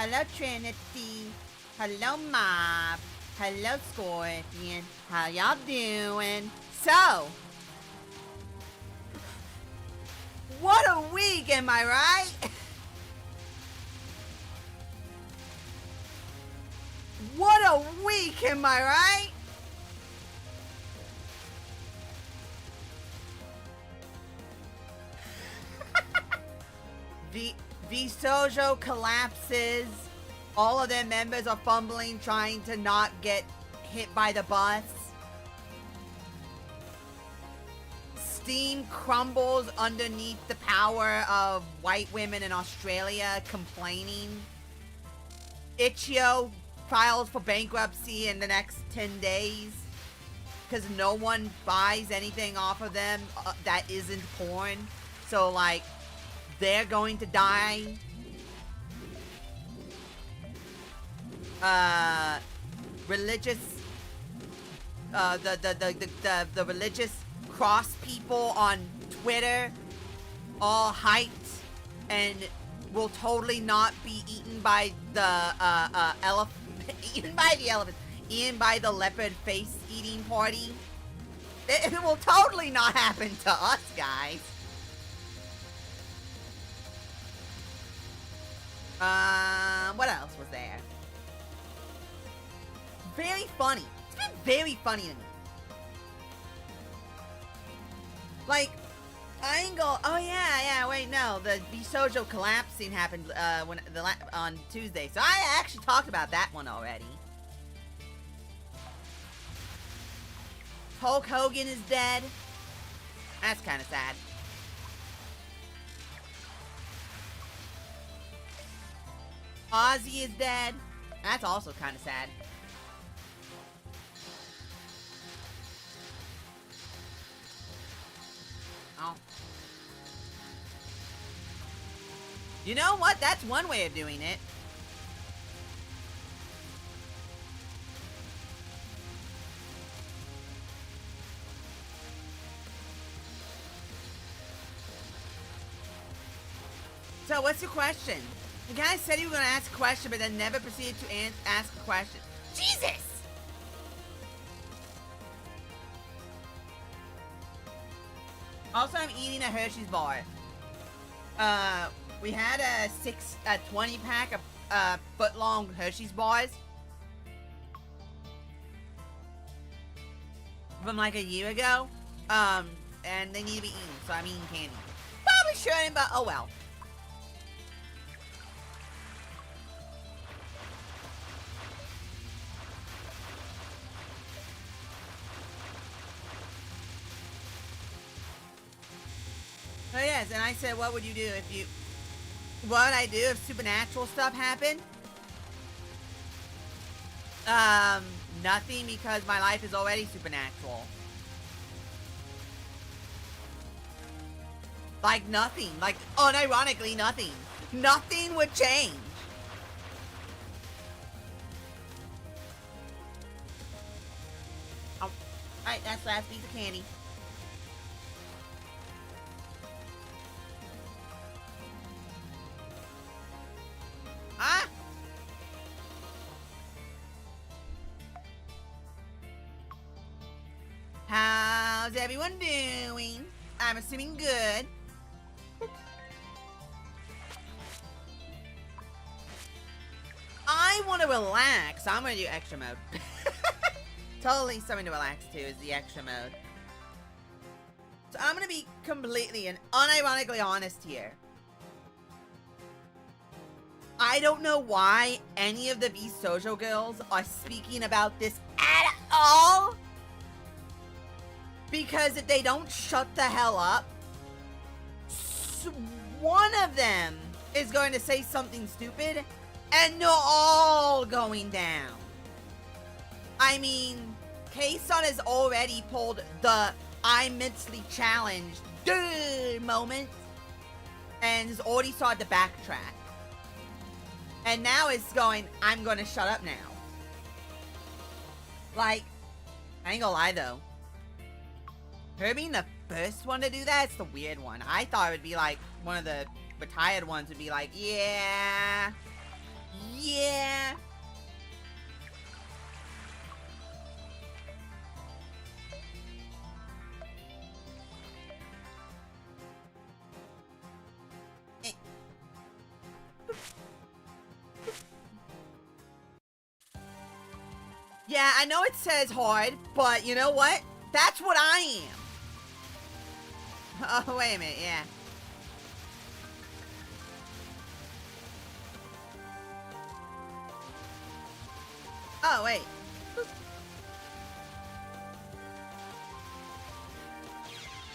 Hello, Trinity. Hello, Mob. Hello, Scorpion. How y'all doing? So, what a week, am I right? What a week, am I right? VShojo collapses. All of their members are fumbling, trying to not get hit by the bus. Steam crumbles underneath the power of white women in Australia complaining. Itch.io files for bankruptcy in the next 10 days because no one buys anything off of them that isn't porn. So, like, they're going to die. Religious, the religious cross people on Twitter, all hyped and will totally not be eaten by the elephant. Eaten by the elephant. Eaten by the leopard face eating party. It will totally not happen to us, guys. What else was there? Very funny. It's been very funny to me. Like, I ain't go. Oh yeah. Wait, no. The VShojo collapsing happened on Tuesday, so I actually talked about that one already. Hulk Hogan is dead. That's kind of sad. Ozzy is dead. That's also kind of sad. Oh. You know what? That's one way of doing it. So what's your question? The guy said he was going to ask a question, but then never proceeded to ask a question. Jesus! Also, I'm eating a Hershey's bar. We had a 20 pack of foot-long Hershey's bars from like a year ago. And they need to be eaten, so I'm eating candy. Probably shouldn't, but oh well. Oh yes, and I said, what would you do if you... What would I do if supernatural stuff happened? Nothing, because my life is already supernatural. Like nothing. Like, unironically nothing. Nothing would change. Oh, alright, that's the last piece of candy. Ah! How's everyone doing? I'm assuming good. I want to relax. I'm going to do extra mode. Totally something to relax to is the extra mode. So I'm going to be completely and unironically honest here. I don't know why any of the VShojo girls are speaking about this at all. Because if they don't shut the hell up, one of them is going to say something stupid, and they're all going down. I mean, K-Sun has already pulled the I'm mentally challenged moment, and has already started to backtrack. And now it's going, I'm going to shut up now. Like, I ain't gonna lie though. Her being the first one to do that, it's the weird one. I thought it would be like, one of the retired ones would be like, yeah. Yeah. Yeah, I know it says hard, but you know what? That's what I am. Oh, wait a minute, yeah. Oh, wait.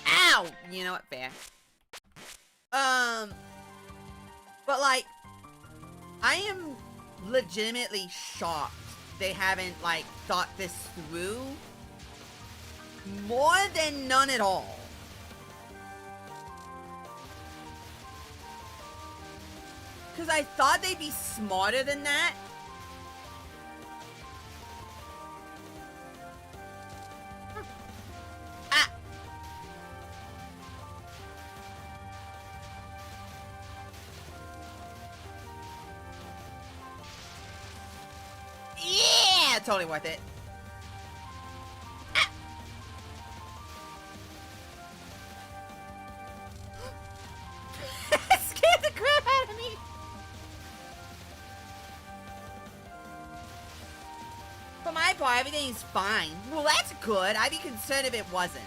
Ow! You know what? Fair. But like, I am legitimately shocked they haven't, like, thought this through more than none at all. Because I thought they'd be smarter than that. Ah! totally worth it. Ah! Scared the crap out of me. For my part, everything's fine. Well, that's good. I'd be concerned if it wasn't.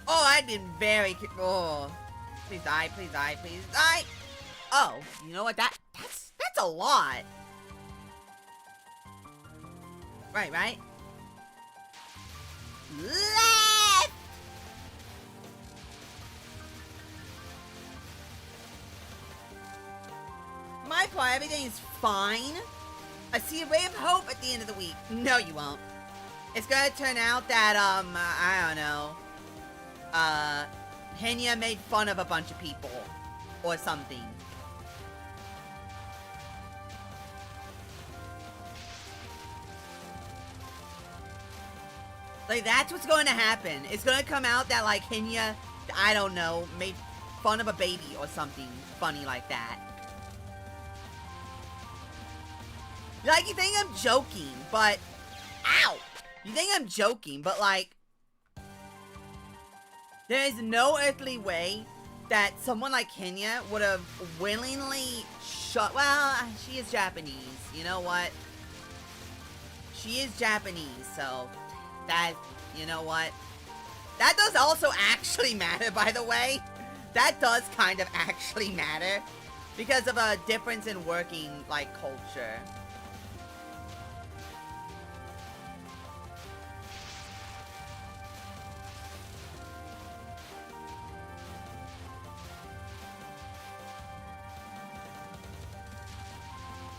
Oh, I'd been very... Oh. Please die, please die, please die. Oh, you know what? That's a lot. Right. Left! My part, everything is fine. I see a ray of hope at the end of the week. No, you won't. It's gonna turn out that, I don't know. Henya made fun of a bunch of people. Or something. Like, that's what's going to happen. It's going to come out that, like, Henya, I don't know, made fun of a baby or something funny like that. Like, you think I'm joking, but... Ow! You think I'm joking, but, like... There is no earthly way that someone like Kenya would have willingly shut... Well, she is Japanese. You know what? She is Japanese, so... That... You know what? That does also actually matter, by the way. That does kind of actually matter. Because of a difference in working, like, culture.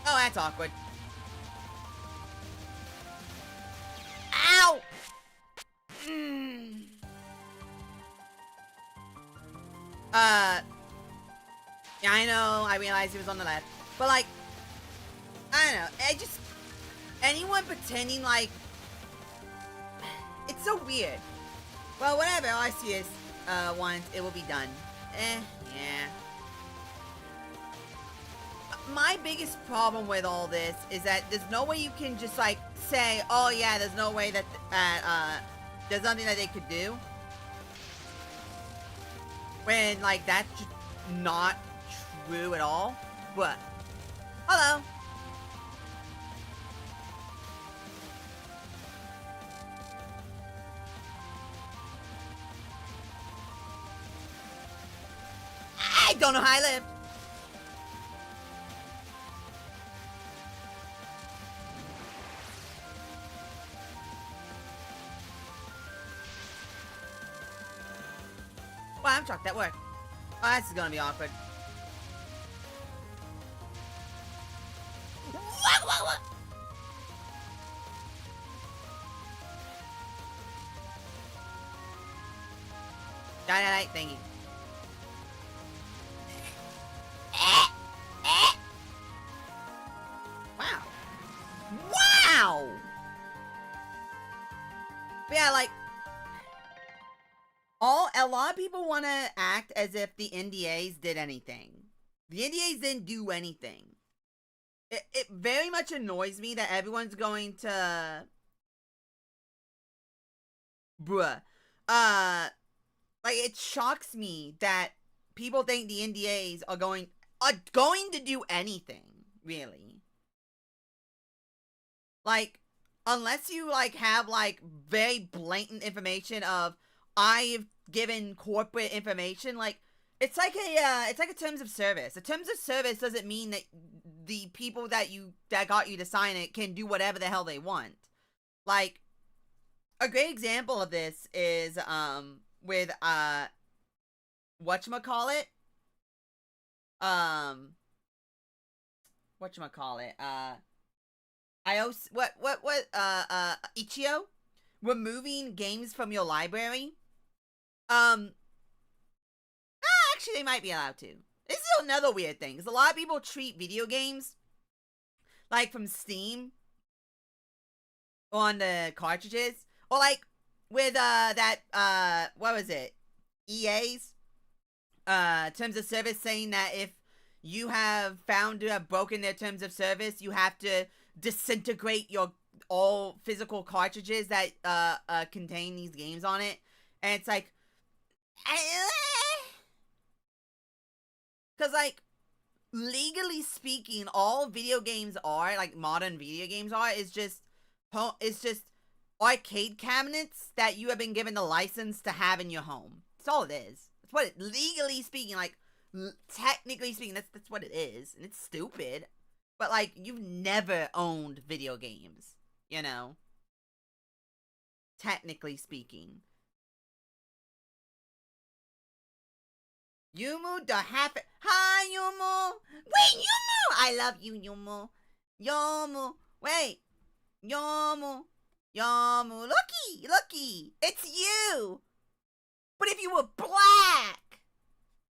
Oh, that's awkward. Ow! Yeah, I know, I realized he was on the left. But, like, I don't know, anyone pretending like, it's so weird. Well, whatever, all I see is, once, it will be done. Yeah. My biggest problem with all this is that there's no way you can just, like, say, oh yeah, there's no way that, there's nothing that they could do. When, like, that's just not true at all. What? Hello. I don't know how I lived. Well, I'm shocked that worked. Oh, this is gonna be awkward. What? Die, thank you. Wow! But yeah, like, a lot of people want to act as if the NDAs did anything. The NDAs didn't do anything. It very much annoys me that everyone's going to... Like, it shocks me that people think the NDAs are going to do anything, really. Like, unless you, like, have, like, very blatant information of, I've given corporate information, like, it's like a terms of service. A terms of service doesn't mean that the people that got you to sign it can do whatever the hell they want. Like, a great example of this is, with, whatchamacallit? Ichio? Removing games from your library? Actually, they might be allowed to. This is another weird thing, because a lot of people treat video games, like, from Steam, on the cartridges, or, like, with, what was it? EA's, terms of service saying that if you have found to have broken their terms of service, you have to disintegrate your all physical cartridges that contain these games on it. And it's like, because like legally speaking, all video games are, like modern video games are, is just arcade cabinets that you have been given the license to have in your home. That's all it is. That's what it, legally speaking, like technically speaking, that's what it is. And it's stupid. But like, you've never owned video games, you know? Technically speaking. Yumu the happy. Hi, Yumu. Wait, Yumu. I love you, Yumu. Yumu. Wait. Yumu. Yumu. Looky. It's you. But if you were black.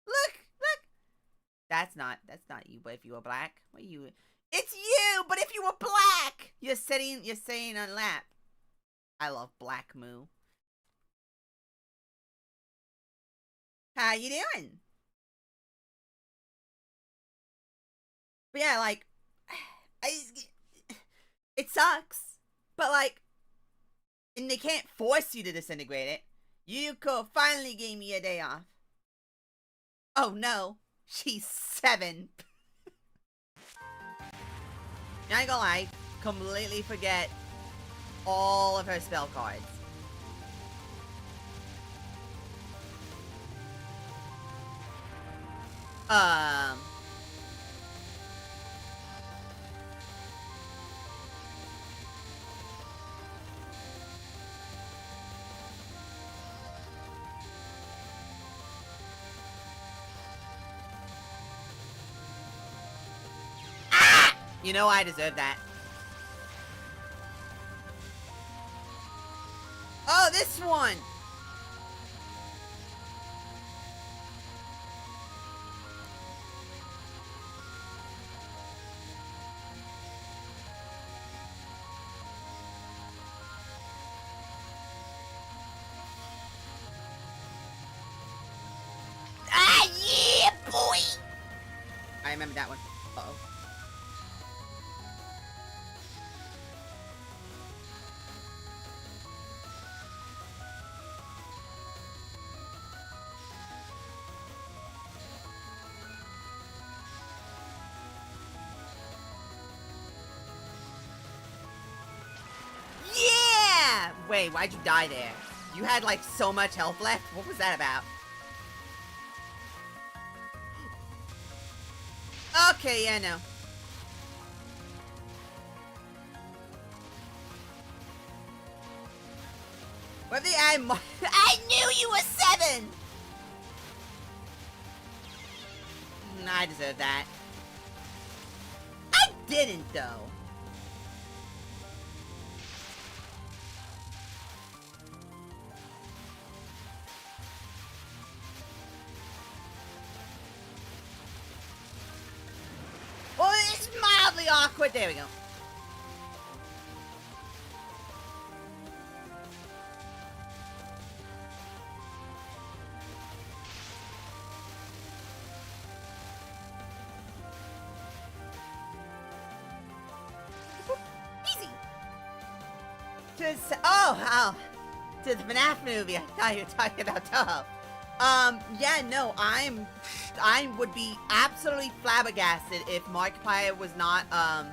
Look. That's not you, but if you were black. What are you? It's you, but if you were black. You're sitting on lap. I love Black Moo. How you doing? But yeah, like, it sucks. But like, and they can't force you to disintegrate it. Yuko finally gave me a day off. Oh no, she's 7. I ain't gonna lie, completely forget all of her spell cards. You know I deserve that. Oh, this one! Ah, yeah, boy! I remember that one. Uh-oh. Yeah! Wait, why'd you die there? You had like so much health left? What was that about? Okay, yeah, no. What if they add more? I knew you were 7! I deserve that. I didn't, though. Well, it's mildly awkward. There we go. Easy. To the FNAF movie. I thought you were talking about TOUHOU. Yeah, no, I would be absolutely flabbergasted if Markiplier was not, the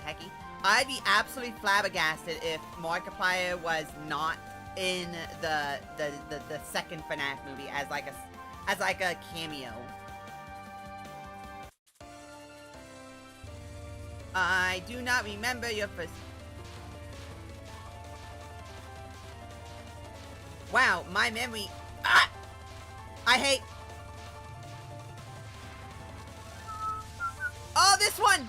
hecky? I'd be absolutely flabbergasted if Markiplier was not in the second FNAF movie as like a cameo. I do not remember your first. Wow, my memory. Ah! I hate. Oh, this one!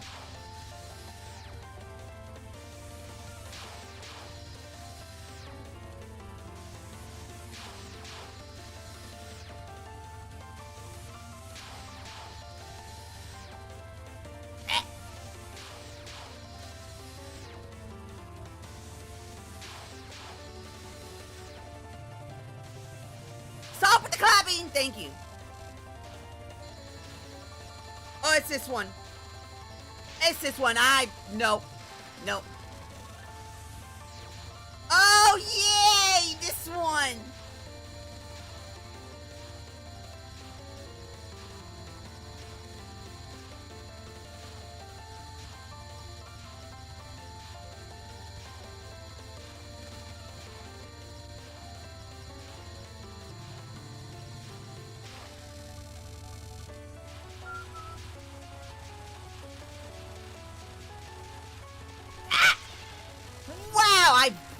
Stop with the clapping! Thank you. Oh, it's this one. It's this one. Nope. Nope. Oh, yay! This one.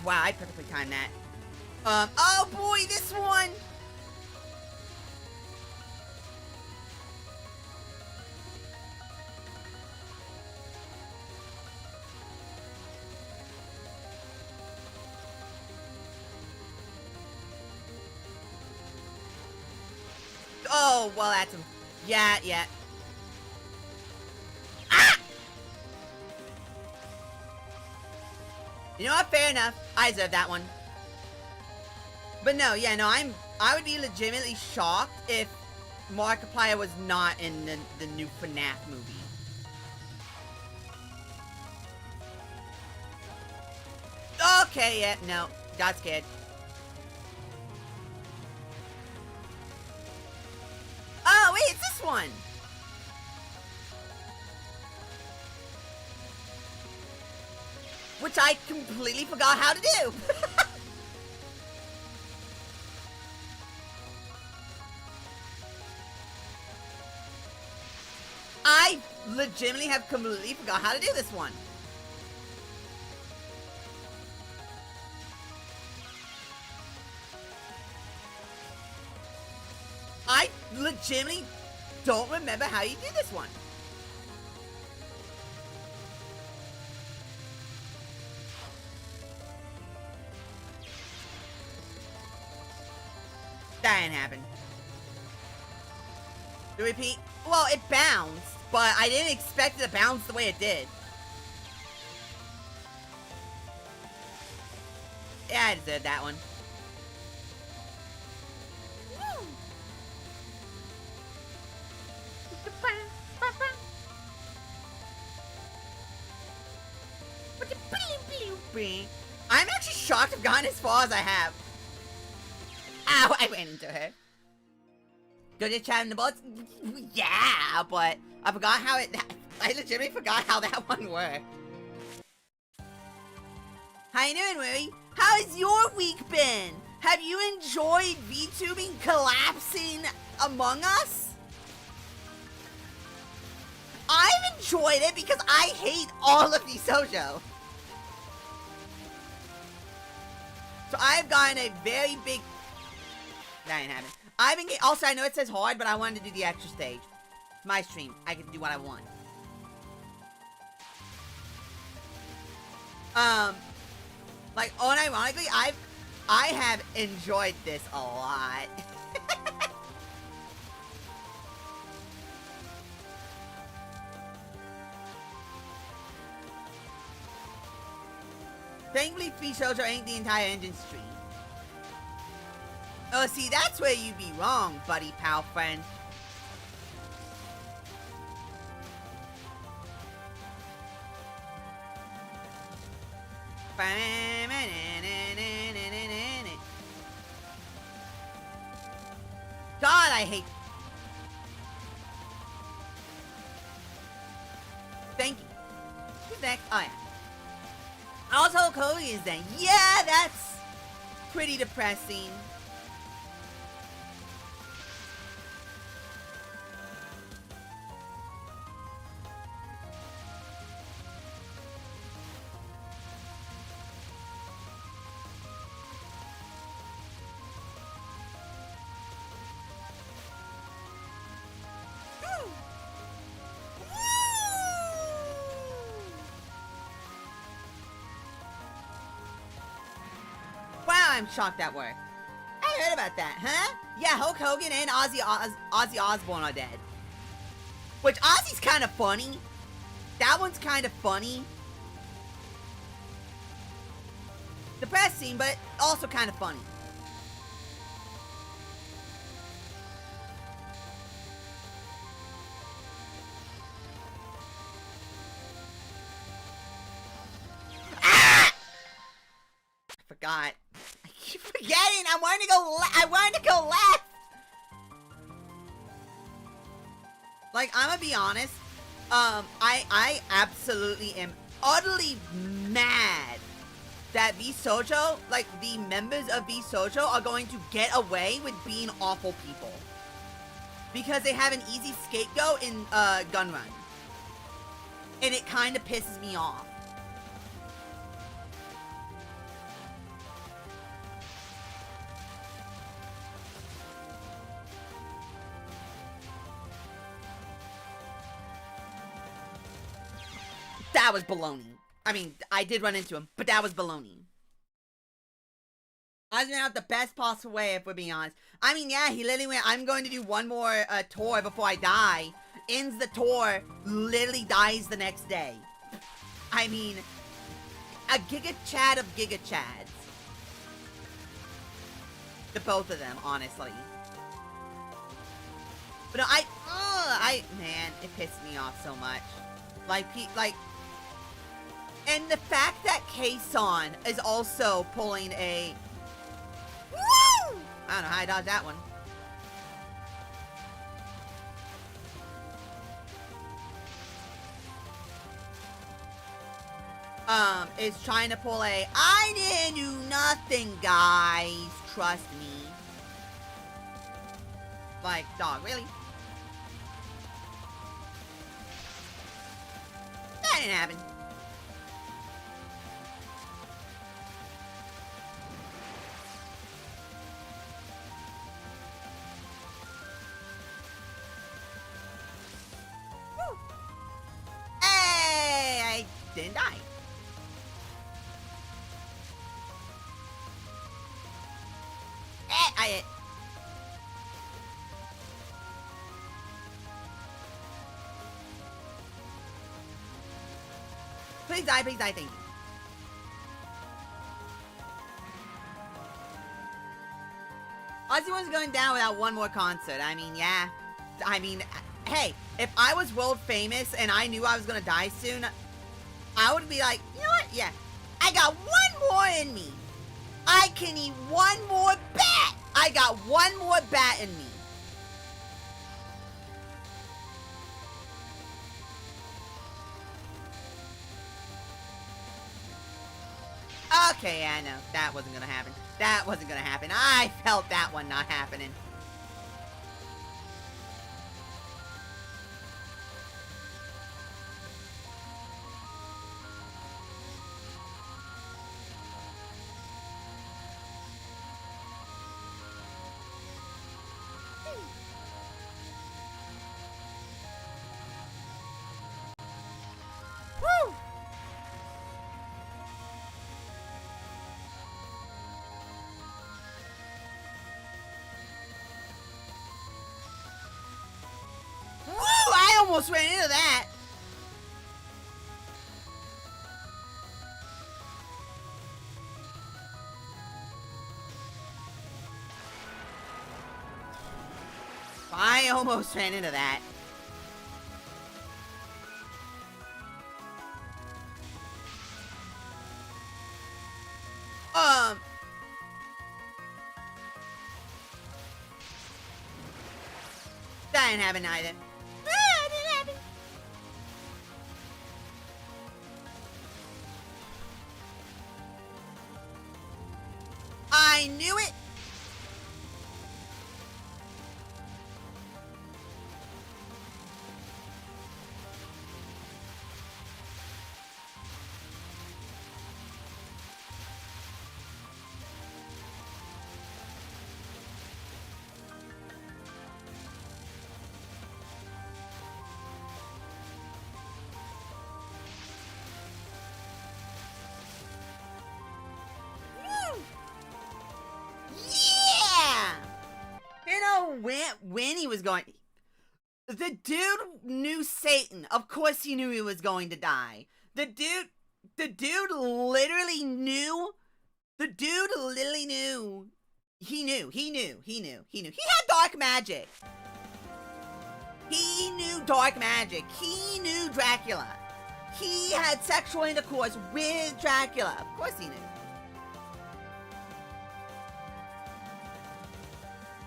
Wow, I perfectly timed that. Oh boy, this one! Oh, well, that's him. Yeah. Ah! You know what? Fair enough. I deserve that one. But no, yeah, no, I would be legitimately shocked if Markiplier was not in the new FNAF movie. Okay, yeah, no, got scared. Oh, wait, it's this one. Which I completely forgot how to do. I legitimately have completely forgot how to do this one. I legitimately don't remember how you do this one. That didn't happen. To repeat, well, it bounced, but I didn't expect it to bounce the way it did. Yeah, I deserved that one. I'm actually shocked I've gotten as far as I have. Ow, I ran into her. Go to chat in the boats? Yeah, but I forgot how it... I legitimately forgot how that one worked. How you doing, Willie? How has your week been? Have you enjoyed VTubing collapsing Among Us? I've enjoyed it because I hate all of VShojo. So I've gotten a very big... That ain't happening. I've been also, I know it says hard, but I wanted to do the extra stage. It's my stream. I can do what I want. Like, unironically, I have enjoyed this a lot. Thankfully, VShojo ain't the entire engine stream. Oh, see, that's where you be wrong, buddy, pal, friend. God, I hate... Thank you. Who's next? Oh, yeah. Also, Cody is then. Yeah, that's pretty depressing. I'm shocked that worked. I heard about that, huh? Yeah, Hulk Hogan and Ozzy Osbourne are dead. Which, Ozzy's kind of funny. That one's kind of funny. Depressing, but also kind of funny. God. I keep forgetting. I wanted to go left. Like, I'm gonna be honest. I absolutely am utterly mad that VShojo, like the members of VShojo, are going to get away with being awful people because they have an easy scapegoat in Gunrun, and it kind of pisses me off. That was baloney. I mean, I did run into him, but that was baloney. I was out the best possible way, if we're being honest. I mean, yeah, he literally went, I'm going to do one more tour before I die. Ends the tour, literally dies the next day. I mean, a Giga Chad of Giga Chads. The both of them, honestly. But no, man, it pissed me off so much. Like, and the fact that Kason is also pulling a... Woo! I don't know how I dodged that one. Is trying to pull a, I didn't do nothing, guys. Trust me. Like, dog, really? That didn't happen. Woo. Hey, I didn't die. Please die, thank you. Ozzy was going down without one more concert. I mean, yeah. I mean, hey, if I was world famous and I knew I was gonna die soon, I would be like, you know what? Yeah, I got one more in me. I can eat one more bat. I got one more bat in me. Okay, yeah, no, that wasn't gonna happen. That wasn't gonna happen. I felt that one not happening. Woo! I almost ran into that. I almost ran into that. That didn't happen either. I knew it! When he was going, the dude knew Satan. Of course he knew he was going to die. The dude literally knew. The dude literally knew. He knew. He had dark magic. He knew dark magic. He knew Dracula. He had sexual intercourse with Dracula. Of course he knew.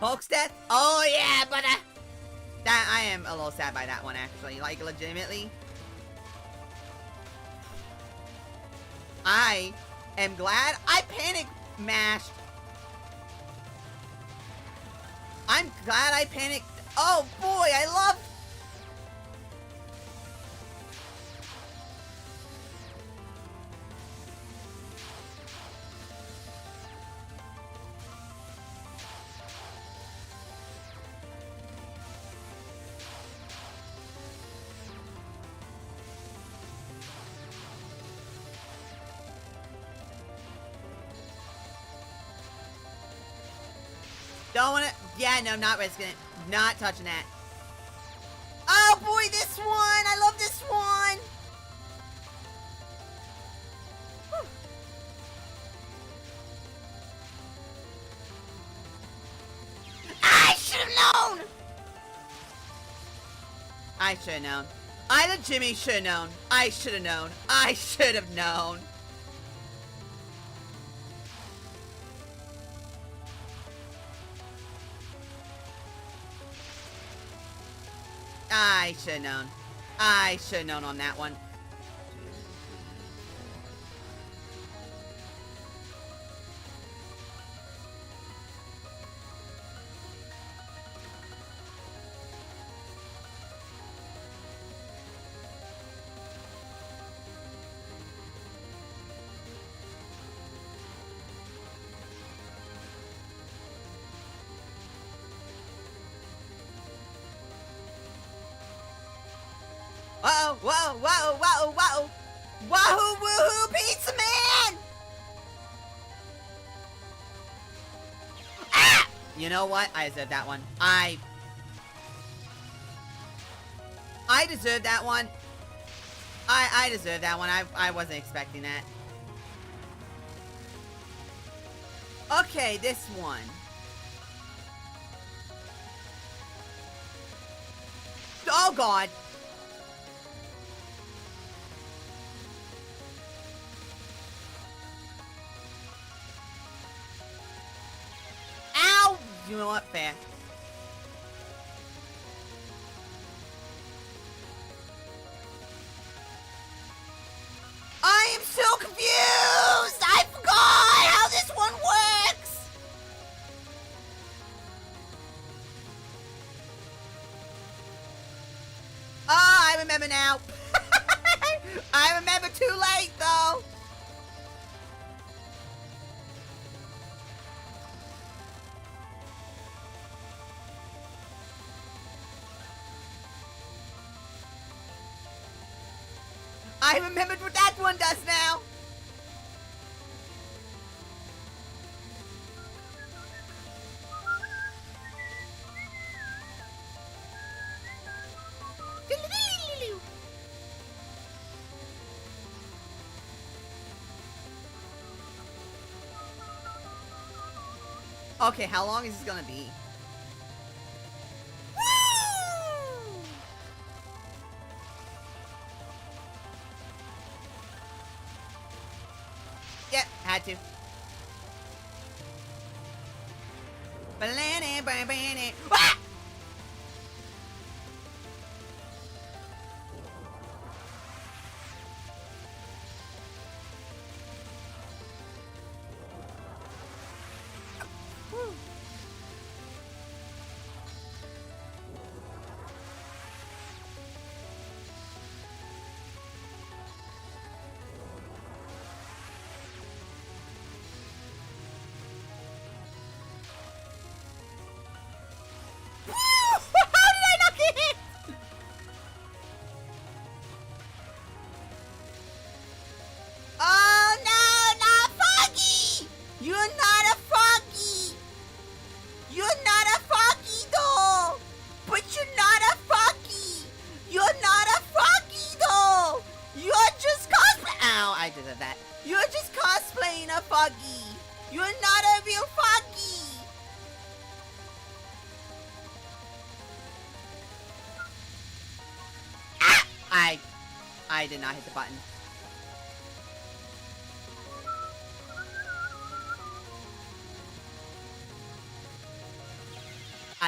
Hulk's death? Oh yeah, but that I am a little sad by that one actually. Like legitimately, I am glad I panic mashed. I'm glad I panicked. Oh boy, I love. Don't wanna. Yeah, no, not risking it. Not touching that. Oh boy, this one! I love this one! Whew. I should've known! I should've known. Either Jimmy should've known. I should've known. I should've known. I should've known. I should've known on that one. Whoa, whoa, whoa, whoa, whoa! Wahoo, woohoo, pizza man! Ah! You know what? I deserve that one. I deserve that one. I deserve that one. I wasn't expecting that. Okay, this one. Oh God. Ow! You know what? Fair. I am so confused! I forgot how this one works! Oh, I remember now. I remember too late, though. I remembered what that one does now. Okay, how long is this gonna be? Woo! Yep, had to. Ah! You're not a real Foggy! Ah! I did not hit the button.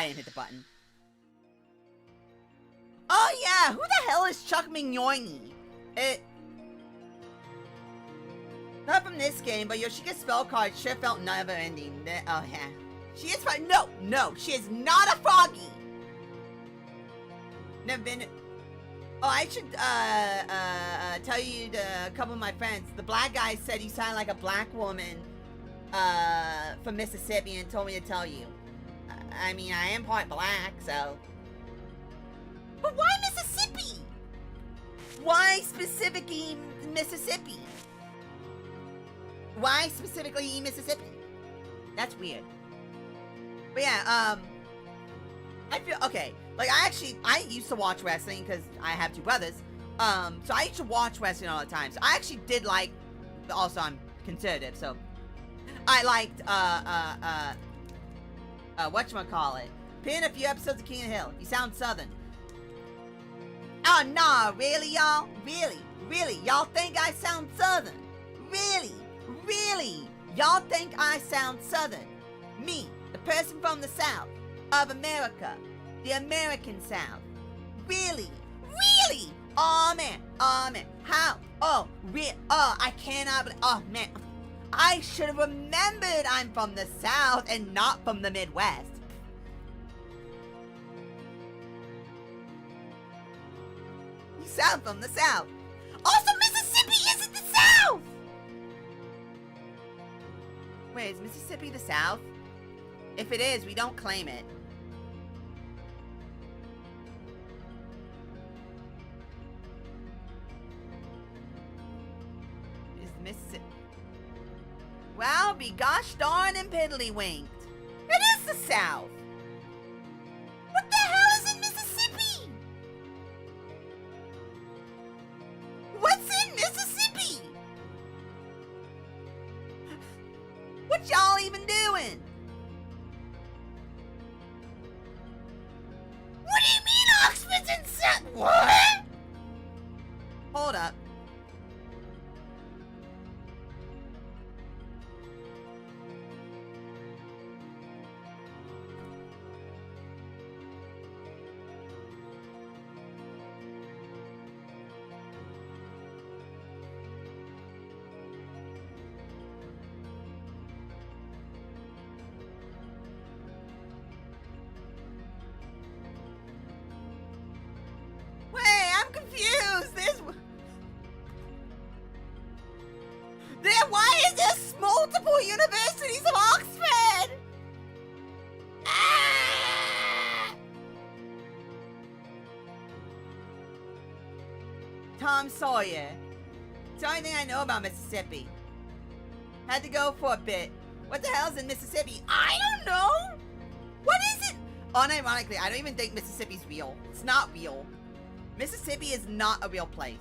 I didn't hit the button. Oh yeah, who the hell is Chuck Mignorini? Not from this game, but Yoshika's spell card sure felt never ending. Oh yeah. She is fine. No, she is not a froggy. Never been. Oh, I should tell you to a couple of my friends. The black guy said you sound like a black woman from Mississippi and told me to tell you. I mean, I am part black, so. But why Mississippi? Why specifically Mississippi? Why specifically Mississippi? That's weird. But yeah, I feel, okay, like I used to watch wrestling because I have two brothers, so I used to watch wrestling all the time, so I actually did like, also I'm conservative, so I liked, whatchamacallit, pin a few episodes of King of the Hill. You sound southern. Oh, nah, really, y'all? Really? Y'all think I sound southern? Really? Y'all think I sound southern? Me, the person from the South of America, the American South. Really? Oh man, how? Oh, I cannot believe, oh man. I should have remembered I'm from the South and not from the Midwest. You sound from the South. Also, Mississippi isn't the South! Wait, is Mississippi the South? If it is, we don't claim it. Is Mississippi... Well, be gosh darn and piddly-winked. It is the South! What the hell is in Mississippi? What's in Mississippi? What y'all even doing? What do you mean Oxford's in South? What? Hold up. Confused. Why is there multiple universities of Oxford? Ah! Tom Sawyer. It's the only thing I know about Mississippi. Had to go for a bit. What the hell's in Mississippi? I don't know. What is it? Unironically, I don't even think Mississippi's real. It's not real. Mississippi is not a real place.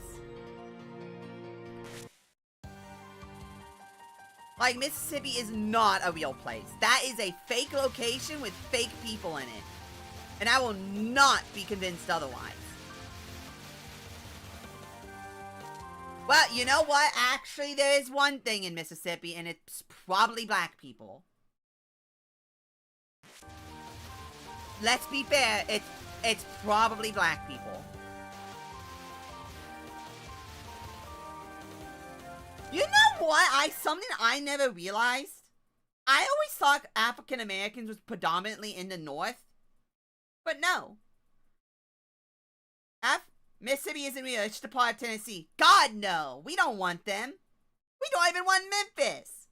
Like, Mississippi is not a real place. That is a fake location with fake people in it. And I will not be convinced otherwise. Well, you know what? Actually, there is one thing in Mississippi, and it's probably black people. Let's be fair, it's probably black people. You know what? Something I never realized. I always thought African Americans was predominantly in the North. But no. Mississippi isn't real. It's just a part of Tennessee. God, no. We don't want them. We don't even want Memphis.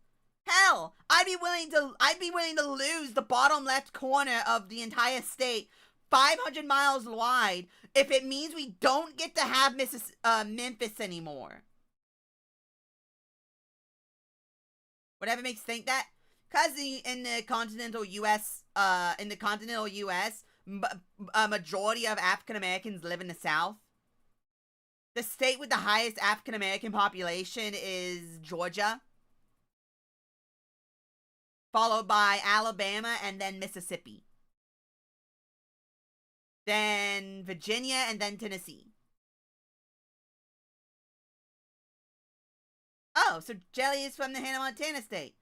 Hell, I'd be willing to lose the bottom left corner of the entire state 500 miles wide if it means we don't get to have Memphis anymore. Whatever makes you think that? Because in the continental U.S., a majority of African Americans live in the South. The state with the highest African American population is Georgia, followed by Alabama and then Mississippi, then Virginia and then Tennessee. Oh, so Jelly is from the Hannah Montana state.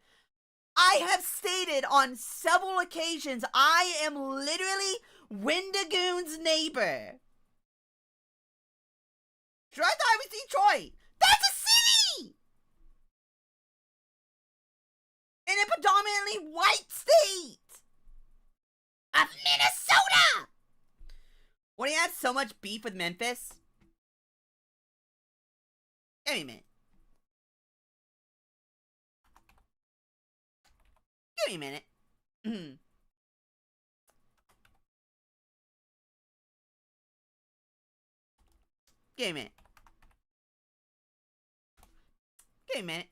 I have stated on several occasions I am literally Wendigoon's neighbor. Sure, I thought I was Detroit. That's a city! In a predominantly white state of Minnesota! What do you have so much beef with Memphis? Give me a minute. Give me a minute. Give me a minute. Give me a minute.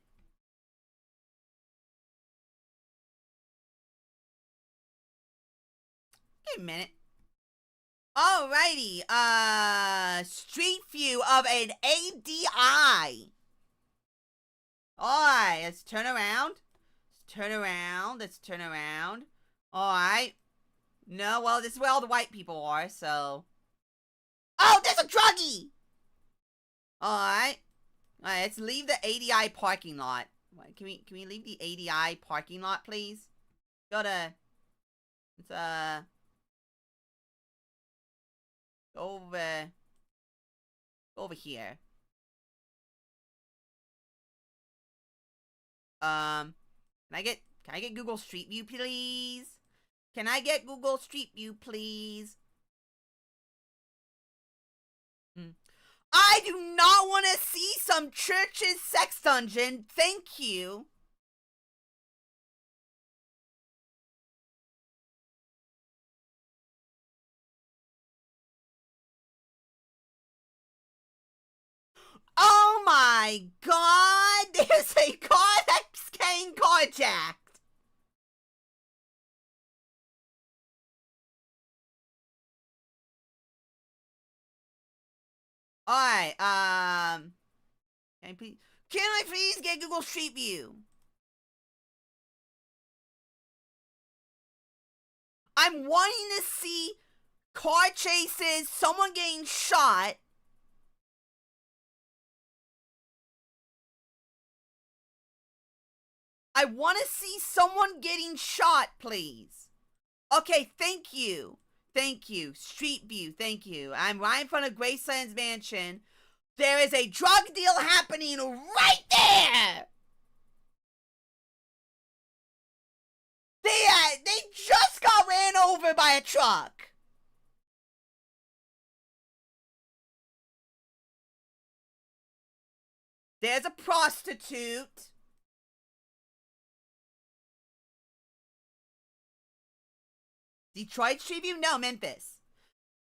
Give me a minute. Alrighty, street view of an ADI. Alright, let's turn around. Let's turn around. Alright. No, well, this is where all the white people are, so. Oh, there's a druggie! Alright. Alright, let's leave the ADI parking lot. Can we leave the ADI parking lot, please? Go to, let's, over here. Can I get Google Street View, please? Can I get Google Street View, please? I do not want to see some church's sex dungeon. Thank you. Oh my god! There's a car that's getting carjacked! Alright, can I please get Google Street View? I'm wanting to see car chases, someone getting shot. I want to see someone getting shot, please. Okay, thank you. Thank you. Street View, thank you. I'm right in front of Graceland's mansion. There is a drug deal happening right there! They just got ran over by a truck. There's a prostitute. Detroit Street View? No, Memphis.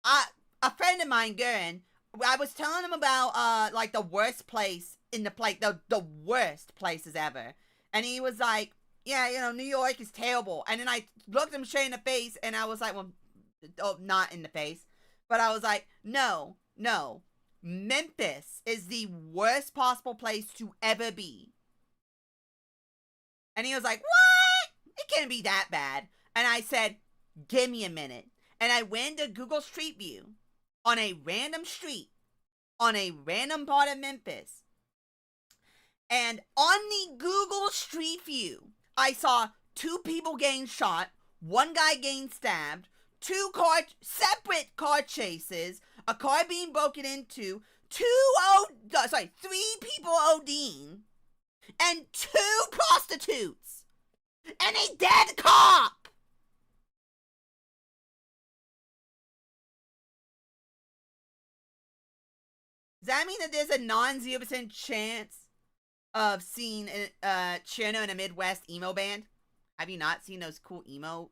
A friend of mine, Gurren, I was telling him about, like, the worst place in the, like, the worst places ever. And he was like, yeah, you know, New York is terrible. And then I looked him straight in the face, and I was like, well, oh, not in the face. But I was like, no. Memphis is the worst possible place to ever be. And he was like, what? It can't be that bad. And I said, give me a minute. And I went to Google Street View on a random street, on a random part of Memphis. And on the Google Street View, I saw 2 people getting shot, 1 guy getting stabbed, 2 separate car chases, a car being broken into, 3 people ODing, and 2 prostitutes, and a dead cop. Does that mean that there's a non-0% chance of seeing Cherno in a Midwest emo band? Have you not seen those cool emo?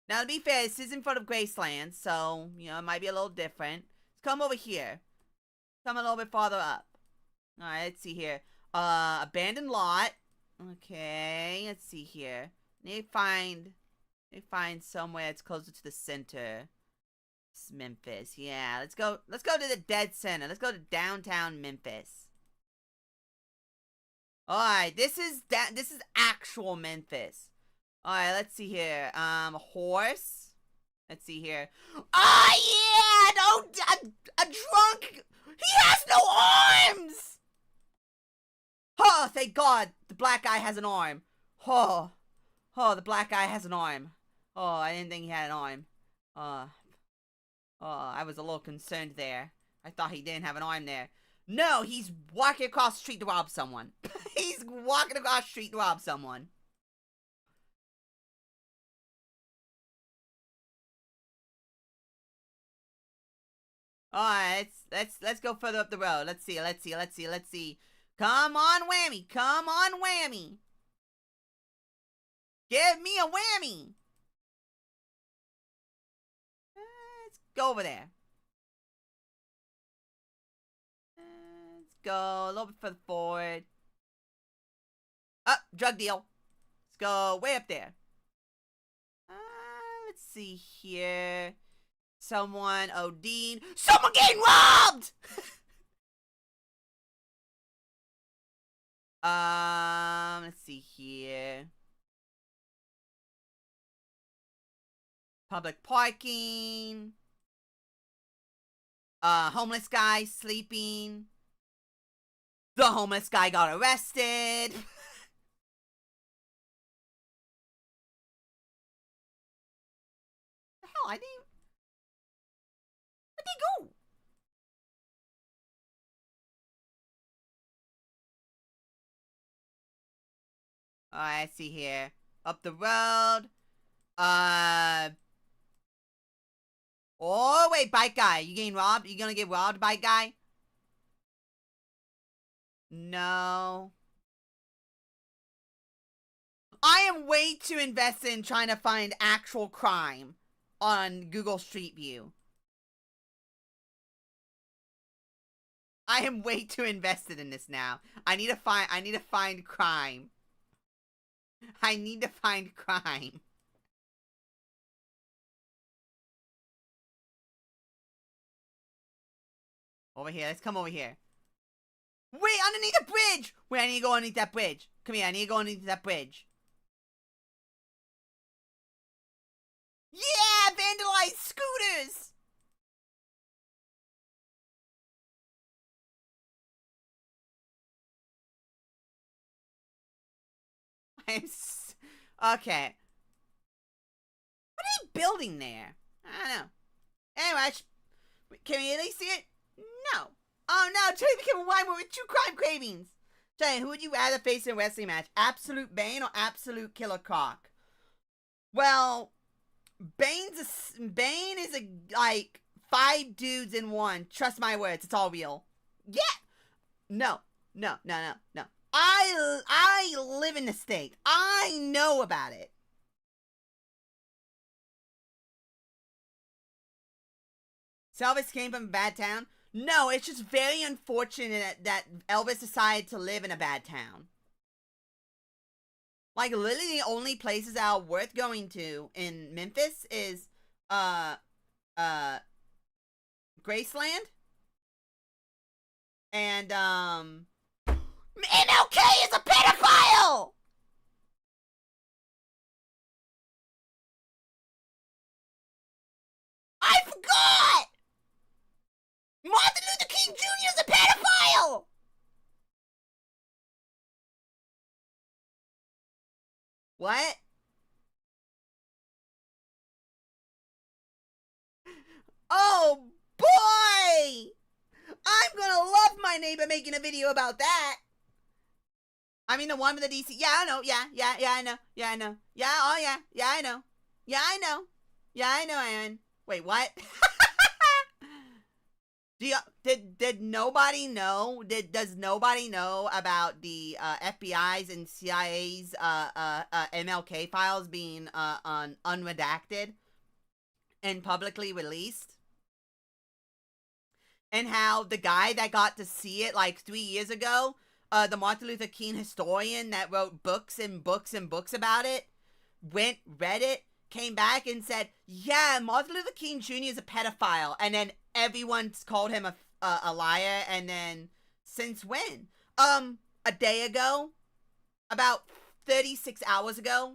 Now, to be fair, this is in front of Graceland, so, you know, it might be a little different. Let's come over here. Come a little bit farther up. Alright, let's see here. Abandoned lot. Okay, let's see here. Need to find somewhere that's closer to the center. It's Memphis. Yeah, let's go to the dead center. Let's go to downtown Memphis. Alright, this is actual Memphis. Alright, let's see here. Horse. Let's see here. Oh yeah! No, a drunk. He has no arms. Oh, thank God, the black guy has an arm. Oh, Oh, the black guy has an arm. Oh, I didn't think he had an arm. I was a little concerned there. I thought he didn't have an arm there. No, he's walking across the street to rob someone. He's walking across the street to rob someone. Alright, let's go further up the road. Let's see. Come on, whammy. Come on, whammy. Give me a whammy. Let's go over there. Let's go a little bit further forward. Up, drug deal. Let's go way up there. Let's see here. Someone OD'd. Someone getting robbed! Let's see here. Public parking. Homeless guy sleeping. The homeless guy got arrested. The hell, I didn't. Where'd they go? Alright, I see here. Up the road. Oh, wait, bike guy. You getting robbed? You gonna get robbed, bike guy? No. I am way too invested in trying to find actual crime on Google Street View. I am way too invested in this now. I need to find crime. I need to find crime. Over here. Let's come over here. Wait, underneath the bridge! Wait, I need to go underneath that bridge. Come here, I need to go underneath that bridge. Yeah! Vandalized scooters! Okay. What are they building there? I don't know. Anyway, can we at least see it? No. Oh no, Trey became a wine with true crime cravings. Trey, who would you rather face in a wrestling match? Absolute Bane or Absolute Killer Croc? Well, Bane is like 5 dudes in one. Trust my words, it's all real. Yeah. No. I live in the state. I know about it. Elvis came from a bad town? No, it's just very unfortunate that Elvis decided to live in a bad town. Like, literally the only places that are worth going to in Memphis is, Graceland. And, MLK is a pedophile! I forgot! Martin Luther King Jr. is a pedophile! What? Oh, boy! I'm gonna love my neighbor making a video about that. I mean, the one with the DC. Yeah, I know. Yeah, I know. Yeah, I know. Yeah, oh, yeah. Yeah, I know. Yeah, I know. Yeah, I know, Aaron. Wait, what? Did nobody know? Does nobody know about the FBI's and CIA's MLK files being unredacted and publicly released? And how the guy that got to see it like 3 years ago, the Martin Luther King historian that wrote books and books and books about it, read it, came back and said, yeah, Martin Luther King Jr. is a pedophile. And then everyone's called him a liar. And then, since when? A day ago? About 36 hours ago?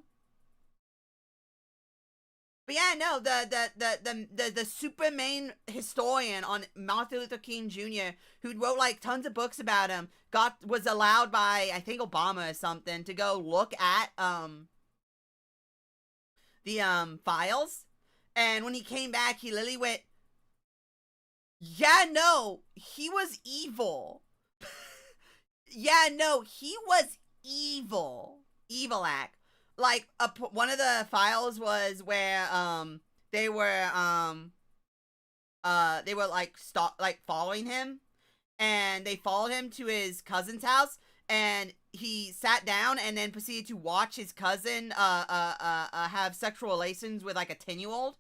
But yeah, no, the super main historian on Martin Luther King Jr., who wrote like tons of books about him, was allowed by, I think, Obama or something, to go look at files, and when he came back, he literally went, "Yeah, no, he was evil." Yeah, no, he was evil. Evil act. Like one of the files was where they were like following him, and they followed him to his cousin's house, and he sat down and then proceeded to watch his cousin have sexual relations with like a 10-year-old.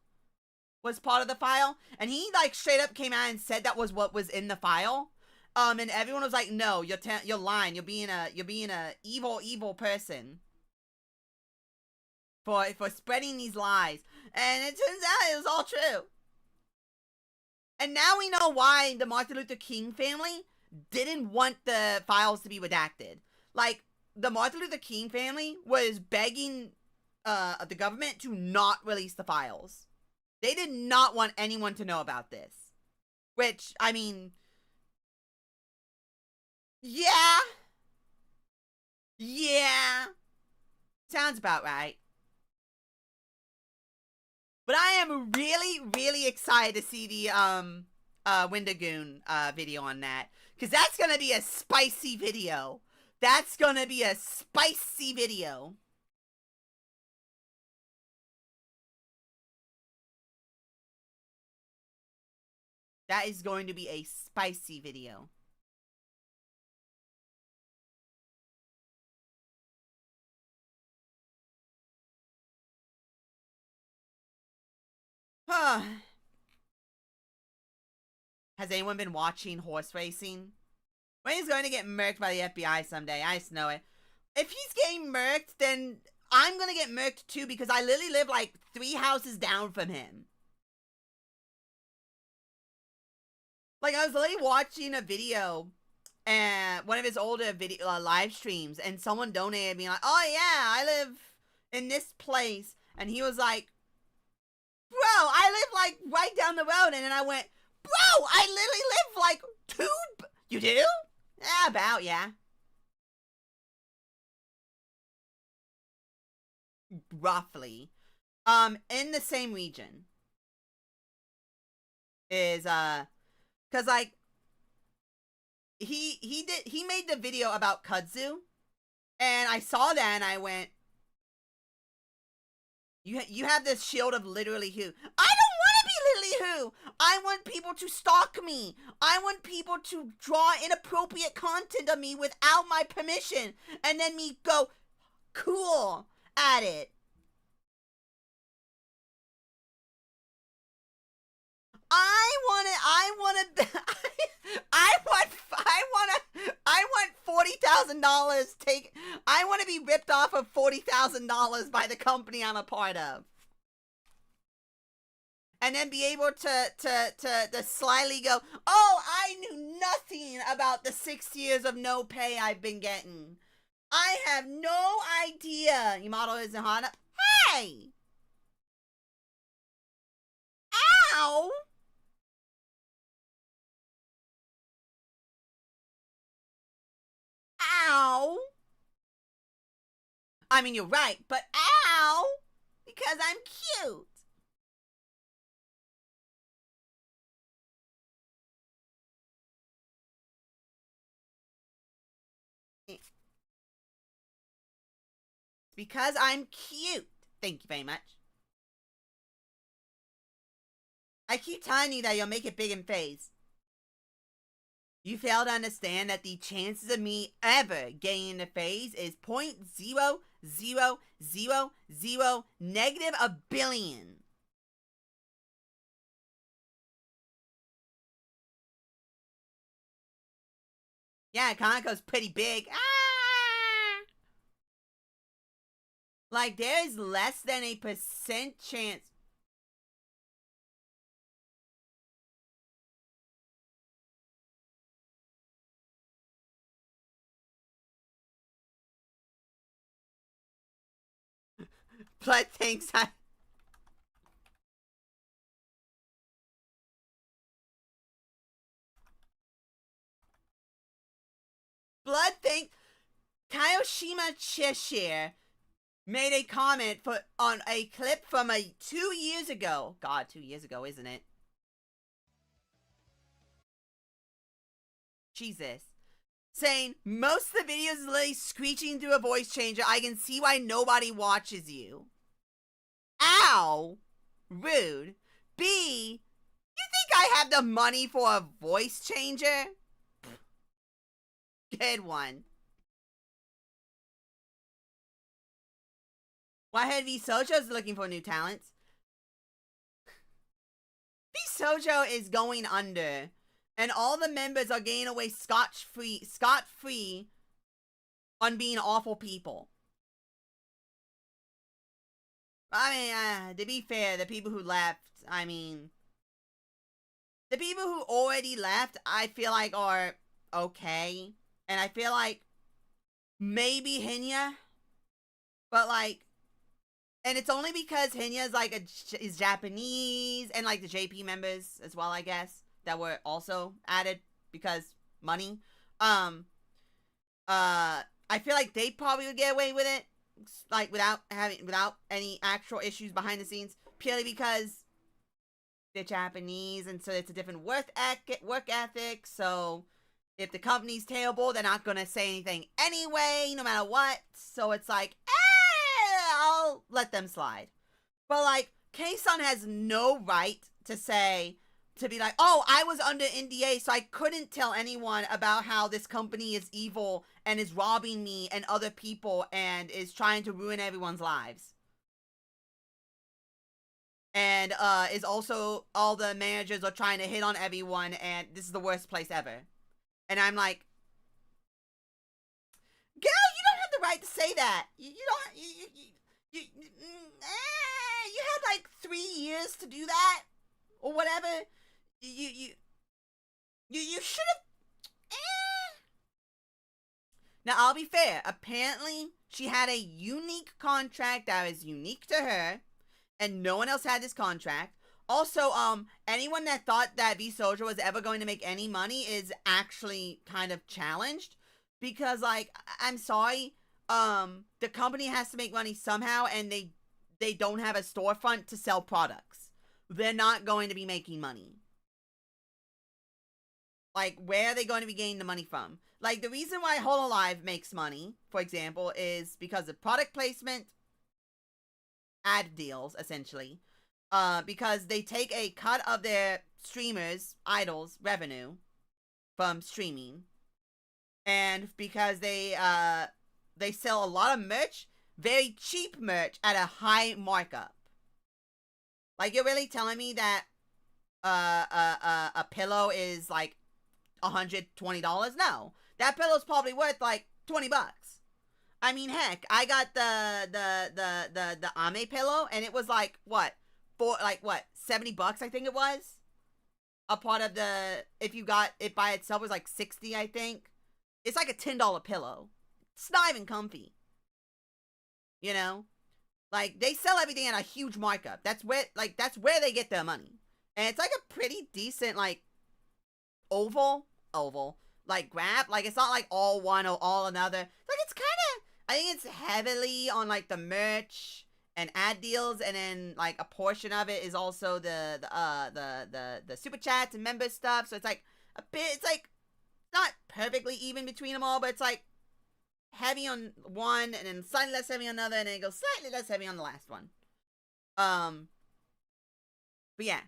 Was part of the file, and he like straight up came out and said that was what was in the file. And everyone was like, "No, you're lying. You're being a evil person for spreading these lies." And it turns out it was all true. And now we know why the Martin Luther King family didn't want the files to be redacted. Like, the Martin Luther King family was begging the government to not release the files. They did not want anyone to know about this. Which, I mean, yeah. Yeah. Sounds about right. But I am really, really excited to see the Wendigoon video on that. Because that's going to be a spicy video. That's going to be a spicy video. That is going to be a spicy video. Huh. Has anyone been watching horse racing? Wayne's going to get murked by the FBI someday. I just know it. If he's getting murked, then I'm going to get murked too, because I literally live like 3 houses down from him. Like, I was literally watching a video, and one of his older video live streams, and someone donated me like, "Oh yeah, I live in this place," and he was like, "Bro, I live like right down the road," and then I went, "Bro, I literally live like 2. You do? Yeah, about, yeah. Roughly. In the same region. Is, cause like, he made the video about kudzu, and I saw that and I went, you have this shield of literally who? I don't want to be literally who! I want people to stalk me! I want people to draw inappropriate content of me without my permission, and then me go cool at it. I want $40,000 take. I want to be ripped off of $40,000 by the company I'm a part of. And then be able to slyly go, "Oh, I knew nothing about the 6 years of no pay I've been getting. I have no idea." Yamato isn't hot. Hey! Ow! Ow! I mean, you're right, but ow! Because I'm cute. Because I'm cute. Thank you very much. I keep telling you that you'll make it big in phase. You fail to understand that the chances of me ever getting into phase is 0.0000 negative a billion. Yeah, Kanako's pretty big. Ah! Like, there is less than a % chance. Blood thinks I... Blood thinks... Kayoshima Cheshire made a comment on a clip from 2 years ago. God, 2 years ago, isn't it? Jesus. Saying, most of the videos is literally screeching through a voice changer. I can see why nobody watches you. Ow. Rude. B, you think I have the money for a voice changer? Good one. Whitehead VShojo is looking for new talents. VShojo is going under, and all the members are getting away scot-free on being awful people. I mean, to be fair, the people who left, I mean, the people who already left, I feel like are okay, and I feel like maybe Hinya, but like, and it's only because Hinya is like is Japanese, and like the JP members as well, I guess, that were also added because money. I feel like they probably would get away with it, like without any actual issues behind the scenes, purely because they're Japanese, and so it's a different work ethic. So if the company's terrible, they're not gonna say anything anyway, no matter what. So it's like, I'll let them slide. But like, K-san has no right to be like, oh, I was under NDA, so I couldn't tell anyone about how this company is evil and is robbing me and other people and is trying to ruin everyone's lives. And is also, all the managers are trying to hit on everyone, and this is the worst place ever. And I'm like, girl, you don't have the right to say that. You had like 3 years to do that, or whatever. You should have. Now, I'll be fair. Apparently, she had a unique contract that was unique to her, and no one else had this contract. Also, anyone that thought that VShojo was ever going to make any money is actually kind of challenged, because, like, I'm sorry, the company has to make money somehow, and they don't have a storefront to sell products. They're not going to be making money. Like, where are they going to be getting the money from? Like, the reason why Hololive makes money, for example, is because of product placement, ad deals, essentially. Because they take a cut of their streamers, idols, revenue from streaming. And because they sell a lot of merch, very cheap merch at a high markup. Like, you're really telling me that a pillow is like $120? No, that pillow's probably worth like $20. I mean, heck, I got the Ame pillow, and it was like what, $70? I think it was. A part of the, if you got it by itself, was like 60, I think. It's like a $10 pillow. It's not even comfy. You know, like, they sell everything at a huge markup. That's where they get their money. And it's like a pretty decent, like, oval, like, grab. Like, it's not like all one or all another. Like, it's kind of, I think it's heavily on, like, the merch and ad deals, and then, like, a portion of it is also the super chats and member stuff. So it's like a bit, it's like not perfectly even between them all, but it's like heavy on one, and then slightly less heavy on another, and then it goes slightly less heavy on the last one. But yeah,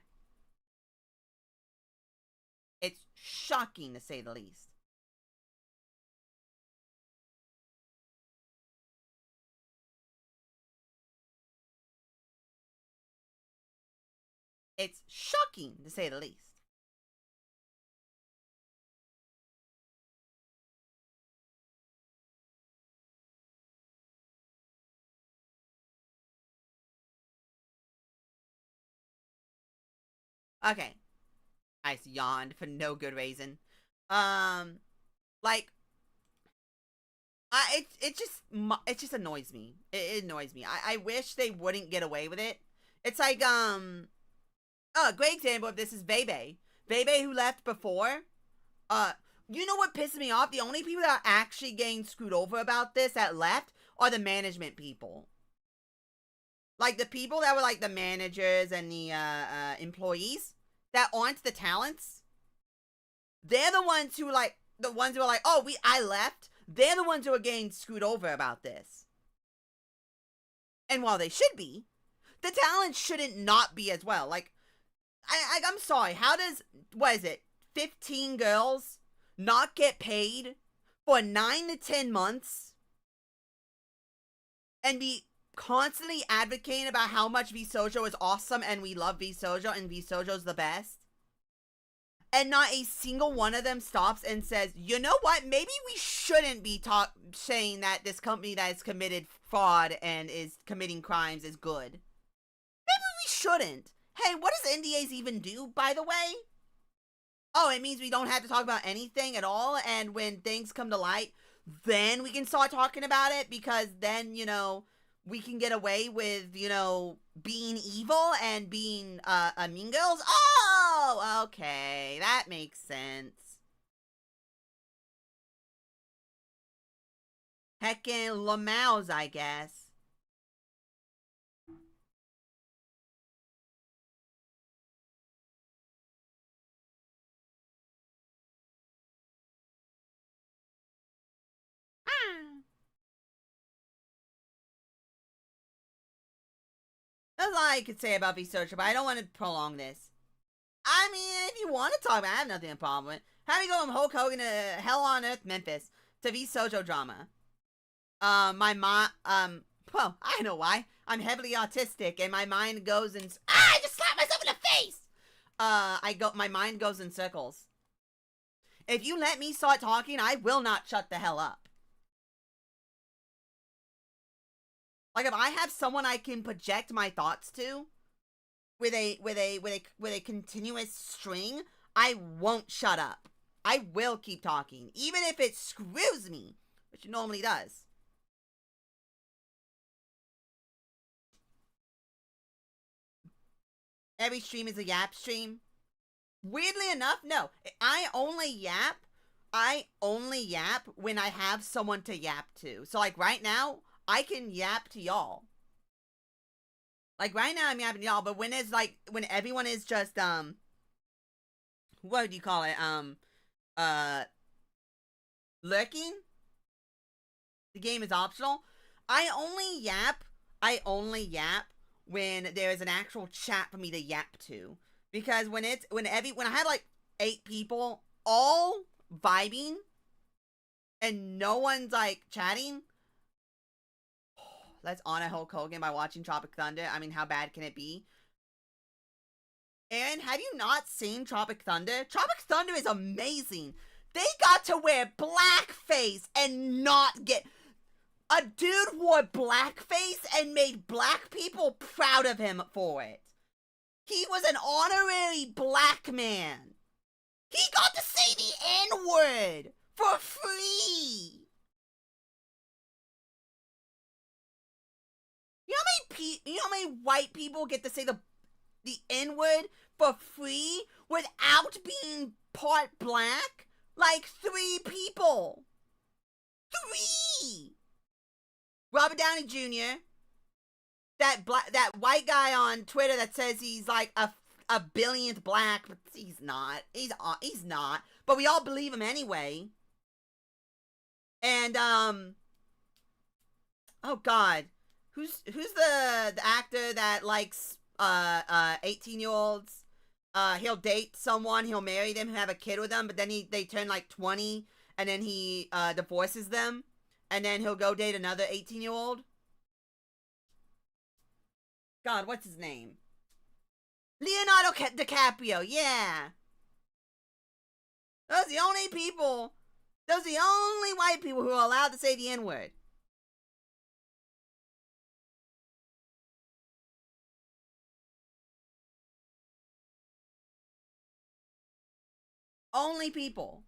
it's shocking to say the least. It's shocking to say the least. Okay. I yawned for no good reason. Like, it just annoys me. It annoys me. I wish they wouldn't get away with it. It's like, a great example of this is Bebe. Bebe, who left before. You know what pisses me off? The only people that are actually getting screwed over about this that left are the management people. Like the people that were like the managers and the employees that aren't the talents, they're the ones who like the ones who are like, oh, I left. They're the ones who are getting screwed over about this. And while they should be, the talent shouldn't not be as well. Like, I'm sorry. How does, what is it, 15 girls not get paid for 9 to 10 months and be constantly advocating about how much VShojo is awesome and we love VShojo and VShojo's the best? And not a single one of them stops and says, you know what, maybe we shouldn't be saying that this company that has committed fraud and is committing crimes is good. Maybe we shouldn't. Hey, what does NDAs even do, by the way? Oh, it means we don't have to talk about anything at all, and when things come to light, then we can start talking about it, because then, you know, we can get away with, you know, being evil and being mean girls. Oh, okay, that makes sense. Heckin' Lamaus, I guess. That's all I could say about VShojo, but I don't want to prolong this. I mean, if you want to talk about it, I have nothing to problem with. How do you go from Hulk Hogan to Hell on Earth Memphis to VShojo drama? Well, I know why. I'm heavily autistic, and my mind goes in. I just slapped myself in the face. My mind goes in circles. If you let me start talking, I will not shut the hell up. Like, if I have someone I can project my thoughts to with a continuous string, I won't shut up. I will keep talking, even if it screws me, which it normally does. Every stream is a yap stream. Weirdly enough, no. I only yap when I have someone to yap to. So, like, right now, I can yap to y'all. Like, right now I'm yapping to y'all, but when it's like, when everyone is just, what do you call it? Lurking? The game is optional. I only yap when there is an actual chat for me to yap to. Because when I have like 8 people all vibing and no one's like chatting, let's honor Hulk Hogan by watching Tropic Thunder. I mean, how bad can it be? Aaron, have you not seen Tropic Thunder? Tropic Thunder is amazing. They got to wear blackface and not get... A dude wore blackface and made black people proud of him for it. He was an honorary black man. He got to say the N-word for free. You know how many white people get to say the N-word for free without being part black? Like 3 people. 3! Robert Downey Jr., that white guy on Twitter that says he's like a billionth black, but he's not. He's not. But we all believe him anyway. And oh god, who's the actor that likes 18-year-olds? He'll date someone, he'll marry them, have a kid with them, but then they turn like 20, and then he divorces them, and then he'll go date another 18-year-old. God, what's his name? Leonardo DiCaprio, yeah. Those are the only white people who are allowed to say the N-word. Only people.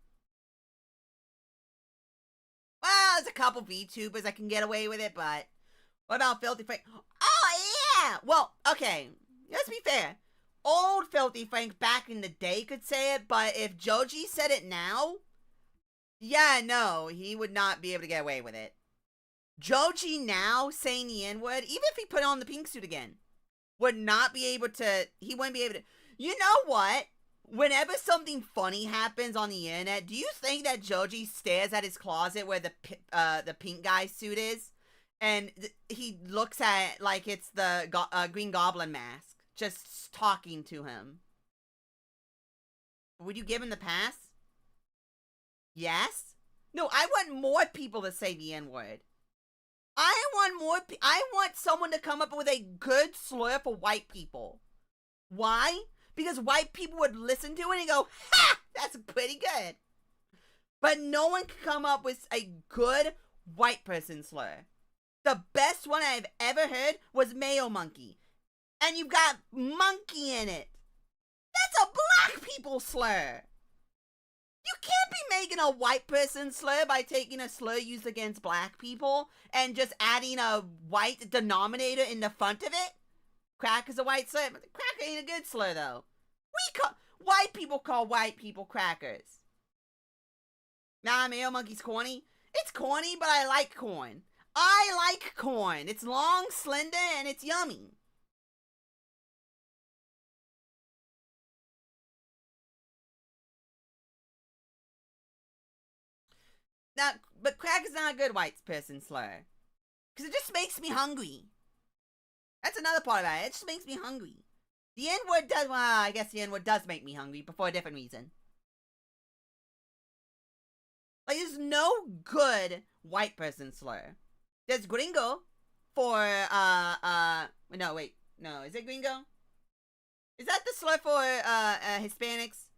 Well, there's a couple VTubers that can get away with it, but what about Filthy Frank? Oh, yeah! Well, okay, let's be fair. Old Filthy Frank back in the day could say it, but if Joji said it now, yeah, no, he would not be able to get away with it. Joji now saying the N-word, even if he put on the pink suit again, would not be able to, he wouldn't be able to, you know what? Whenever something funny happens on the internet, do you think that Joji stares at his closet where the pink guy suit is? And he looks at it like it's the Green Goblin mask, just talking to him. Would you give him the pass? Yes? No, I want more people to say the N-word. I want someone to come up with a good slur for white people. Why? Because white people would listen to it and go, ha! That's pretty good. But no one can come up with a good white person slur. The best one I've ever heard was Mayo Monkey. And you've got monkey in it. That's a black people slur. You can't be making a white person slur by taking a slur used against black people and just adding a white denominator in the front of it. Crack is a white slur. Crack ain't a good slur, though. White people call white people crackers. Nah, Mayo Monkey's corny. It's corny, but I like corn. I like corn. It's long, slender, and it's yummy. Now, but crack is not a good white person slur. Because it just makes me hungry. That's another part about it. It just makes me hungry. The N-word does, well, I guess the N-word does make me hungry, but for a different reason. Like, there's no good white person slur. There's gringo for, no, wait. No, is it gringo? Is that the slur for, Hispanics?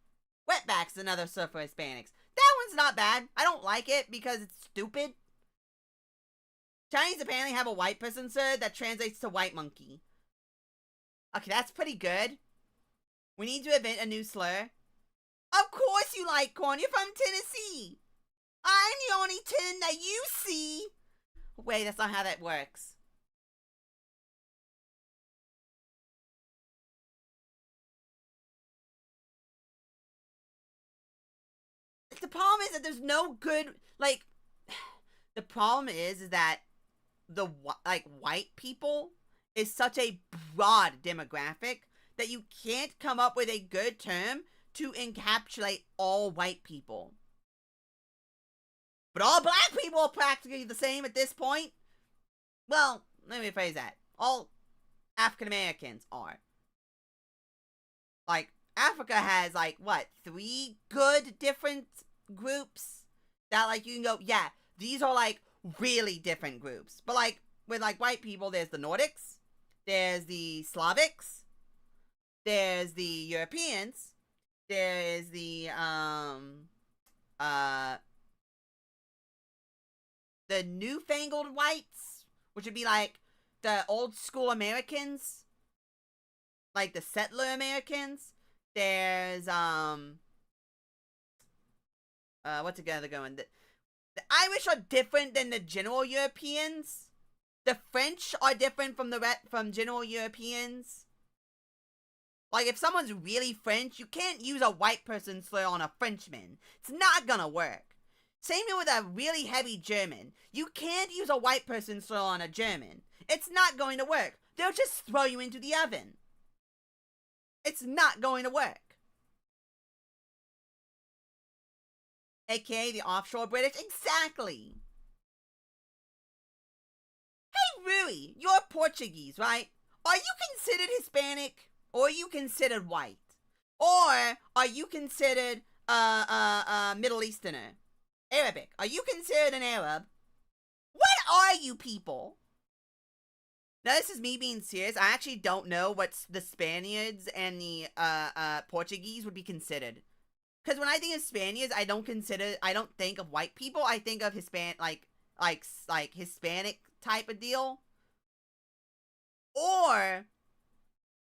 Wetback's another slur for Hispanics. That one's not bad. I don't like it because it's stupid. Chinese apparently have a white person slur that translates to white monkey. Okay, that's pretty good. We need to invent a new slur. Of course you like corn. You're from Tennessee. I'm the only tin that you see. Wait, that's not how that works. The problem is that there's no good, like, the problem is that the, like, white people is such a broad demographic that you can't come up with a good term to encapsulate all white people. But all black people are practically the same at this point. Well, let me rephrase that. All African Americans are. Like, Africa has, like, what, 3 good different groups that, like, you can go, yeah, these are, like, really different groups. But, like, with, like, white people, there's the Nordics, there's the Slavics, there's the Europeans, there's the newfangled whites, which would be, like, the old school Americans, like the settler Americans. There's what's it gonna go in? The Irish are different than the general Europeans. The French are different from general Europeans. Like, if someone's really French, you can't use a white person slur on a Frenchman. It's not gonna work. Same thing with a really heavy German. You can't use a white person slur on a German. It's not going to work. They'll just throw you into the oven. It's not going to work. AKA the offshore British? Exactly. Hey, Rui, you're Portuguese, right? Are you considered Hispanic? Or are you considered white? Or are you considered Middle Easterner? Arabic. Are you considered an Arab? What are you people? Now, this is me being serious. I actually don't know what the Spaniards and the Portuguese would be considered. Because when I think of Spaniards, I don't think of white people. I think of Hispanic, like Hispanic type of deal. Or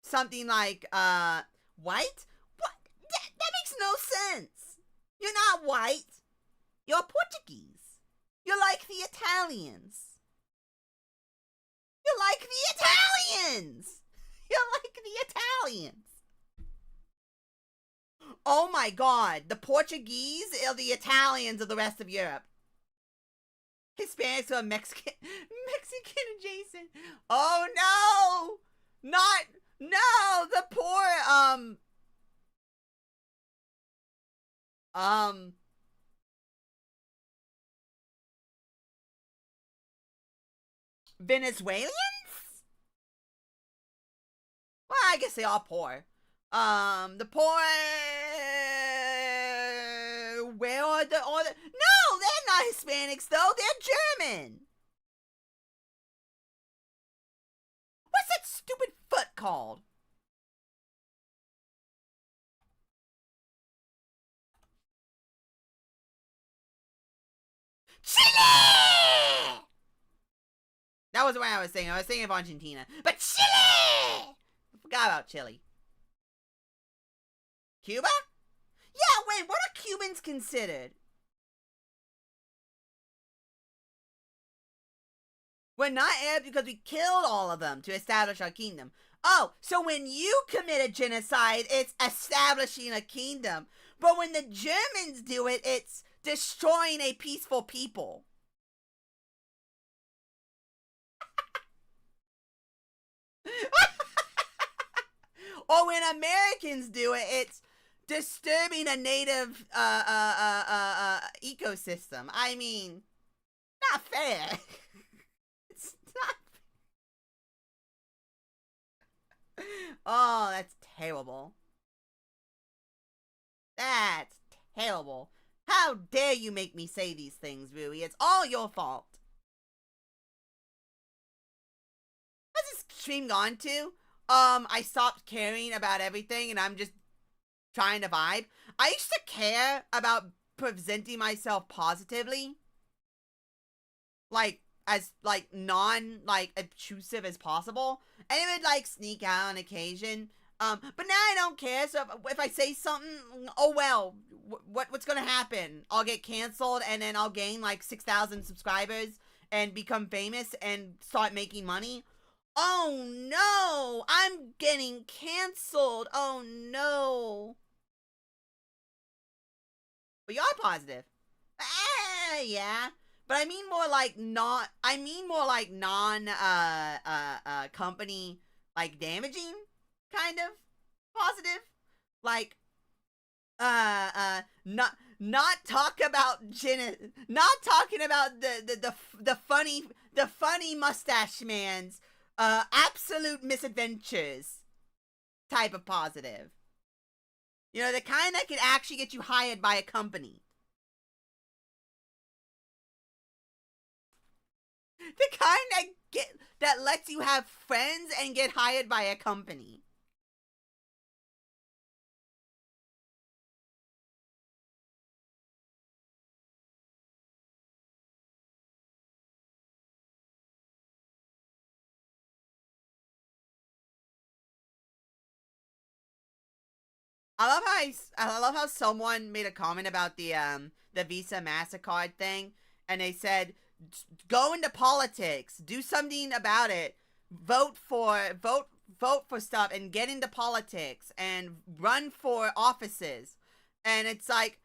something like, white? What? That makes no sense. You're not white. You're Portuguese. You're like the Italians. You're like the Italians! You're like the Italians! Oh my god, the Portuguese are the Italians of the rest of Europe. Hispanics who are Mexican adjacent. Oh no! Not no, the poor Venezuelans? Well, I guess they are poor. The poor. Where are the other? No, they're not Hispanics though. They're German. What's that stupid foot called? Chile! That was what I was saying. I was thinking of Argentina. But Chile! I forgot about Chile. Cuba? Yeah, wait, what are Cubans considered? We're not Arabs because we killed all of them to establish our kingdom. Oh, so when you commit a genocide, it's establishing a kingdom. But when the Germans do it, it's destroying a peaceful people. Or when Americans do it, it's disturbing a native ecosystem. I mean, not fair. It's not. Oh, that's terrible. That's terrible. How dare you make me say these things, Rui? It's all your fault. What's this stream gone to? I stopped caring about everything and I'm just trying to vibe. I used to care about presenting myself positively. Like, as, like, obtrusive as possible. And it would, like, sneak out on occasion. But now I don't care. So if I say something, oh well, what's gonna happen? I'll get canceled and then I'll gain, like, 6,000 subscribers and become famous and start making money. Oh no! I'm getting canceled! Oh no! But you are positive. Yeah. But I mean more like non company, like, damaging kind of positive. Like, not talk about not talking about the funny mustache man's absolute misadventures type of positive. You know, the kind that could actually get you hired by a company. The kind that lets you have friends and get hired by a company. I love how someone made a comment about the Visa MasterCard thing, and they said, go into politics, do something about it, vote for stuff, and get into politics and run for offices. And it's like,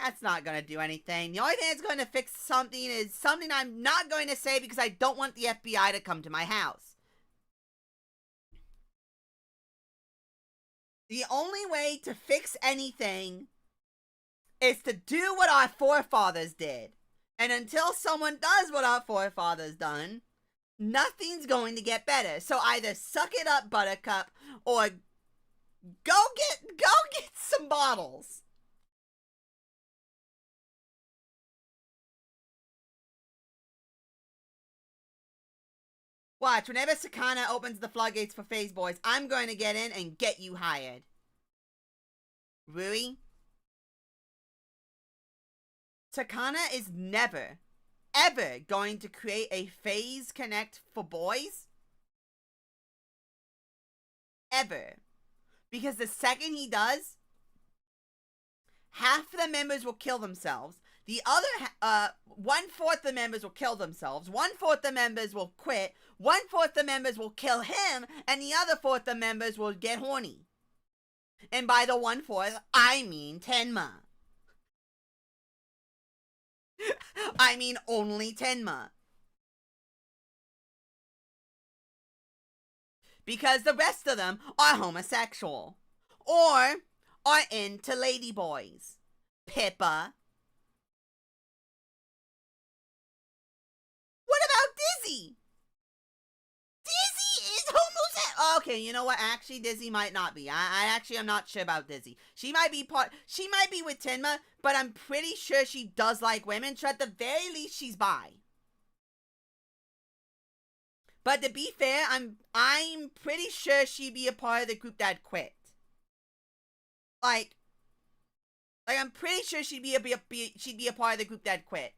that's not gonna do anything. The only thing that's going to fix something is something I'm not going to say because I don't want the FBI to come to my house. The only way to fix anything is to do what our forefathers did. And until someone does what our forefathers done, nothing's going to get better. So either suck it up, Buttercup, or go get some bottles. Watch, whenever Sakana opens the floodgates for Phase Boys, I'm going to get in and get you hired. Rui? Sakana is never, ever going to create a Phase Connect for boys. Ever. Because the second he does, half the members will kill themselves. The other 1/4 the members will kill themselves. 1/4 the members will quit. 1/4 the members will kill him, and the other 1/4 the members will get horny. And by the 1/4, I mean Tenma. I mean only Tenma. Because the rest of them are homosexual. Or are into ladyboys. Pippa. What about Dizzy? Dizzy is homosexual. Okay, you know what? Actually, Dizzy might not be. I actually am not sure about Dizzy. She might be with Tenma, but I'm pretty sure she does like women. So at the very least, she's bi. But to be fair, I'm pretty sure she'd be a part of the group that quit. Like I'm pretty sure she'd be a part of the group that quit.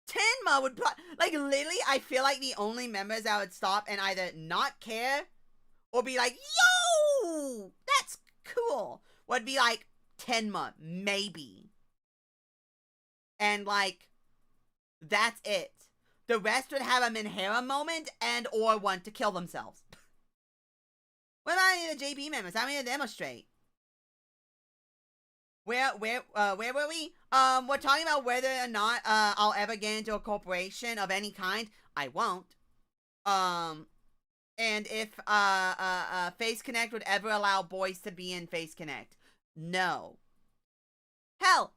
Tenma would like literally. I feel like the only members that would stop and either not care or be like, "Yo, that's cool," would be like Tenma, maybe, and like that's it. The rest would have a Minhera moment and or want to kill themselves. What about any of the JP members? How many of them are straight? Where were we? We're talking about whether or not I'll ever get into a corporation of any kind. I won't. And if Face Connect would ever allow boys to be in Face Connect, no. Hell,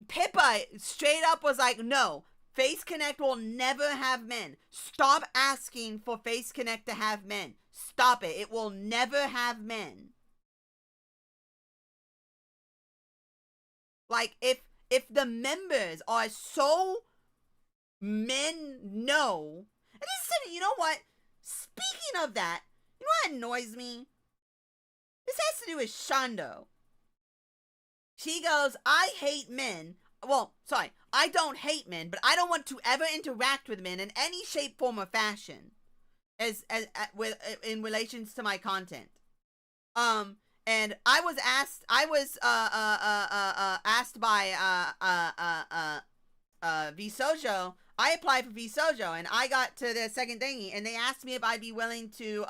Pippa straight up was like, no. Face Connect will never have men. Stop asking for Face Connect to have men. Stop it. It will never have men. Like, if the members are so men know. And this is, you know what? Speaking of that, you know what annoys me? This has to do with Shondo. She goes, I hate men. Well, sorry, I don't hate men, but I don't want to ever interact with men in any shape, form, or fashion, in relations to my content. And I was asked by VShojo. I applied for VShojo, and I got to the second thingy, and they asked me if I'd be willing to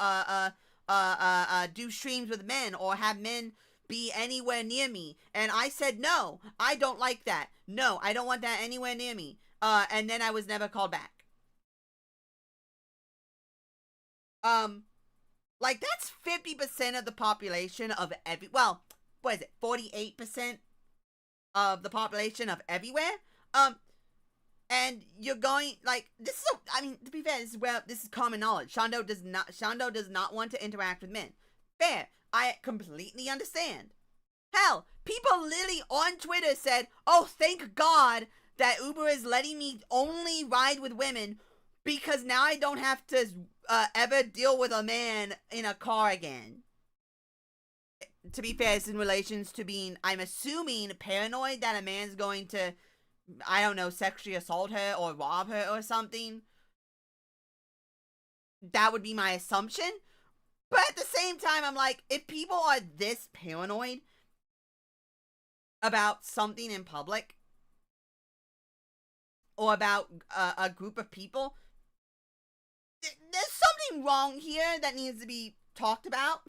do streams with men or have men be anywhere near me, and I said no, I don't like that. No, I don't want that anywhere near me. And then I was never called back. Like, that's 50% of the population of well, what is it, 48% of the population of everywhere? And you're going, like, this is, I mean, to be fair, this is common knowledge. Shondo does not want to interact with men. Fair. I completely understand. Hell, people literally on Twitter said, oh, thank God that Uber is letting me only ride with women because now I don't have to ever deal with a man in a car again. To be fair, it's in relations to being, I'm assuming, paranoid that a man's going to, I don't know, sexually assault her or rob her or something. That would be my assumption. But at the same time, I'm like, if people are this paranoid about something in public or about a group of people, there's something wrong here that needs to be talked about.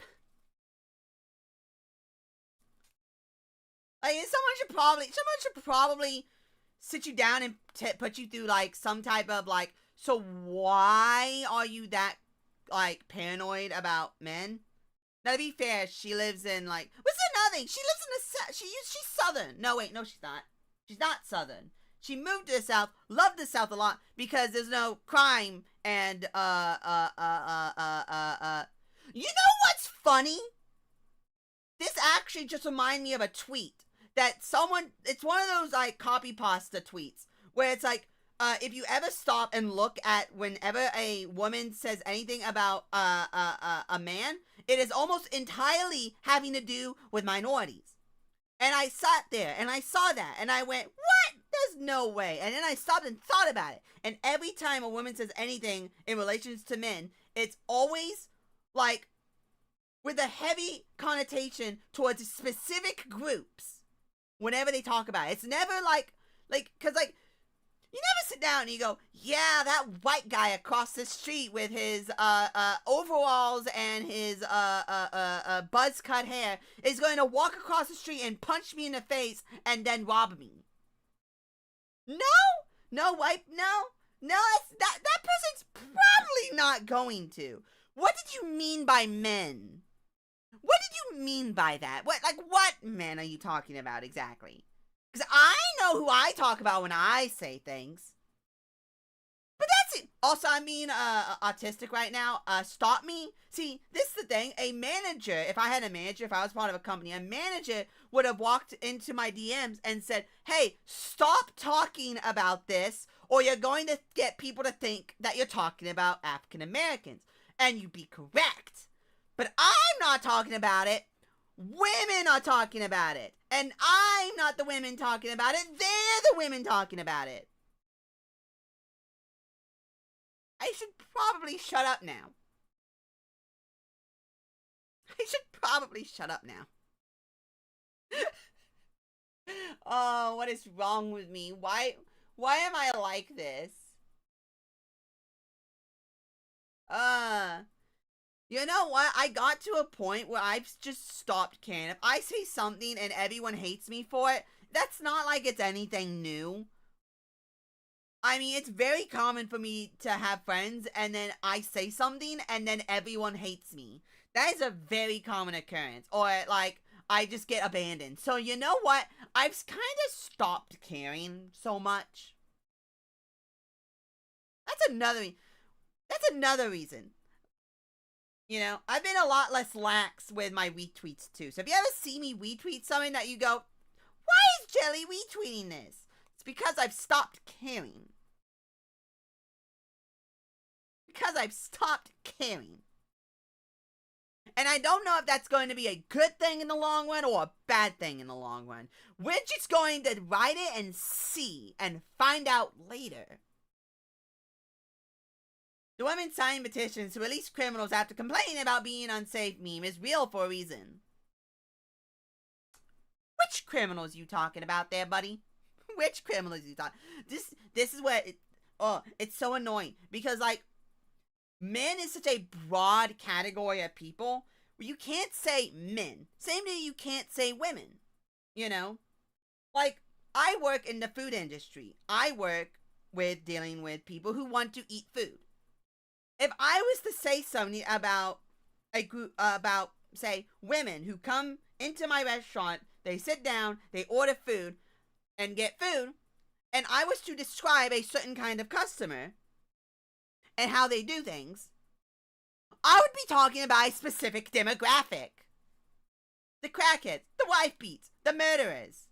Like, someone should probably sit you down and put you through, like, some type of, like, so why are you that, like, paranoid about men? Now, to be fair, she lives in, like, what's another thing? She lives in she's Southern. No, wait, no, she's not. She's not Southern. She moved to the South, loved the South a lot because there's no crime and, you know what's funny? This actually just reminded me of a tweet that it's one of those, like, copy pasta tweets where it's like, if you ever stop and look at whenever a woman says anything about a man, it is almost entirely having to do with minorities. And I sat there and I saw that and I went, what? There's no way. And then I stopped and thought about it. And every time a woman says anything in relations to men, it's always like with a heavy connotation towards specific groups whenever they talk about it. It's never because you never sit down and you go, yeah, that white guy across the street with his overalls and his buzz cut hair is going to walk across the street and punch me in the face and then rob me. No, no, wipe, no, that person's probably not going to. What did you mean by men? What did you mean by that? What men are you talking about exactly? Because I know who I talk about when I say things. But that's it. Also, I'm being autistic right now. Stop me. See, this is the thing. A manager, if I had a manager, if I was part of a company, a manager would have walked into my DMs and said, hey, stop talking about this, or you're going to get people to think that you're talking about African Americans. And you'd be correct. But I'm not talking about it. Women are talking about it. And I'm not the women talking about it. They're the women talking about it. I should probably shut up now. Oh, what is wrong with me? Why am I like this? You know what? I got to a point where I've just stopped caring. If I say something and everyone hates me for it, that's not like it's anything new. I mean, it's very common for me to have friends and then I say something and then everyone hates me. That is a very common occurrence. Or, like, I just get abandoned. So, you know what? I've kind of stopped caring so much. That's another reason. You know, I've been a lot less lax with my retweets, too. So if you ever see me retweet something that you go, why is Jelly retweeting this? It's because I've stopped caring. And I don't know if that's going to be a good thing in the long run or a bad thing in the long run. We're just going to write it and see and find out later. The women signing petitions to release criminals after complaining about being unsafe meme is real for a reason. Which criminals you talking about there, buddy? Which criminals you talking? This is what it's so annoying because, like, men is such a broad category of people where you can't say men. Same day you can't say women. You know? Like, I work in the food industry. I work with dealing with people who want to eat food. If I was to say something about a group, say, women who come into my restaurant, they sit down, they order food, and get food, and I was to describe a certain kind of customer and how they do things, I would be talking about a specific demographic. The crackheads, the wife beats, the murderers,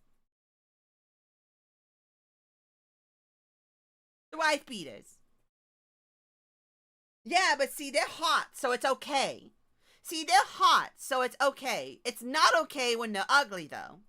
the wife beaters. Yeah, but see, they're hot, so it's okay. It's not okay when they're ugly, though.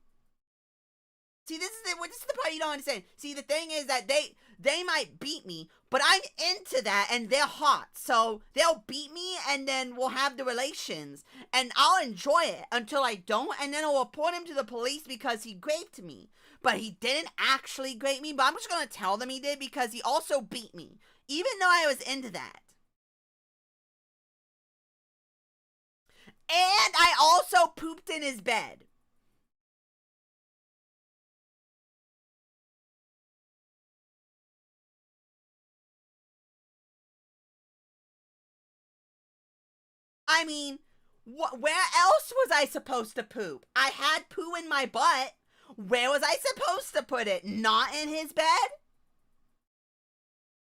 See, this is the part you don't understand. See, the thing is that they might beat me, but I'm into that, and they're hot. So they'll beat me, and then we'll have the relations. And I'll enjoy it until I don't, and then I'll report him to the police because he raped me. But he didn't actually rape me, but I'm just going to tell them he did because he also beat me, even though I was into that. And I also pooped in his bed. I mean, where else was I supposed to poop? I had poo in my butt. Where was I supposed to put it? Not in his bed?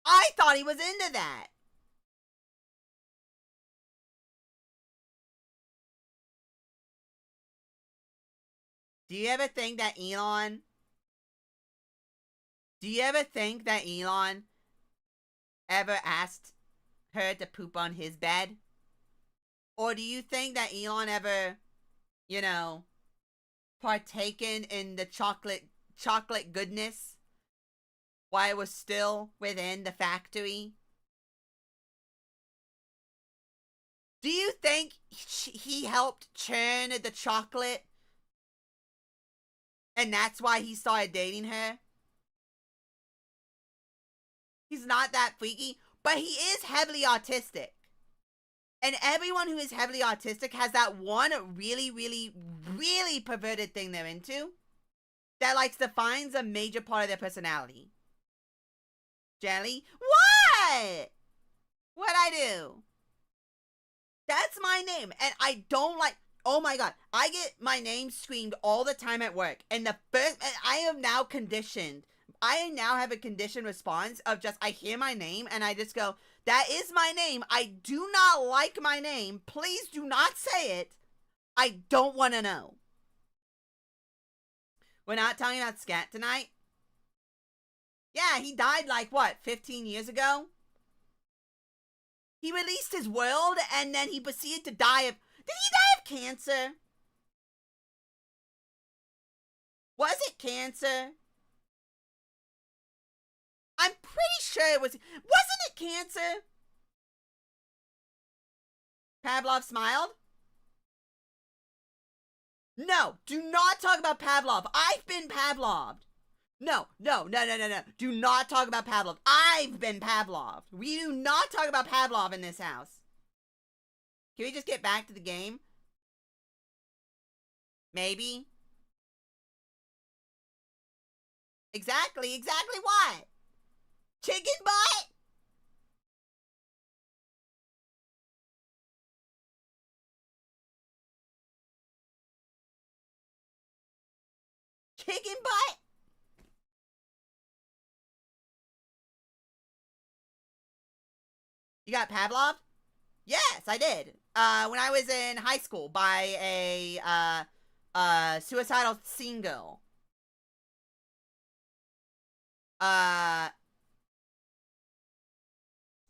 I thought he was into that. Do you ever think that Elon ever asked her to poop on his bed? Or do you think that Elon ever, you know, partaken in the chocolate goodness while it was still within the factory? Do you think he helped churn the chocolate? And that's why he started dating her? He's not that freaky, but he is heavily autistic. And everyone who is heavily autistic has that one really, really, really perverted thing they're into that, like, defines a major part of their personality. Jelly? What? What'd I do? That's my name, and I don't like... Oh my god, I get my name screamed all the time at work, and I am now conditioned. I now have a conditioned response of just, I hear my name, and I just go, that is my name. I do not like my name. Please do not say it. I don't want to know. We're not talking about Scat tonight? Yeah, he died like, what, 15 years ago? He released his world, and then he proceeded to die of... Did he die of cancer? Was it cancer? I'm pretty sure it was... Wasn't it cancer? Pavlov smiled. No, do not talk about Pavlov. I've been Pavloved. No. Do not talk about Pavlov. I've been Pavloved. We do not talk about Pavlov in this house. Can we just get back to the game? Maybe. Exactly what? Chicken butt? Chicken butt? You got Pavlov? Yes, I did. When I was in high school by a suicidal scene girl.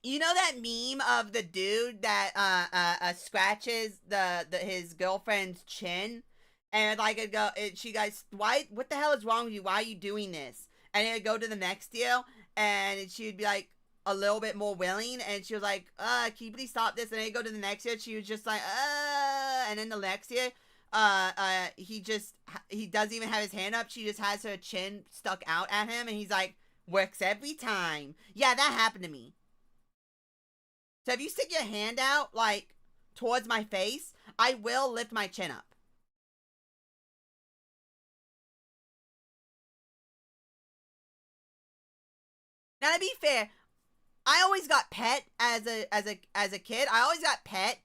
You know that meme of the dude that scratches his girlfriend's chin, and like she goes, why? What the hell is wrong with you? Why are you doing this? And it would go to the next deal, and she would be like a little bit more willing, and she was like, can you please stop this? And then it go to the next year, she was just like, and then the next year, he doesn't even have his hand up. She just has her chin stuck out at him, and he's like, works every time. Yeah, that happened to me. So if you stick your hand out, like, towards my face, I will lift my chin up. Now, to be fair, I always got pet as a kid. I always got pet.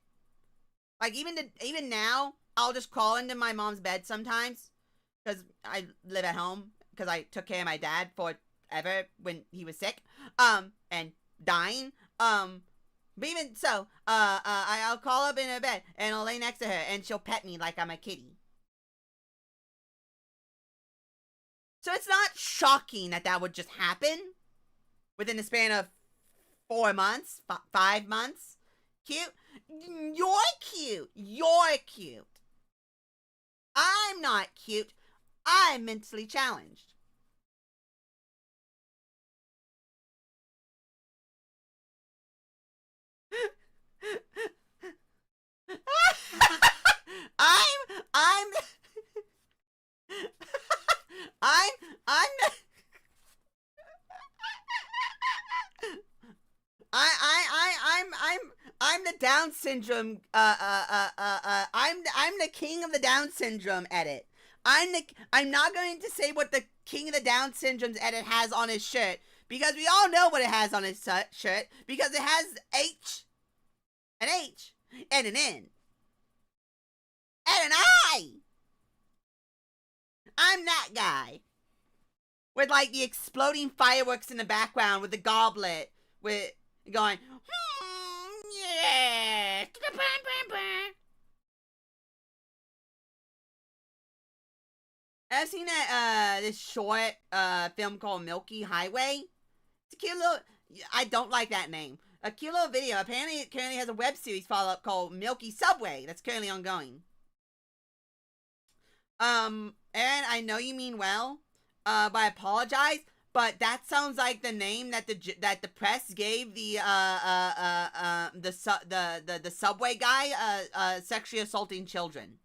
Like, even now, I'll just crawl into my mom's bed sometimes, because I live at home, because I took care of my dad forever when he was sick, and dying, but even so, I'll call up in her bed, and I'll lay next to her, and she'll pet me like I'm a kitty. So it's not shocking that would just happen within the span of 4 months, 5 months. Cute? You're cute. You're cute. I'm not cute. I'm mentally challenged. I'm the Down syndrome. I'm the king of the Down syndrome edit. I'm not going to say what the king of the Down syndrome's edit has on his shirt, because we all know what it has on his shirt, because it has an H, and an N, and an I. I'm that guy. With, like, the exploding fireworks in the background, with the goblet, with going, yeah. I've seen that, this short, film called Milky Highway. It's a cute little... I don't like that name. A cute little video. Apparently, it currently has a web series follow-up called Milky Subway that's currently ongoing. Aaron, I know you mean well, but I apologize, but that sounds like the name that the press gave the subway guy, sexually assaulting children.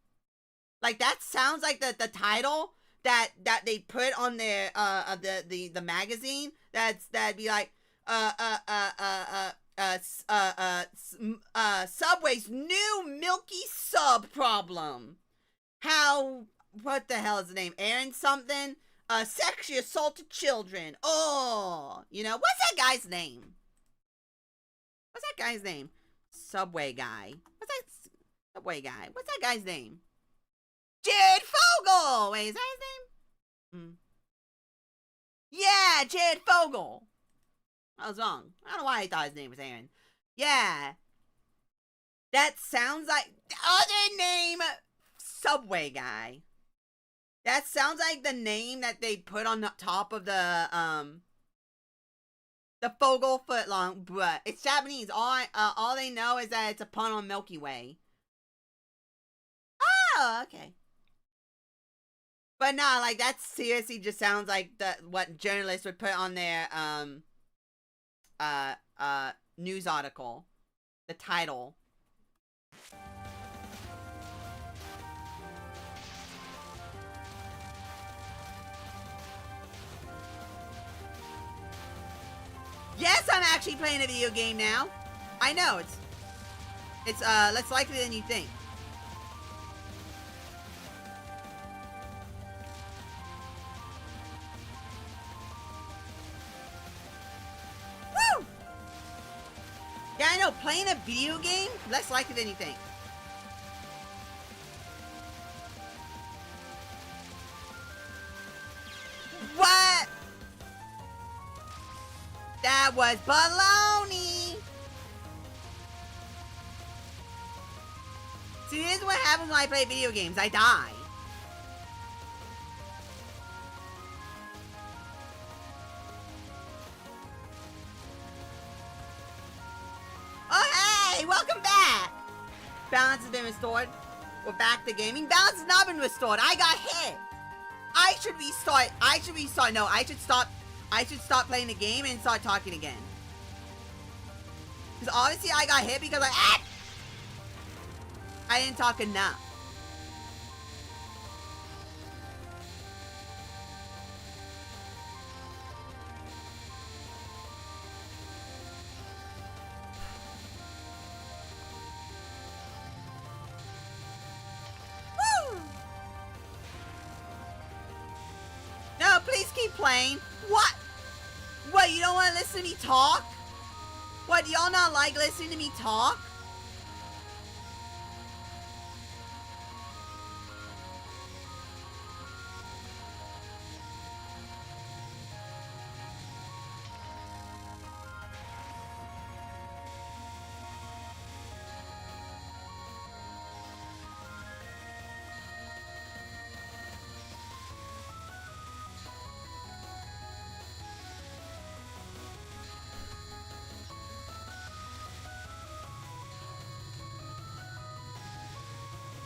Like, that sounds like the title that they put on their the magazine. That'd be like Subway's new milky sub problem. How, what the hell is the name? Aaron something? Sexually assaulted children. Oh, you know, what's that guy's name? What's that guy's name? Subway guy. What's that Subway guy? What's that guy's name? Jared Fogle! Wait, is that his name? Yeah, Jared Fogle. I was wrong. I don't know why I thought his name was Aaron. Yeah. That sounds like the other name, Subway guy. That sounds like the name that they put on the top of the Fogle footlong, but it's Japanese. All they know is that it's a pun on Milky Way. Oh, okay. But nah, like that seriously just sounds like what journalists would put on their news article. The title. Yes, I'm actually playing a video game now. I know, it's less likely than you think. Woo! Yeah, I know, playing a video game, less likely than you think. What? That was baloney! See, this is what happens when I play video games. I die. Oh, hey! Welcome back! Balance has been restored. We're back to gaming. Balance has not been restored. I got hit. I should restart. No, I should stop playing the game and start talking again. Because obviously I got hit because I didn't talk enough. Woo! No, please keep playing. What? What, you don't want to listen to me talk? What, y'all not like listening to me talk?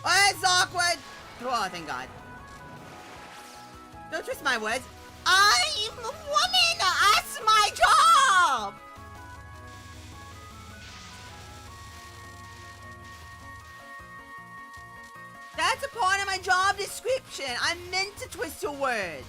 Oh, it's awkward! Oh, thank God. Don't twist my words. I'm a woman! That's my job! That's a part of my job description. I meant to twist your words.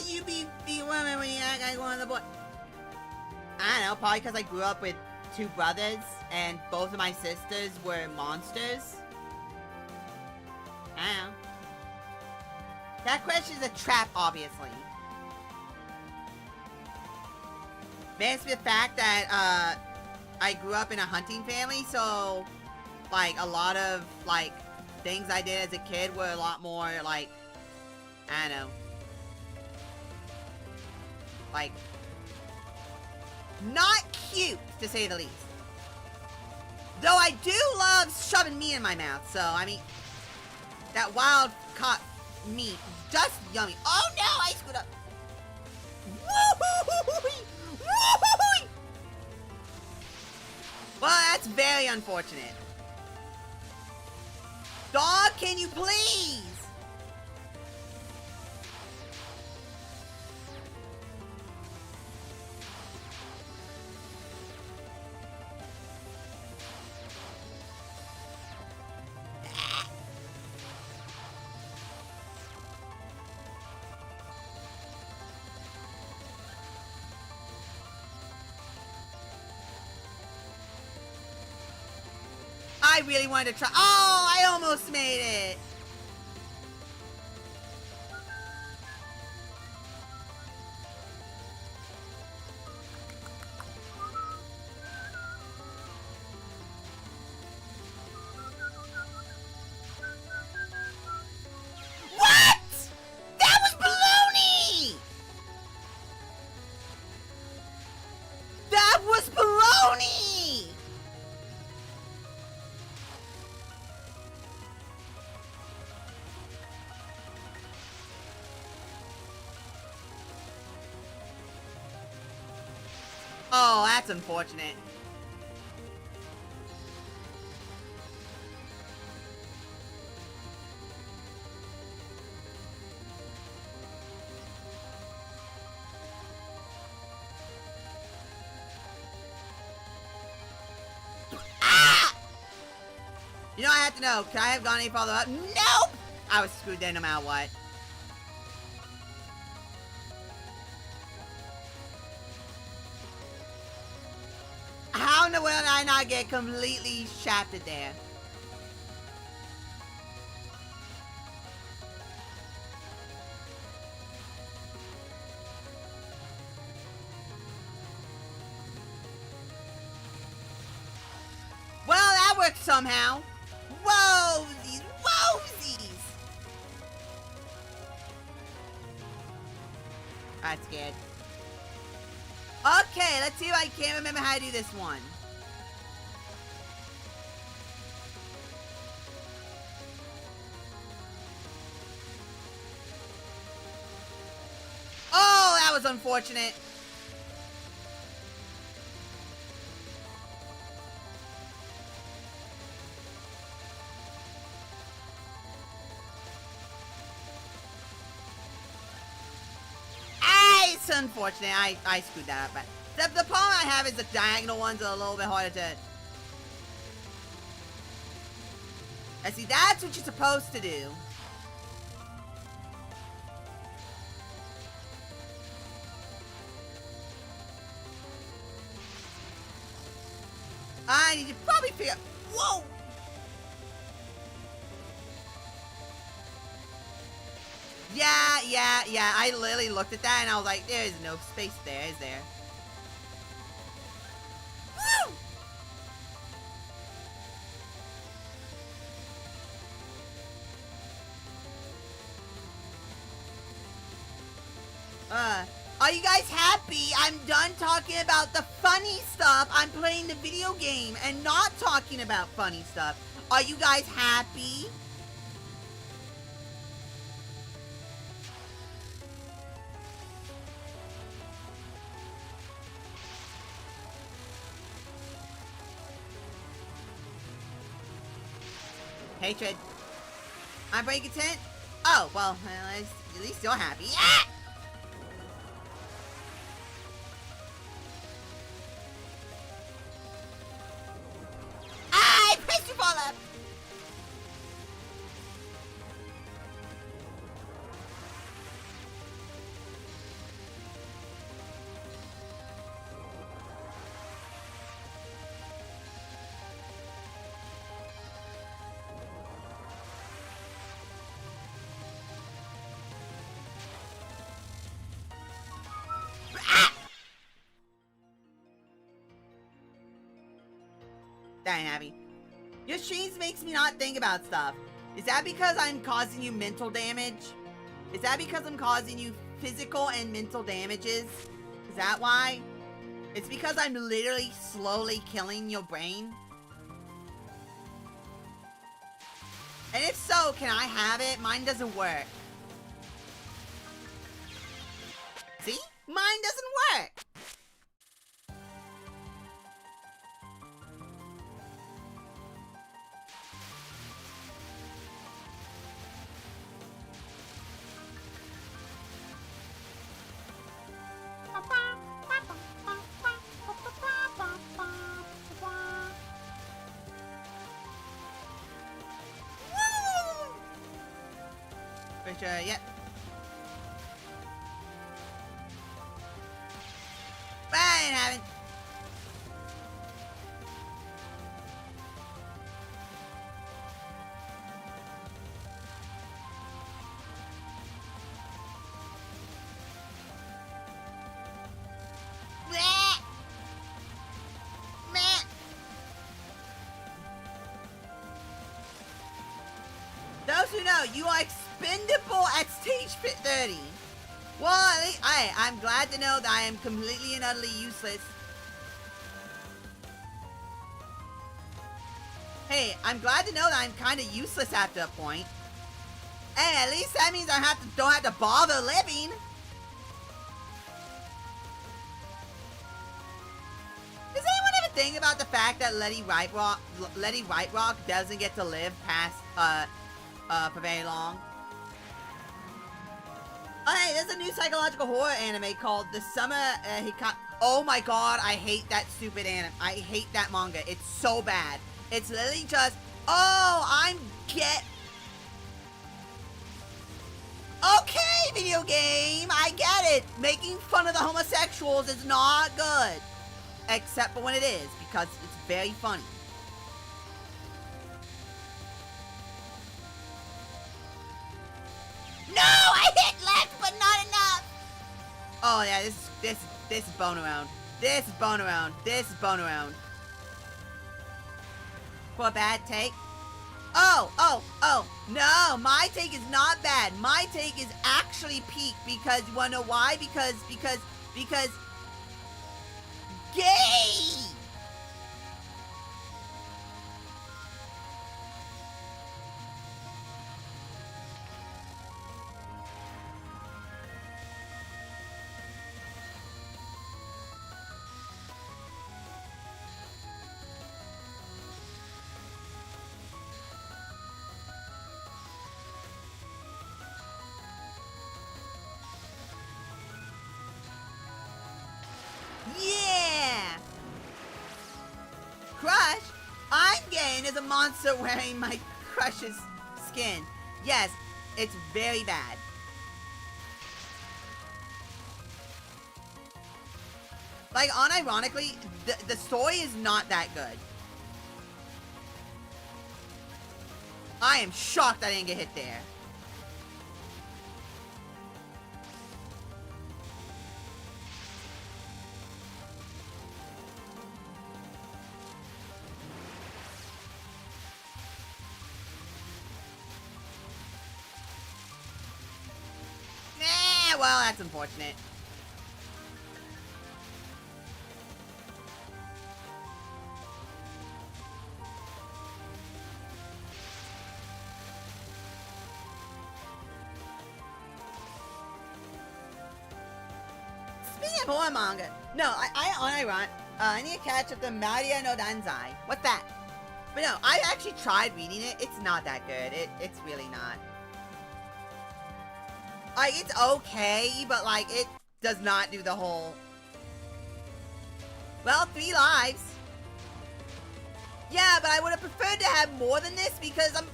You be woman when you act like one of the boys. I don't know, probably because I grew up with two brothers and both of my sisters were monsters. I don't know. That question is a trap, obviously. Maybe it's the fact that I grew up in a hunting family, so like a lot of like things I did as a kid were a lot more like, I don't know. Like, not cute, to say the least. Though I do love shoving meat in my mouth, so, I mean, that wild caught meat, just yummy. Oh no, I screwed up. Woo-hoo-hoo-hoo-hoo! Woo-hoo-hoo! Well, that's very unfortunate. Dog, can you please? I really wanted to try. Oh, I almost made it. What? That was baloney. That was baloney. Oh, that's unfortunate. Ah! You know, I have to know. Could I have gone any farther up? Nope! I was screwed there no matter what. How in the world did I not get completely shafted there? Well, that worked somehow. Whoa-sies, whoa-sies. I'm scared. Okay, let's see if I can't remember how to do this one. Oh, that was unfortunate. It's unfortunate. I screwed that up. But the problem I have is the diagonal ones are a little bit harder to... I see, that's what you're supposed to do. I need to probably figure... Whoa! Yeah. I literally looked at that and I was like, there is no space there, is there? Woo! Are you guys happy? I'm done talking about the funny stuff. I'm playing the video game and not talking about funny stuff. Are you guys happy? Hatred. I'm very content. Oh, well, at least you're happy. Ah! I pressed you fall up. That ain't happy. Your streams makes me not think about stuff. Is that because I'm causing you mental damage? Is that because I'm causing you physical and mental damages? Is that why? It's because I'm literally slowly killing your brain? And if so, can I have it? Mine doesn't work. See? Mine doesn't work. Which, yep. But I didn't have it. Bleh. Meh. Those who know, you are expendable at stage 30. Well, I'm glad to know that I am completely and utterly useless. Hey, I'm glad to know that I'm kind of useless after a point. Hey, at least that means I don't have to bother living. Does anyone ever think about the fact that Letty White Rock doesn't get to live past for very long? Oh, hey, there's a new psychological horror anime called The Summer Oh my god, I hate that stupid anime. I hate that manga. It's so bad. It's literally just, oh, okay, video game, I get it. Making fun of the homosexuals is not good. Except for when it is, because it's very funny. No, I hit left, but not enough. Oh yeah, this is bone around. This is bone around. This is bone around. For a bad take. Oh, no, my take is not bad. My take is actually peak because you wanna know why? Because gay. Yeah! Crush? I'm gay as a monster wearing my crush's skin. Yes, it's very bad. Like, unironically, the story is not that good. I am shocked I didn't get hit there. Well, that's unfortunate. Speaking of horror manga, no, I need to catch up to Maria no Danzai. What's that? But no, I actually tried reading it. It's not that good. It's really not. Like, it's okay, but, like, it does not do the whole... Well, 3 lives. Yeah, but I would have preferred to have more than this because of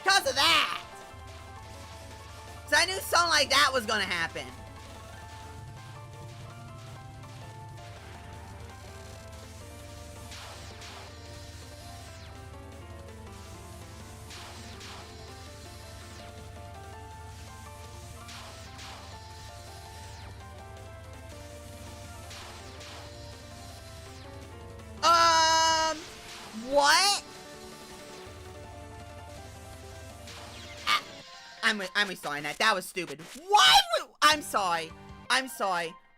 that. So I knew something like that was gonna happen. What? I'm restoring that. That was stupid. Why would... I'm sorry.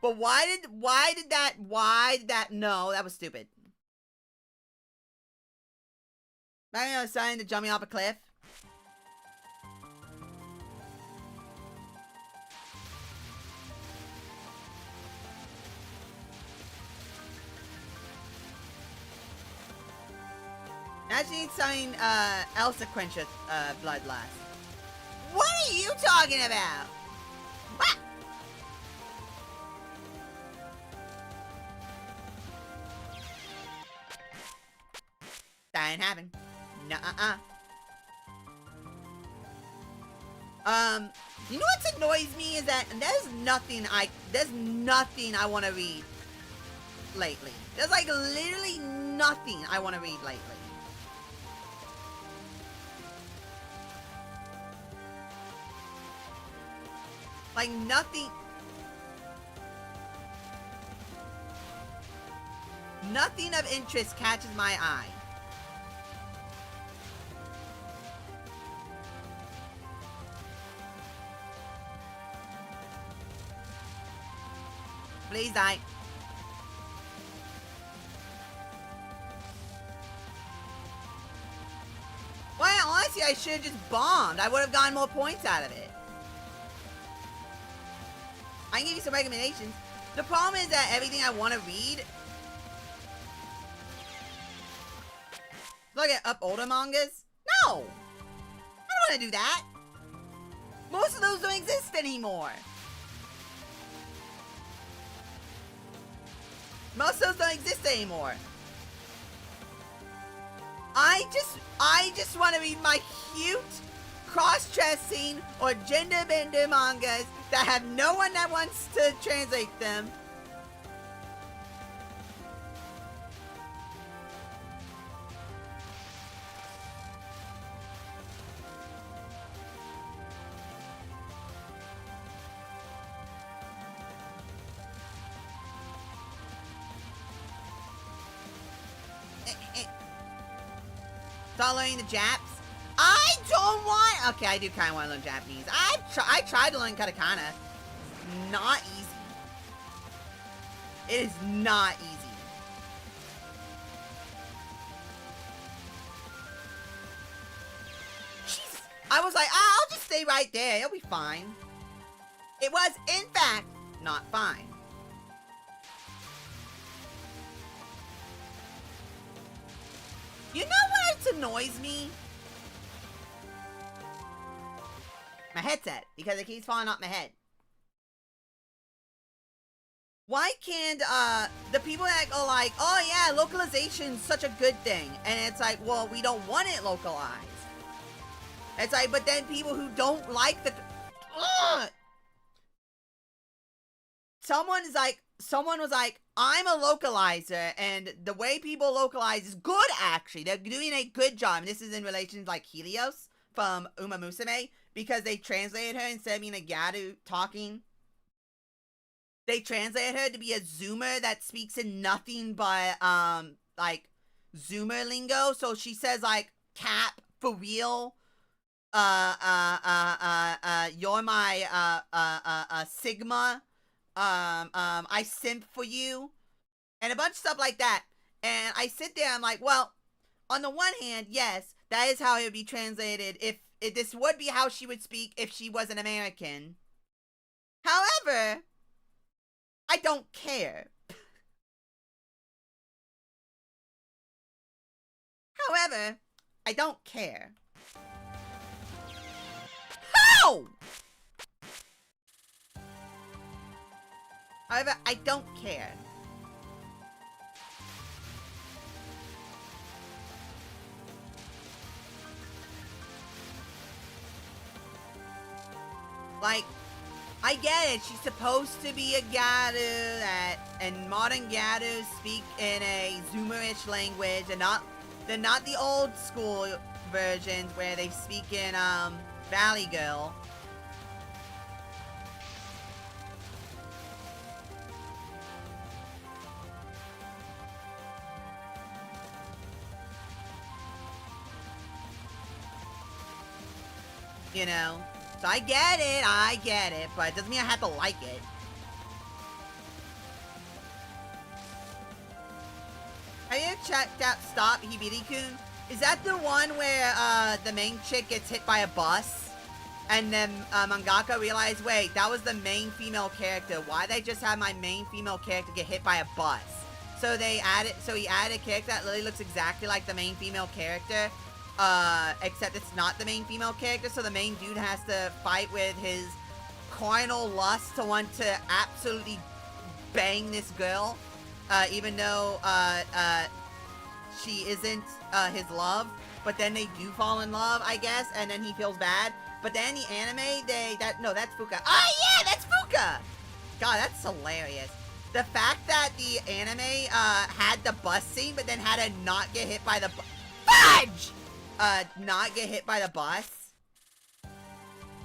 But why did that... No, that was stupid. I was deciding to jump me off a cliff. Actually, something else to quench a bloodlust. What are you talking about? What? That ain't happen. Nuh-uh-uh. You know what annoys me is that there's nothing I want to read lately. There's like literally nothing I want to read lately. Like nothing. Nothing of interest catches my eye. Please die. Well, honestly, I should have just bombed. I would have gotten more points out of it. I can give you some recommendations. The problem is that everything I want to read... Look at up older mangas? No! I don't want to do that. Most of those don't exist anymore. Most of those don't exist anymore. I just want to read my cute cross-dressing or gender-bender mangas that have no one that wants to translate them. Start learning the Japs. I don't want... Okay, I do kind of want to learn Japanese. I tried to learn katakana. Not easy. It is not easy. Jesus. I was like, I'll just stay right there. It'll be fine. It was, in fact, not fine. You know what annoys me? My headset, because it keeps falling off my head. Why can't, the people that go like, oh yeah, localization's such a good thing. And it's like, well, we don't want it localized. It's like, but then people who don't like the... Ugh! Someone was like, I'm a localizer, and the way people localize is good, actually. They're doing a good job. And this is in relation to, like, Helios from Uma Musume, because they translated her instead of being a Garu talking. They translated her to be a Zoomer that speaks in nothing but, like, Zoomer lingo. So she says, like, cap, for real, you're my, Sigma, I simp for you, and a bunch of stuff like that. And I sit there, I'm like, well, on the one hand, yes, that is how it would be translated if this would be how she would speak if she was an American. However, I don't care. However, I don't care. How? However, I don't care. Like, I get it. She's supposed to be a Garu and modern Garus speak in a Zoomerish language, and they're not the old school versions where they speak in Valley Girl. You know? So I get it, but it doesn't mean I have to like it. Have you ever checked out Stop Hibiri-kun? Is that the one where the main chick gets hit by a bus? And then mangaka realized, wait, that was the main female character. Why'd they just have my main female character get hit by a bus? So they added, so he added a character that literally looks exactly like the main female character, except it's not the main female character. So the main dude has to fight with his carnal lust to want to absolutely bang this girl, even though she isn't his love. But then they do fall in love, I guess, and then he feels bad. But then the anime, no, that's Fuka. Oh yeah, that's Fuka! God, that's hilarious. The fact that the anime had the bus scene, but then had to not get hit by the fudge! Not get hit by the bus.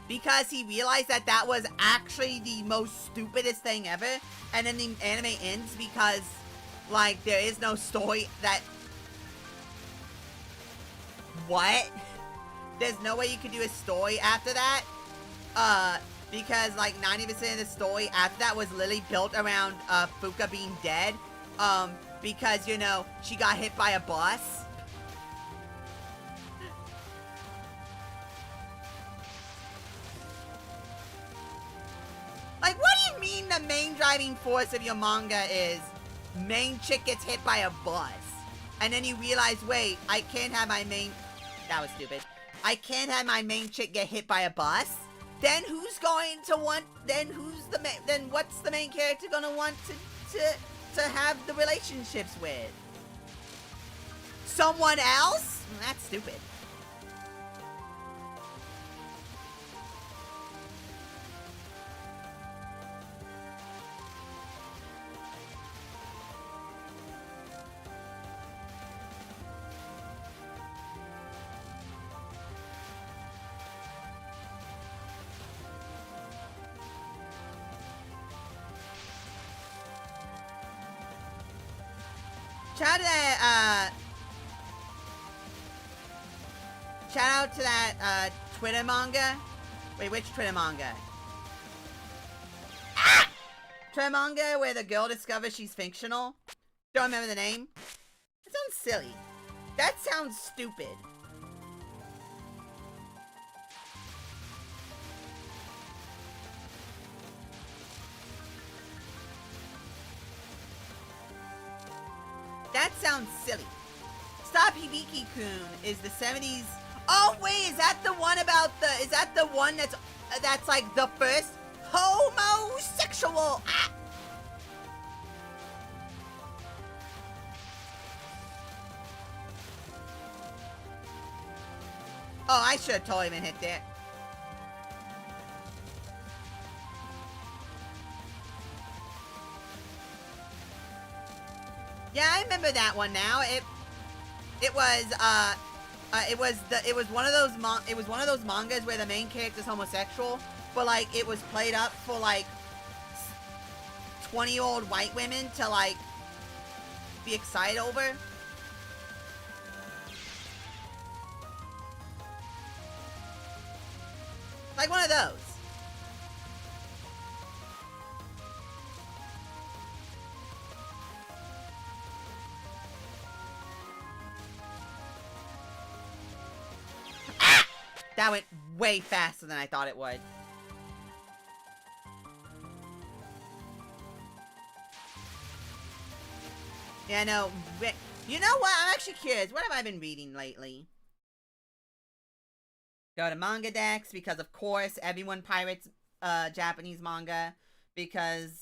Because he realized that that was actually the most stupidest thing ever. And then the anime ends because, like, there is no story that... What? There's no way you could do a story after that. Because, like, 90% of the story after that was literally built around, Fuka being dead. Because, you know, she got hit by a bus. Like, what do you mean the main driving force of your manga is main chick gets hit by a bus? And then you realize, wait, I can't have my main... That was stupid. I can't have my main chick get hit by a bus? Then who's going to want... Then who's the main... Then what's the main character gonna want to have the relationships with? Someone else? That's stupid. Shout out to that, Twitter manga. Wait, which Twitter manga? Ah! Twitter manga where the girl discovers she's fictional. Don't remember the name. That sounds silly. That sounds stupid. That sounds silly. Stop Hibiki-kun is the 70s. Oh wait, is that the one about the? Is that the one that's like the first homosexual? Ah! Oh, I should have totally been hit there. Yeah, I remember that one now. It was one of those mangas where the main character's homosexual, but like it was played up for like 20-year-old white women to like be excited over. Like one of those. That went way faster than I thought it would. Yeah, no. You know what? I'm actually curious. What have I been reading lately? Go to Manga Dex because, of course, everyone pirates Japanese manga. Because,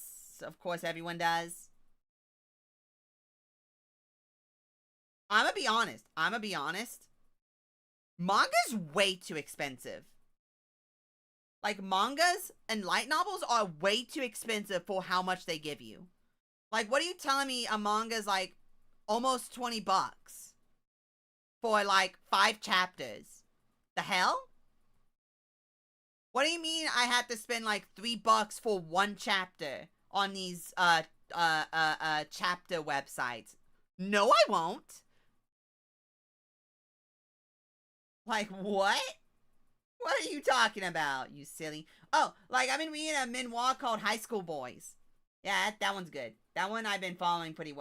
of course, everyone does. I'm gonna be honest. Manga's way too expensive. Like, mangas and light novels are way too expensive for how much they give you. Like, what are you telling me a manga's like almost 20 bucks for like 5 chapters? The hell? What do you mean I have to spend like $3 for 1 chapter on these chapter websites? No, I won't. Like, what? What are you talking about, you silly? Oh, like, I've been reading a memoir called High School Boys. Yeah, that one's good. That one I've been following pretty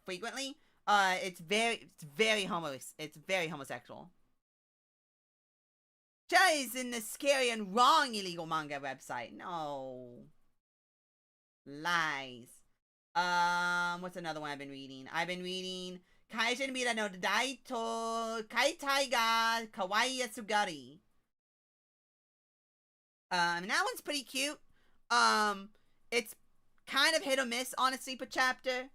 frequently. It's very homosexual. Jay's in the scary and wrong illegal manga website. No. Lies. What's another one I've been reading? I've been reading Kaijin Mira no Daito Kaitai ga Kawaii Yasugari. And that one's pretty cute. It's kind of hit or miss, honestly, per chapter.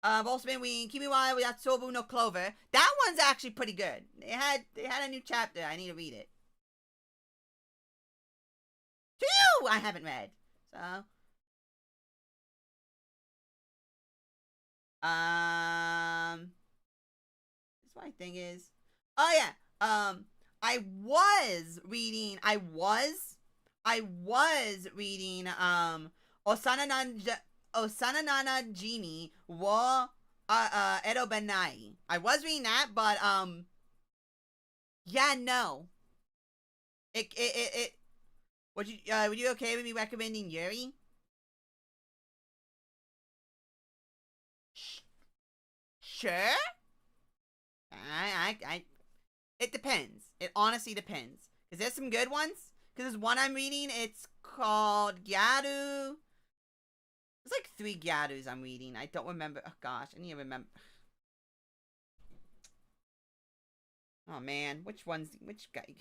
I've also been reading Kimiwa Yatsobu no Clover. That one's actually pretty good. They had a new chapter. I need to read it. Phew! I haven't read. So this my thing is. Oh yeah. I was reading Osananana Jimi wa Edo Benai. I was reading that, but yeah, no. It would you okay with me recommending Yuri? Sure. It depends. It honestly depends. Because there's some good ones. Because there's one I'm reading. It's called Gyaru. There's like 3 Gyarus I'm reading. I don't remember. Oh gosh, I need to remember. Oh man, which guy?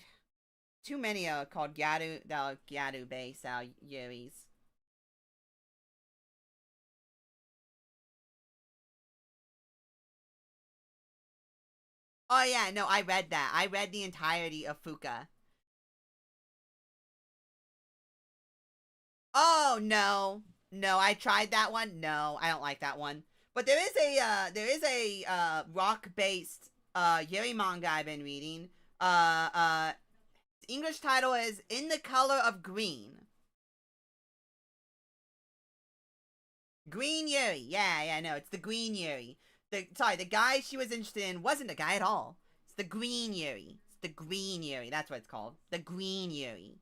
Too many called Gyaru base Yuris. Oh yeah, no, I read that. I read the entirety of Fuka. Oh no. No, I tried that one. No, I don't like that one. But there is a rock based Yuri manga I've been reading. English title is In the Color of Green. Green Yuri. Yeah, no, it's the Green Yuri. The guy she was interested in wasn't a guy at all. It's the Green Yuri. It's the Green Yuri. That's what it's called. The Green Yuri.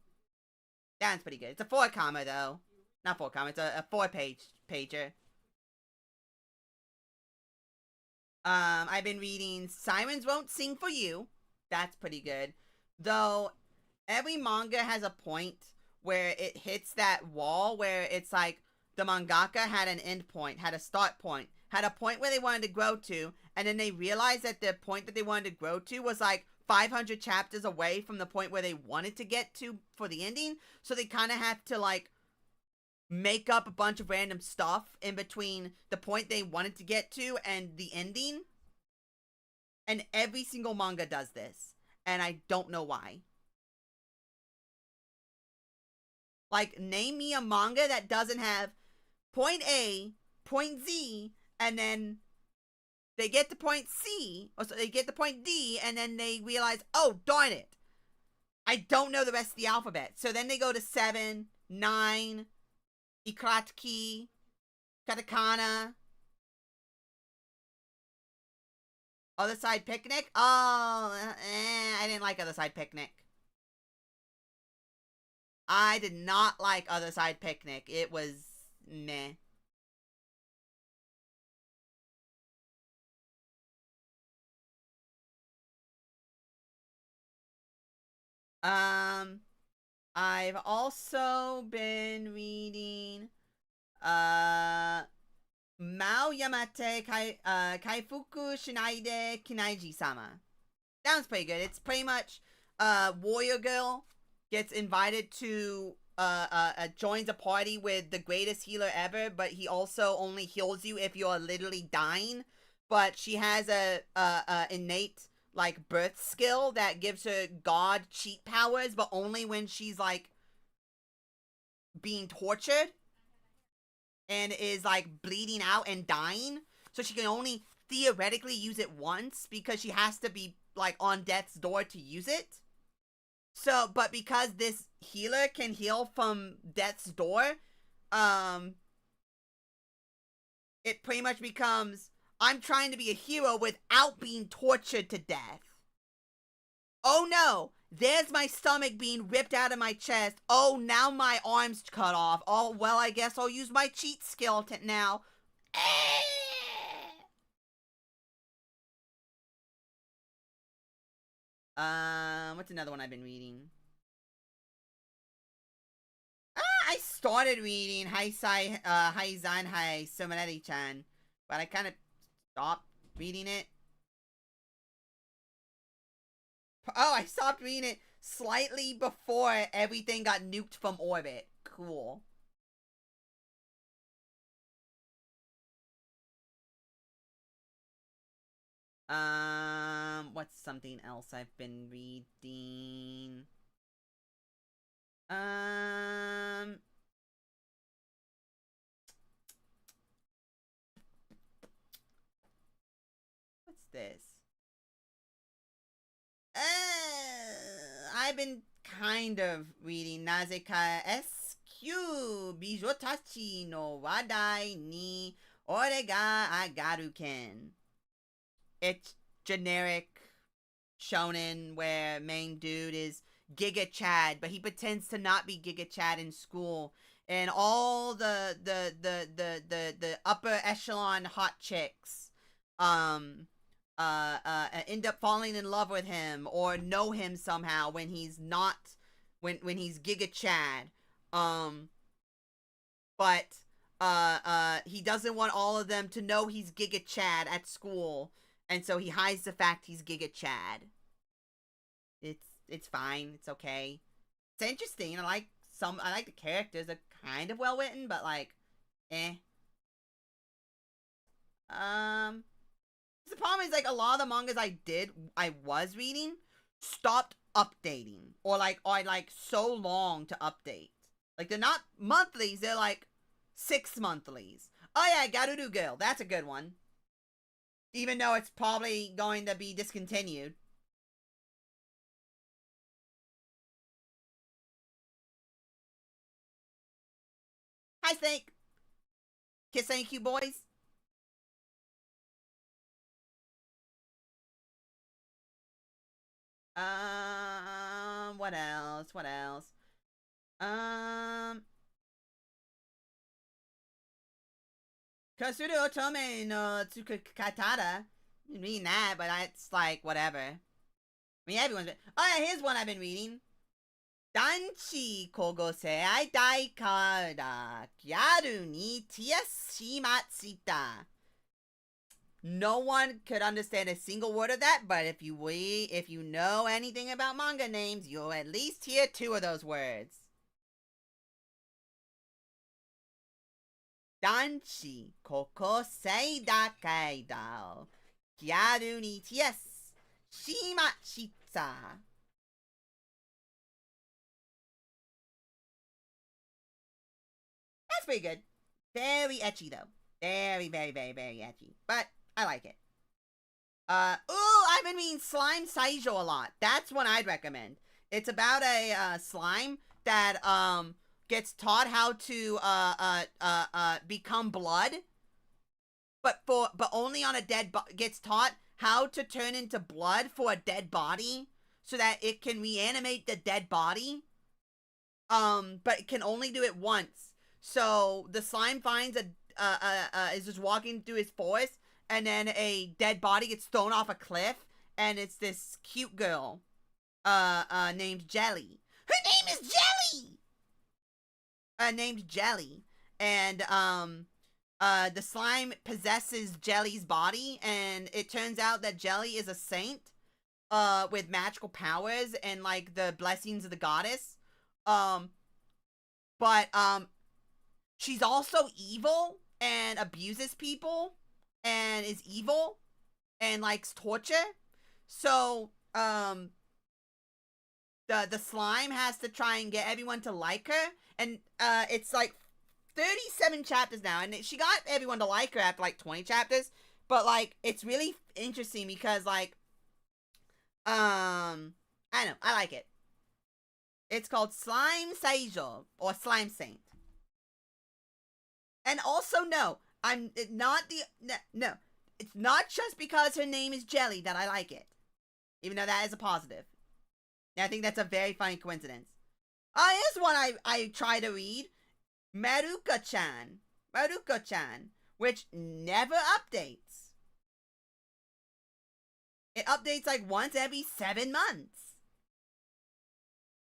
That's pretty good. It's a 4-comma though. Not 4-comma. It's a 4-pager. I've been reading Sirens Won't Sing for You. That's pretty good. Though every manga has a point where it hits that wall where it's like the mangaka had an end point, had a start point, had a point where they wanted to grow to, and then they realized that the point that they wanted to grow to was like 500 chapters away from the point where they wanted to get to for the ending. So they kind of have to like make up a bunch of random stuff in between the point they wanted to get to and the ending. And every single manga does this. And I don't know why. Like, name me a manga that doesn't have point A, point Z, and then they get to point C, or so they get to point D, and then they realize, oh, darn it. I don't know the rest of the alphabet. So then they go to 7, 9, Ikratki, Katakana, Other Side Picnic. Oh, I didn't like Other Side Picnic. I did not like Other Side Picnic. It was meh. Um, I've also been reading Mao Yamate Kaifuku Shinaide Kinaiji-sama. That one's pretty good. It's pretty much Warrior Girl gets invited to joins a party with the greatest healer ever, but he also only heals you if you're literally dying. But she has a innate like birth skill that gives her god cheat powers, but only when she's like being tortured and is like bleeding out and dying. So she can only theoretically use it once because she has to be like on death's door to use it. So, but because this healer can heal from death's door, it pretty much becomes I'm trying to be a hero without being tortured to death. Oh no, there's my stomach being ripped out of my chest. Oh, now my arm's cut off. Oh, well, I guess I'll use my cheat skill now. What's another one I've been reading? I started reading Haisai Haizanhai Sumaneri-chan, but I kind of stopped reading it. Oh, I stopped reading it slightly before everything got nuked from orbit. Cool. What's something else I've been reading? What's this? I've been kind of reading Nazeka SQ Bijotachi no Wadai ni Ore ga Agaruken. It's generic shonen where main dude is Giga Chad, but he pretends to not be Giga Chad in school, and all the upper echelon hot chicks end up falling in love with him or know him somehow when he's not when he's Giga Chad. But he doesn't want all of them to know he's Giga Chad at school, and so he hides the fact he's Giga Chad. It's fine. It's okay. It's interesting. I like the characters. They're kind of well written, but like, eh. The problem is like a lot of the mangas I was reading stopped updating, or like so long to update. Like they're not monthlies. They're like 6 monthlies. Oh yeah, Garuru Girl. That's a good one. Even though it's probably going to be discontinued. Hi, Snake. Kiss thank you, boys. What else? What else? Kasuru Otome no Tsukatara. Reading that, but it's like whatever. I mean, everyone's been. Oh yeah, here's one I've been reading. Danchi Kogosei Daikara Gyaru ni Tiashimatsita. No one could understand a single word of that, but if you know anything about manga names, you'll at least hear 2 of those words. Danchi Kokosei Daikaidao Gyaru ni Tiashimachita. That's pretty good. Very ecchi though. Very, very, very, very ecchi. But I like it. I've been reading Slime Saijo a lot. That's one I'd recommend. It's about a slime that gets taught how to become blood, but only on a dead gets taught how to turn into blood for a dead body so that it can reanimate the dead body. But it can only do it once. So the slime finds is just walking through his forest, and then a dead body gets thrown off a cliff, and it's this cute girl, named Jelly. Her name is Jelly! Named Jelly. And, the slime possesses Jelly's body, and it turns out that Jelly is a saint, with magical powers and, like, the blessings of the goddess. But she's also evil and abuses people and is evil and likes torture. So, the slime has to try and get everyone to like her, and it's like 37 chapters now, and she got everyone to like her after like 20 chapters. But like, it's really interesting because like, I don't know, I like it. It's called Slime Seijo, or Slime Saint. And also, no, I'm not no. It's not just because her name is Jelly that I like it, even though that is a positive. And I think that's a very funny coincidence. Here's one I try to read. Maruka-chan. Maruka-chan, which never updates. It updates like once every 7 months.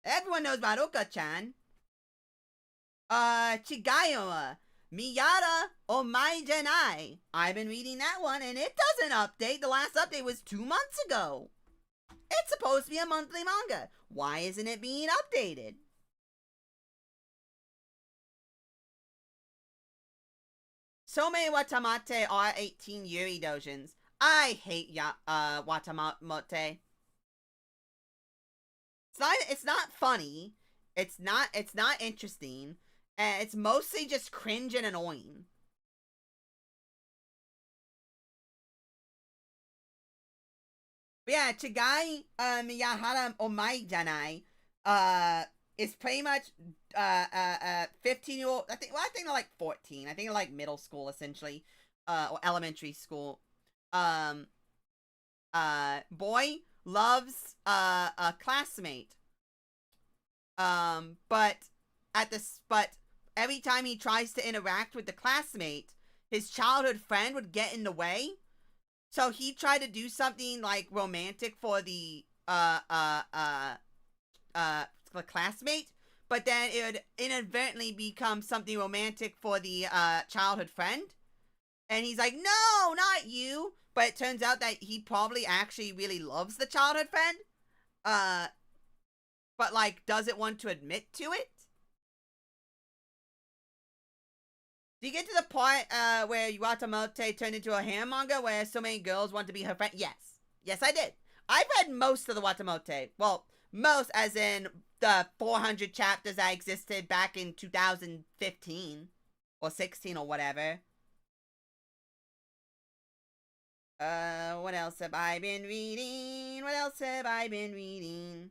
Everyone knows Maruka-chan. Chigayo Miyata Omae Janai. I've been reading that one and it doesn't update. The last update was 2 months ago. It's supposed to be a monthly manga. Why isn't it being updated? So many Watamate are 18 Yuri dojins. I hate Watamate. It's not funny. It's not interesting. And it's mostly just cringe and annoying. But yeah, Chigai Miyahara Omae Janai is pretty much 15-year-old. I think they're like 14. I think they're like middle school essentially, or elementary school. Boy loves a classmate. But every time he tries to interact with the classmate, his childhood friend would get in the way. So he tried to do something like romantic for the classmate, but then it would inadvertently become something romantic for the childhood friend. And he's like, no, not you. But it turns out that he probably actually really loves the childhood friend. But like doesn't want to admit to it. Do you get to the part where Watamote turned into a hair manga where so many girls want to be her friend? Yes. Yes, I did. I've read most of the Watamote. Well, most as in the 400 chapters that existed back in 2015 or 16 or whatever. What else have I been reading? What else have I been reading?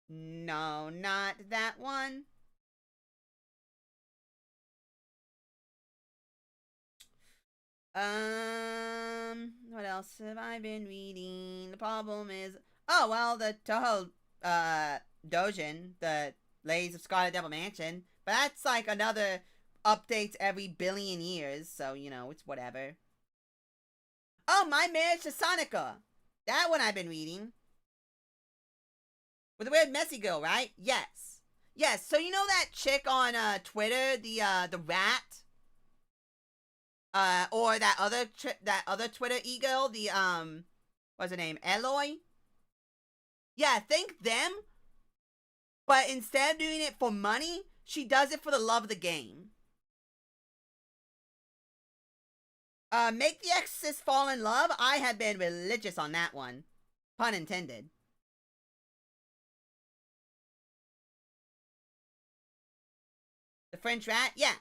No, not that one. What else have I been reading? The problem is, oh, well, the TOUHOU, Dojin, the Ladies of Scarlet Devil Mansion, but that's like another updates every billion years, so, you know, it's whatever. Oh, My Marriage to Sonica. That one I've been reading. With the weird messy girl, right? Yes. Yes, so you know that chick on, Twitter, the rat? Or that other Twitter e-girl, the, what's her name? Eloy? Yeah, think them. But instead of doing it for money, she does it for the love of the game. Make the Exorcist fall in love? I have been religious on that one. Pun intended. The French rat? Yeah.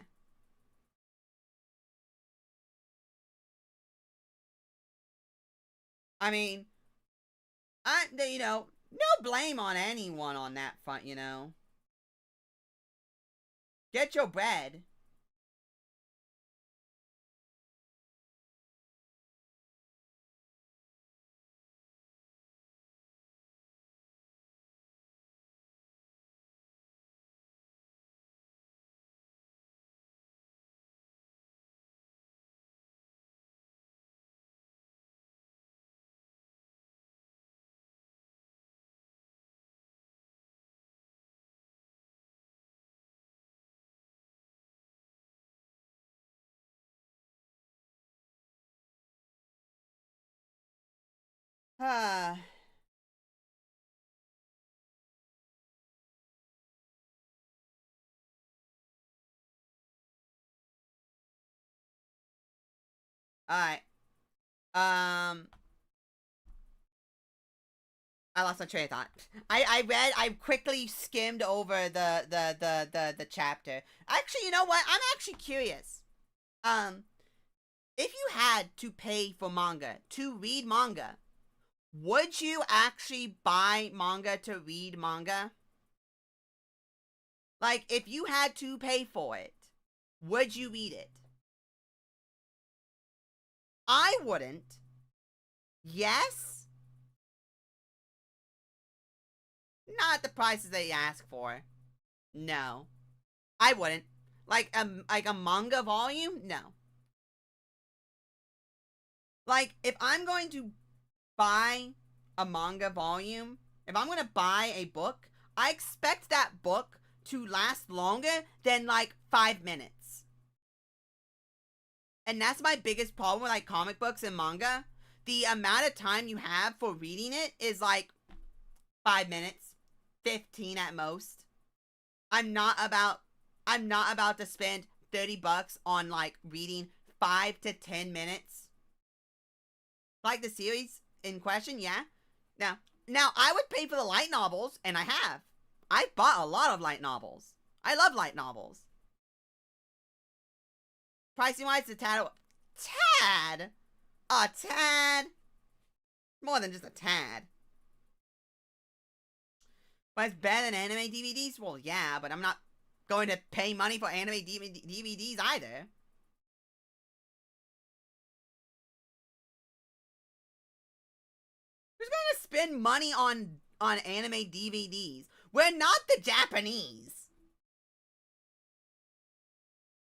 I mean, you know, no blame on anyone on that front, you know. Get your bread. Ah. Alright. I lost my train of thought. I quickly skimmed over the chapter. Actually, you know what? I'm actually curious. If you had to pay for manga, to read manga, would you actually buy manga to read manga? Like, if you had to pay for it, would you read it? I wouldn't. Yes? Not the prices they ask for. No. I wouldn't. Like a manga volume? No. Like, if I'm going to buy a manga volume, if I'm gonna buy a book, I expect that book to last longer than like 5 minutes. And that's my biggest problem with like comic books and manga. The amount of time you have for reading it is like 5 minutes, 15 at most. I'm not about to spend $30 on like reading 5 to 10 minutes. Like the series in question, yeah. Now I would pay for the light novels, and I have. I've bought a lot of light novels. I love light novels. Pricing wise, a tad. A tad? More than just a tad. But it's better than anime DVDs? Well, yeah, but I'm not going to pay money for anime DVDs either. Who's going to spend money on anime DVDs? We're not the Japanese.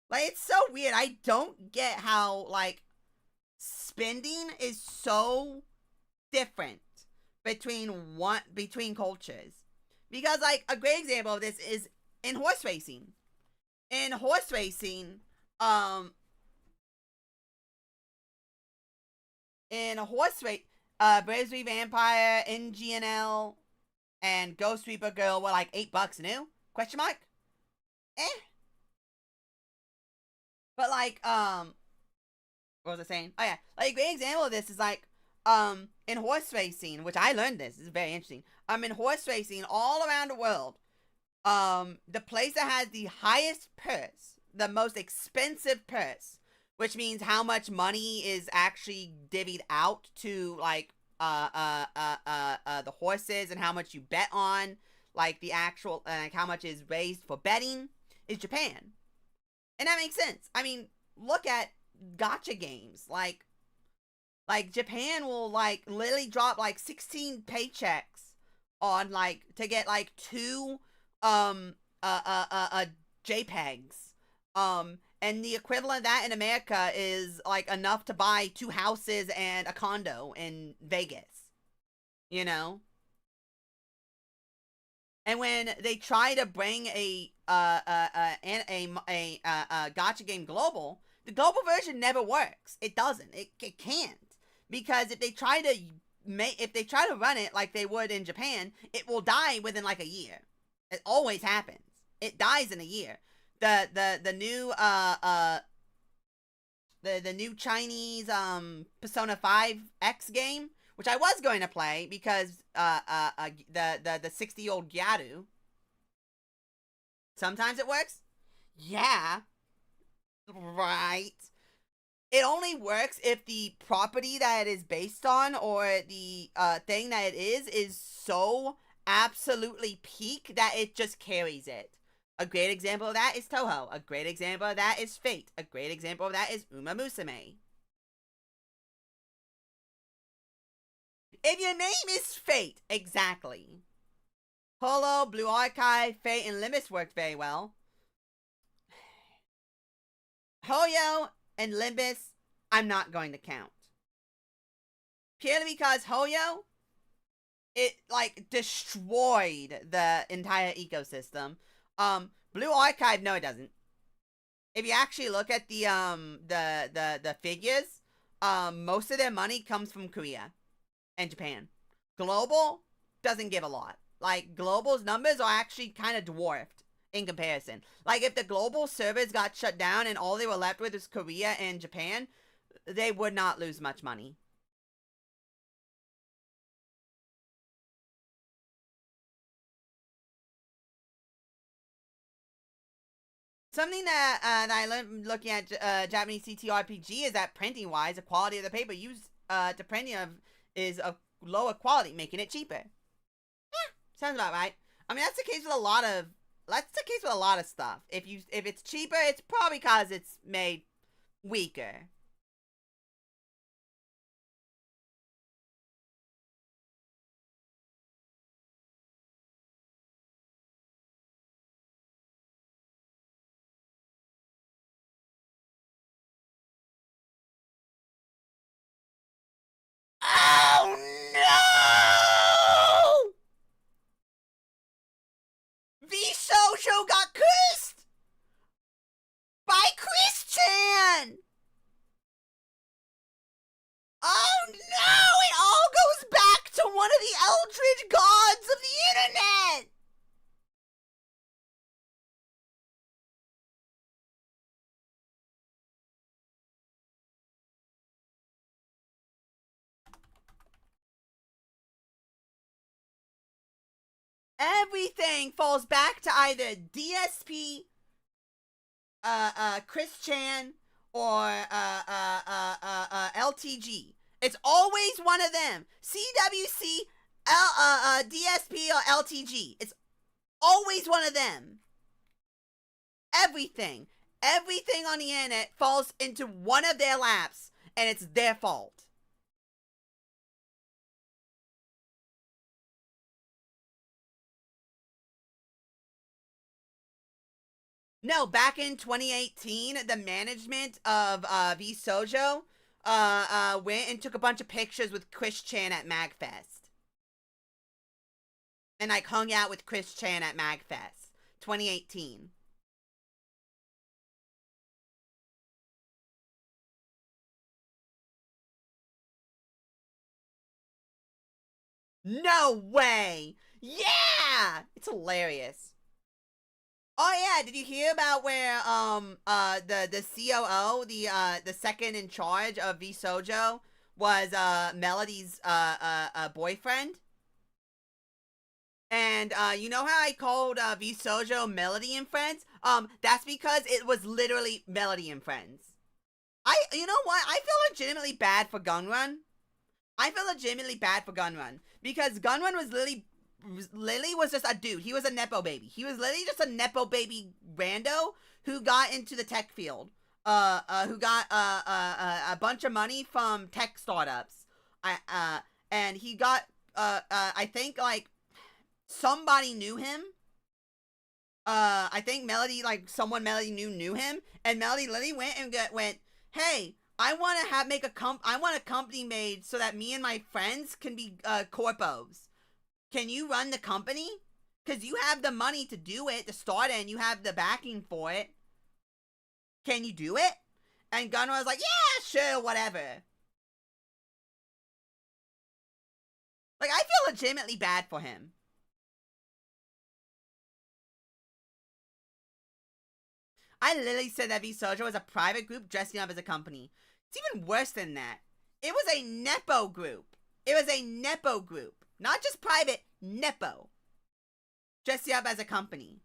Like, it's so weird. I don't get how, like, spending is so different between cultures. Because, like, a great example of this is in horse racing. In horse racing, Bravery Vampire, NGNL, and Ghost Reaper Girl were like $8 new? Question mark? Eh. But like, what was I saying? Oh yeah, like a great example of this is like, in horse racing, which I learned this is very interesting. In horse racing all around the world, the place that has the highest purse, the most expensive purse, which means how much money is actually divvied out to like the horses and how much you bet on, like the actual like how much is raised for betting, is Japan. And that makes sense. I mean, look at gacha games. Like Japan will like literally drop like 16 paychecks on like to get like 2 JPEGs. And the equivalent of that in America is like enough to buy 2 houses and a condo in Vegas. You know? And when they try to bring a gacha game global, the global version never works. It doesn't. It can't, because if they try to run it like they would in Japan, it will die within like a year. It always happens. It dies in a year. The new Chinese Persona 5 X game, which I was going to play because the 60-year-old Gyaru. Sometimes it works. Yeah. Right. It only works if the property that it is based on or the thing that it is so absolutely peak that it just carries it. A great example of that is TOUHOU. A great example of that is Fate. A great example of that is Uma Musume. If your name is Fate, exactly. Holo, Blue Archive, Fate, and Limbus worked very well. Hoyo and Limbus, I'm not going to count. Purely because Hoyo, it like destroyed the entire ecosystem. Blue Archive, no, it doesn't. If you actually look at the figures, most of their money comes from Korea and Japan. Global doesn't give a lot. Like, Global's numbers are actually kind of dwarfed in comparison. Like, if the global servers got shut down and all they were left with was Korea and Japan, they would not lose much money. Something that I learned looking at Japanese CTRPG is that printing-wise, the quality of the paper used to print is of lower quality, making it cheaper. Sounds about right. I mean, that's the case with a lot of stuff. If it's cheaper, it's probably because it's made weaker. Oh no! VShojo got cursed by Chris-chan. Oh no! It all goes back to one of the eldritch gods of the internet! Everything falls back to either DSP, Chris Chan, or LTG. It's always one of them. CWC, DSP, or LTG. It's always one of them. Everything on the internet falls into one of their laps, and it's their fault. No, back in 2018, the management of VShojo went and took a bunch of pictures with Chris Chan at MagFest. And like hung out with Chris Chan at MagFest 2018. No way! Yeah! It's hilarious. Oh yeah, did you hear about where the COO, the second in charge of VShojo was Melody's boyfriend? And you know how I called VShojo Melody and Friends? That's because it was literally Melody and Friends. You know what? I feel legitimately bad for Gunrun. Because Gunrun was Lily was just a dude. He was a nepo baby. He was literally just a nepo baby rando who got into the tech field. Who got a bunch of money from tech startups. And he got I think like somebody knew him. I think Melody, like someone Melody knew him, and Melody literally went, hey, I want to I want a company made so that me and my friends can be corpos. Can you run the company? Because you have the money to do it, to start it, and you have the backing for it. Can you do it? And Gunrun was like, yeah, sure, whatever. Like, I feel legitimately bad for him. I literally said that VShojo was a private group dressing up as a company. It's even worse than that. It was a Nepo group. Not just private, Nepo. Dressing up as a company.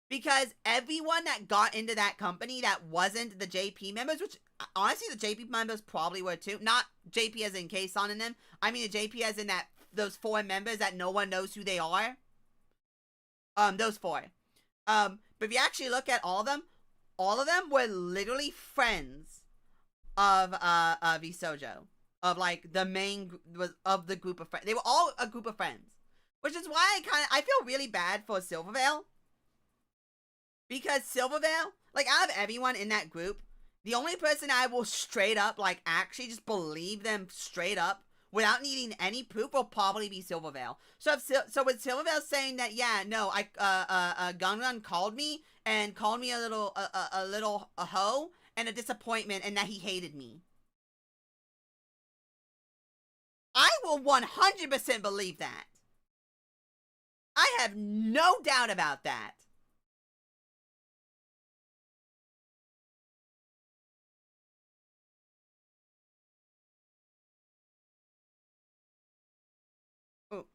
Because everyone that got into that company that wasn't the JP members, which honestly the JP members probably were too. Not JP as in K-Son and them. I mean the JP as in that those 4 members that no one knows who they are. Those 4. But if you actually look at all of them were literally friends of VShojo. Of like the main of the group of friends. They were all a group of friends. Which is why I feel really bad for Silvervale. Because Silvervale, like out of everyone in that group, the only person I will straight up, like actually just believe them straight up without needing any proof will probably be Silvervale. So with Silvervale saying that, yeah, no, Gunrun called me and called me a little hoe and a disappointment and that he hated me. I will 100% believe that. I have no doubt about that. Oh.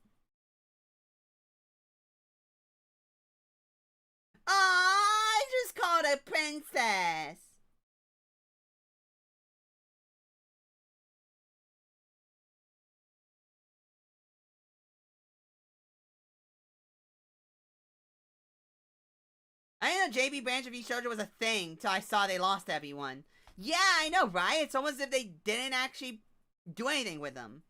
I just called a princess. I didn't know JB Branch of VShojo was a thing till I saw they lost everyone. Yeah, I know, right? It's almost as if they didn't actually do anything with them.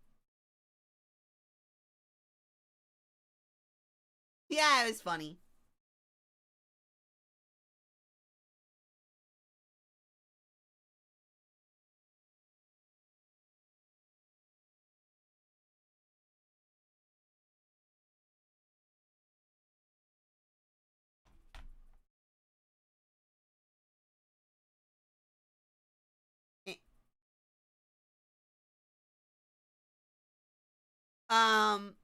Yeah, it was funny. Um,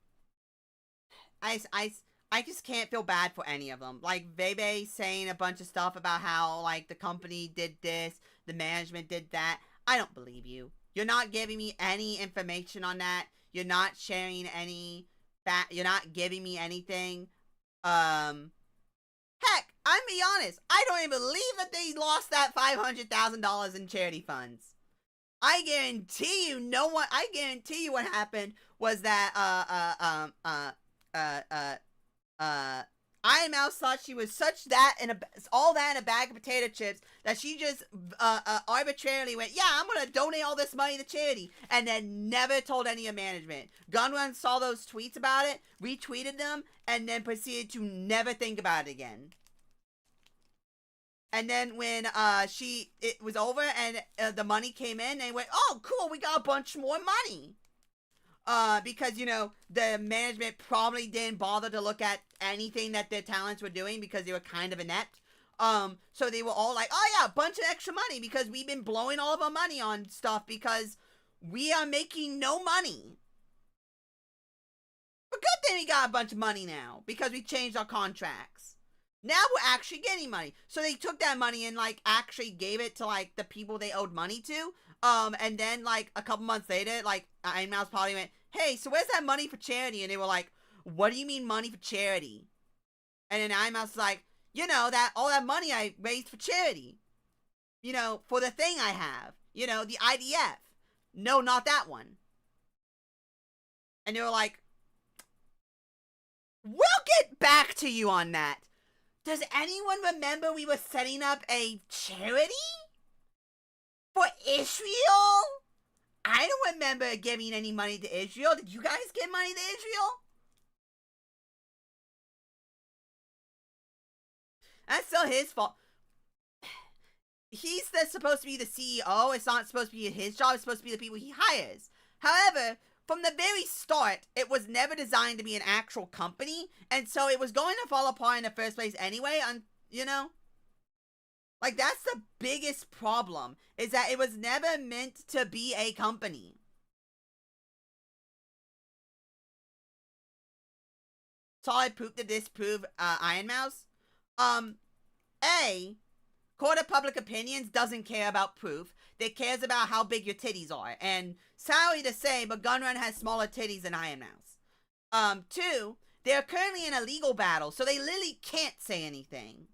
I, I, I just can't feel bad for any of them. Like Bebe saying a bunch of stuff about how like the company did this, the management did that. I don't believe you. You're not giving me any information on that. You're not sharing any fact. You're not giving me anything. Um, Heck, I'm be honest. I don't even believe that they lost that $500,000 in charity funds. I guarantee you, no one. I guarantee you, what happened was that uh uh uh Iron Mouse thought she was such that in a all that in a bag of potato chips that she just arbitrarily went, yeah, I'm gonna donate all this money to charity, and then never told any of management. Gunrun saw those tweets about it, retweeted them, and then proceeded to never think about it again. And then when it was over and the money came in, they went, oh cool, we got a bunch more money. Because you know the management probably didn't bother to look at anything that their talents were doing because they were kind of inept. So they were all like, oh yeah, a bunch of extra money because we've been blowing all of our money on stuff because we are making no money. But good thing we got a bunch of money now because we changed our contracts. Now we're actually getting money. So they took that money and like actually gave it to like the people they owed money to. And then like a couple months later, like Iron Mouse probably went, hey, so where's that money for charity? And they were like, what do you mean money for charity? And then Iron Mouse was like, you know, that all that money I raised for charity. You know, for the thing I have. You know, the IDF. No, not that one. And they were like, we'll get back to you on that. Does anyone remember we were setting up a charity for Israel? I don't remember giving any money to Israel. Did you guys give money to Israel? That's still his fault. He's supposed to be the CEO. It's not supposed to be his job. It's supposed to be the people he hires. However, from the very start, it was never designed to be an actual company, and so it was going to fall apart in the first place anyway. You know, like that's the biggest problem, is that it was never meant to be a company. Solid proof to disprove Iron Mouse. A court of public opinions doesn't care about proof. It cares about how big your titties are. And sorry to say, but Gunrun has smaller titties than Iron Mouse. Two, they're currently in a legal battle, so they literally can't say anything.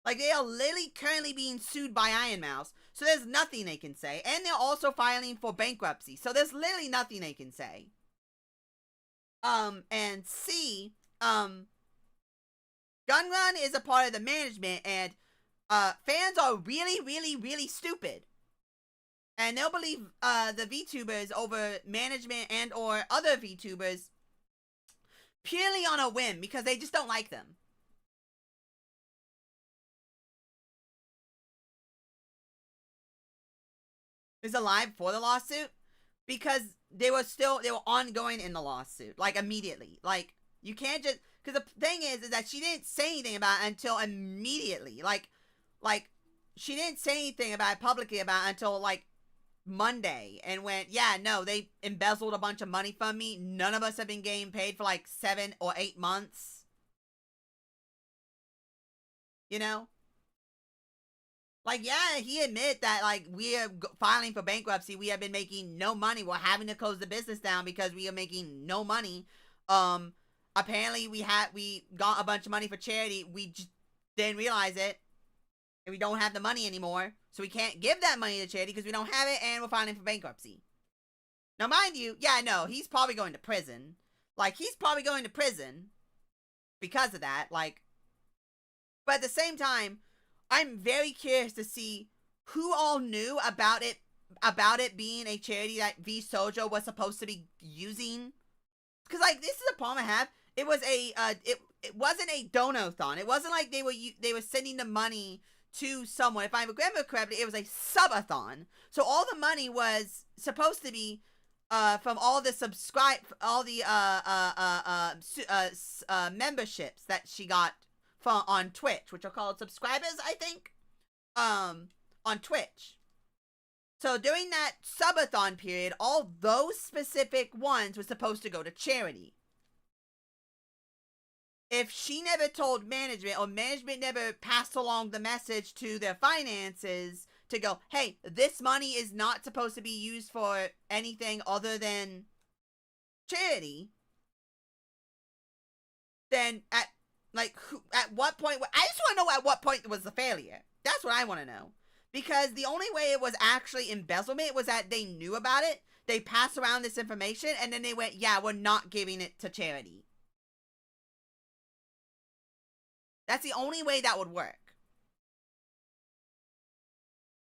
Like, they are literally currently being sued by Iron Mouse, so there's nothing they can say. And they're also filing for bankruptcy, so there's literally nothing they can say. And C, Gunrun is a part of the management, and fans are really, really, really stupid. And they'll believe the VTubers over management and or other VTubers purely on a whim because they just don't like them. Is alive for the lawsuit because they were ongoing in the lawsuit, like immediately. Like, you can't just, because the thing is that she didn't say anything about it until immediately. Like she didn't say anything about it publicly about it until like Monday, and went, yeah, no, they embezzled a bunch of money from me. None of us have been getting paid for like 7 or 8 months. You know? Like, yeah, he admit that, like, we are filing for bankruptcy. We have been making no money. We're having to close the business down because we are making no money. Apparently we got a bunch of money for charity. We just didn't realize it. And we don't have the money anymore. So we can't give that money to charity because we don't have it, and we're filing for bankruptcy. Now, mind you, yeah, no, he's probably going to prison. Like, he's probably going to prison because of that. Like, but at the same time, I'm very curious to see who all knew about it being a charity that VShojo was supposed to be using. Because, like, this is a problem I have. It was it wasn't a donathon. It wasn't like they were sending the money to someone. If I remember correctly, it was a subathon. So all the money was supposed to be from all the memberships that she got on Twitch, which are called subscribers, I think, on Twitch. So during that subathon period, all those specific ones were supposed to go to charity. If she never told management, or management never passed along the message to their finances to go, hey, this money is not supposed to be used for anything other than charity, then at what point, I just want to know at what point was the failure. That's what I want to know. Because the only way it was actually embezzlement was that they knew about it, they passed around this information, and then they went, yeah, we're not giving it to charity. That's the only way that would work.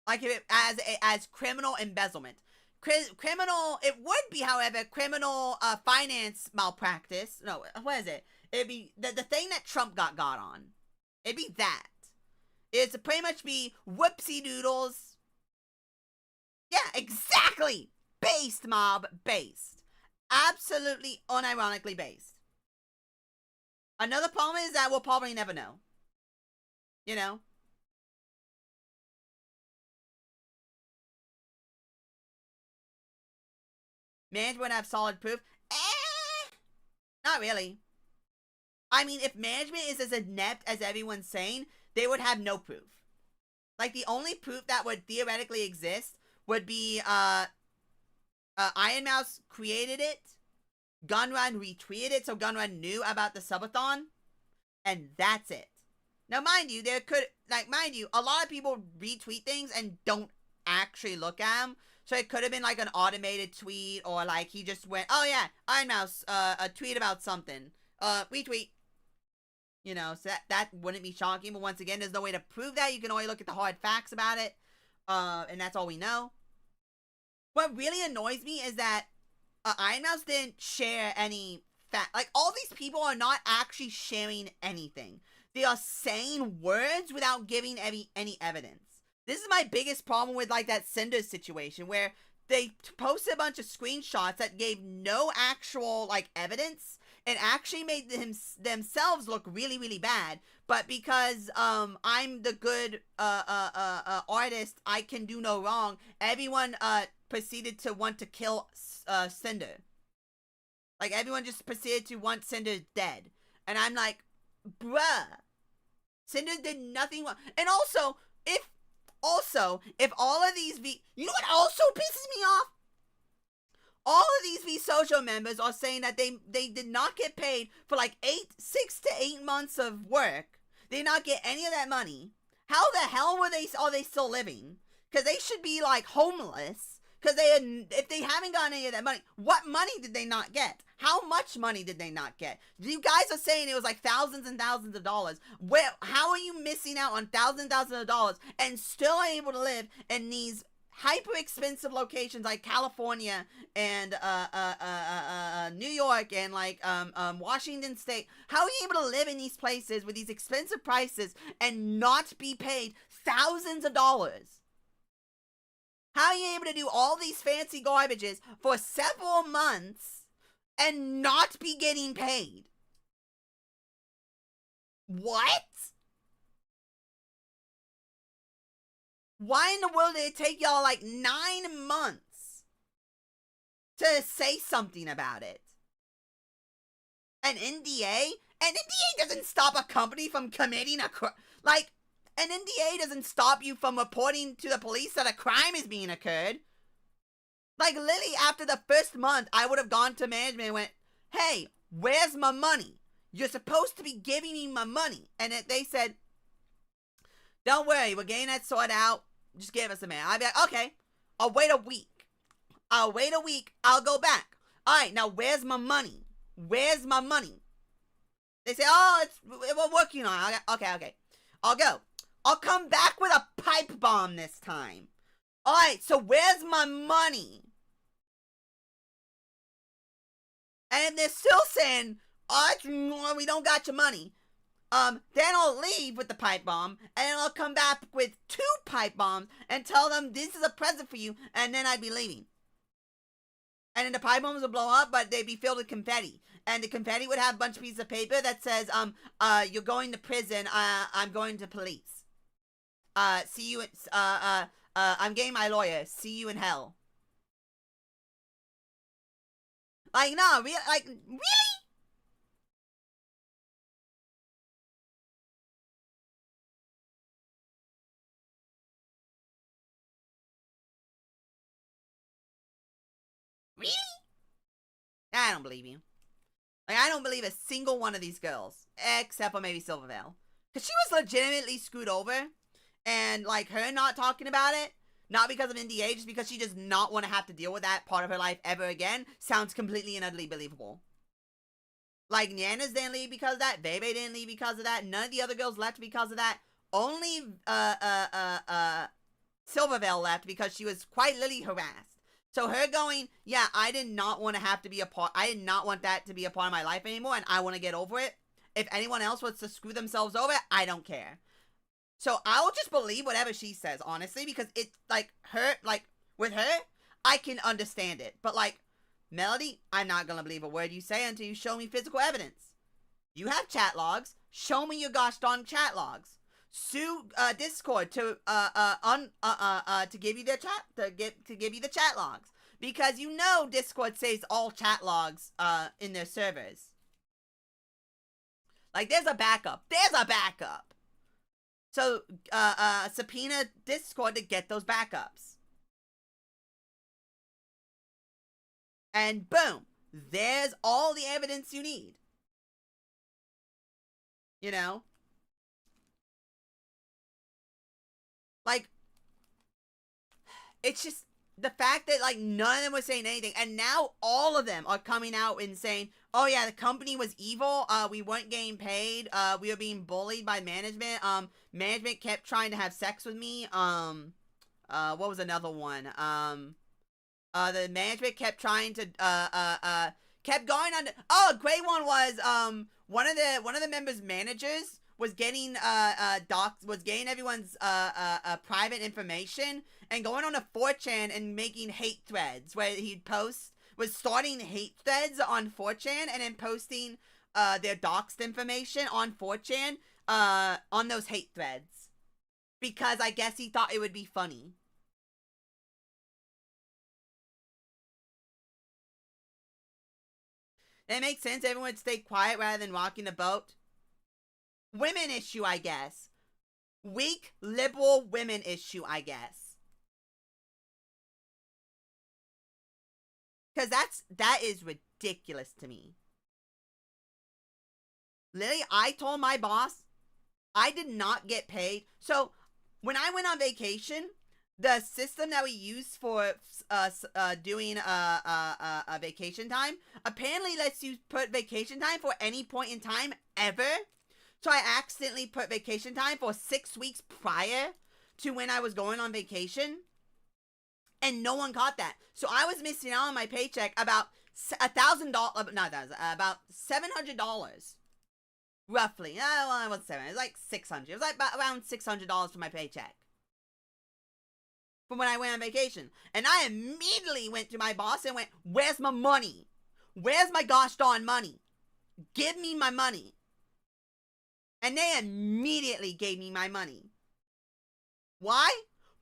Like if it, as criminal embezzlement. Criminal, it would be, however, criminal finance malpractice. No, what is it? It'd be the thing that Trump got on. It'd be that. It'd pretty much be whoopsie doodles. Yeah, exactly. Based, mob. Based. Absolutely unironically based. Another problem is that we'll probably never know. You know? Management would have solid proof. Not really. I mean, if management is as inept as everyone's saying, they would have no proof. Like, the only proof that would theoretically exist would be, Iron Mouse created it, Gunrun retweeted it, so Gunrun knew about the subathon, and that's it. Now, mind you, a lot of people retweet things and don't actually look at them, so it could have been like an automated tweet, or like he just went, oh yeah, Iron Mouse, a tweet about something, retweet. You know, so that wouldn't be shocking, but once again, there's no way to prove that. You can only look at the hard facts about it, and that's all we know. What really annoys me is that Iron Mouse didn't share any fact. Like, all these people are not actually sharing anything. They are saying words without giving any evidence. This is my biggest problem with, like, that Cinder situation, where they posted a bunch of screenshots that gave no actual, like, evidence, and actually made themselves look really, really bad. But because I'm the good artist, I can do no wrong, everyone proceeded to want to kill Cinder. Like, everyone just proceeded to want Cinder dead. And I'm like, bruh, Cinder did nothing wrong. And also, if all of these you know what also pisses me off? All of these VShojo members are saying that they did not get paid for like 6 to 8 months of work. They did not get any of that money. How the hell are they still living? Because they should be like homeless. Because if they haven't gotten any of that money, what money did they not get? How much money did they not get? You guys are saying it was like thousands and thousands of dollars. How are you missing out on thousands and thousands of dollars and still able to live in these hyper expensive locations like California and New York and like Washington State? How are you able to live in these places with these expensive prices and not be paid thousands of dollars? How are you able to do all these fancy garbages for several months and not be getting paid? What? Why in the world did it take y'all like 9 months to say something about it? An NDA? An NDA doesn't stop a company from committing a crime. Like, an NDA doesn't stop you from reporting to the police that a crime is being occurred. Like, literally, after the first month, I would have gone to management and went, hey, where's my money? You're supposed to be giving me my money. And they said, don't worry, we're getting that sorted out. Just give us a minute. I'd be like, okay, I'll wait a week. I'll go back. All right, now where's my money? Where's my money? They say, oh, we're working on it. Okay. I'll go. I'll come back with a pipe bomb this time. All right, so where's my money? And they're still saying, oh, we don't got your money. Then I'll leave with the pipe bomb, and I'll come back with 2 pipe bombs and tell them this is a present for you, and then I'd be leaving. And then the pipe bombs would blow up, but they'd be filled with confetti. And the confetti would have a bunch of pieces of paper that says, you're going to prison, I'm going to police. See you, I'm getting my lawyer. See you in hell. Like, no, really? Really? I don't believe you. Like, I don't believe a single one of these girls, except for maybe Silvervale. Because she was legitimately screwed over. And, like, her not talking about it, not because of NDA, just because she does not want to have to deal with that part of her life ever again, sounds completely and utterly believable. Like, Nyanas didn't leave because of that. Bebe didn't leave because of that. None of the other girls left because of that. Only, Silvervale left because she was quite literally harassed. So her going, yeah, I did not want to have to be a part, I did not want that to be a part of my life anymore, and I want to get over it. If anyone else wants to screw themselves over, I don't care. So I'll just believe whatever she says, honestly, because it's, like, her, like, with her, I can understand it. But, like, Melody, I'm not gonna believe a word you say until you show me physical evidence. You have chat logs. Show me your gosh darn chat logs. Sue Discord to give you their chat to give you the chat logs, because you know Discord saves all chat logs in their servers. Like, there's a backup. There's a backup. So subpoena Discord to get those backups. And boom, there's all the evidence you need. You know? Like, it's just the fact that, like, none of them were saying anything, and now all of them are coming out and saying, oh yeah, the company was evil, we weren't getting paid, we were being bullied by management, management kept trying to have sex with me, what was another one, the management kept trying to, kept going on, oh, a great one was, one of the members' managers was getting was getting everyone's private information and going on a 4chan and making hate threads where he'd post, was starting hate threads on 4chan and then posting their doxed information on 4chan on those hate threads, because I guess he thought it would be funny. That makes sense. Everyone would stay quiet rather than rocking the boat. Women issue, I guess. Weak, liberal women issue, I guess. Because that is ridiculous to me. Literally, I told my boss I did not get paid. So, when I went on vacation, the system that we use for doing a vacation time apparently lets you put vacation time for any point in time ever. So I accidentally put vacation time for 6 weeks prior to when I was going on vacation, and no one caught that. So I was missing out on my paycheck about $1,000, not $1,000, about $700, roughly. Well, it wasn't 700, it was like 600. It was like around $600 for my paycheck from when I went on vacation. And I immediately went to my boss and went, where's my money? Where's my gosh darn money? Give me my money. And they immediately gave me my money. Why?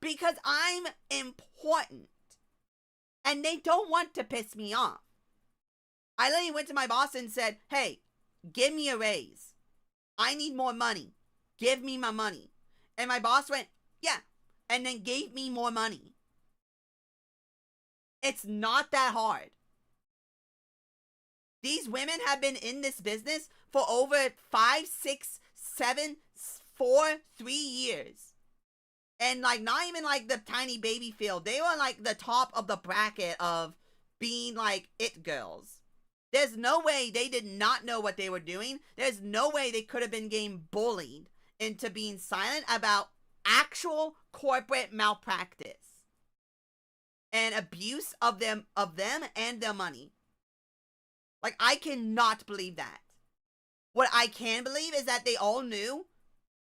Because I'm important. And they don't want to piss me off. I literally went to my boss and said, hey, give me a raise. I need more money. Give me my money. And my boss went, yeah. And then gave me more money. It's not that hard. These women have been in this business for over 5, 6, 7, 4, 3 years. And, like, not even, like, the tiny baby field. They were, like, the top of the bracket of being, like, it girls. There's no way they did not know what they were doing. There's no way they could have been getting bullied into being silent about actual corporate malpractice and abuse of them and their money. Like, I cannot believe that. What I can believe is that they all knew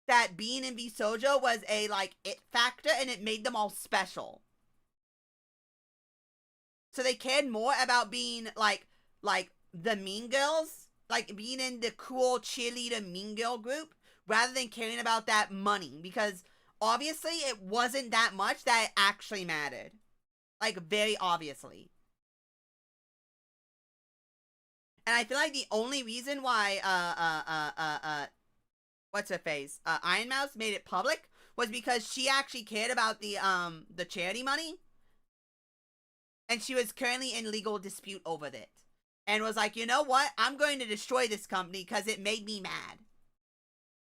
that being in VShojo was a, like, it factor, and it made them all special. So they cared more about being, like the mean girls, like, being in the cool cheerleader mean girl group, rather than caring about that money. Because obviously it wasn't that much that it actually mattered. Like, very obviously. And I feel like the only reason why, what's her face? Iron Mouse made it public was because she actually cared about the charity money. And she was currently in legal dispute over it. And was like, you know what? I'm going to destroy this company because it made me mad.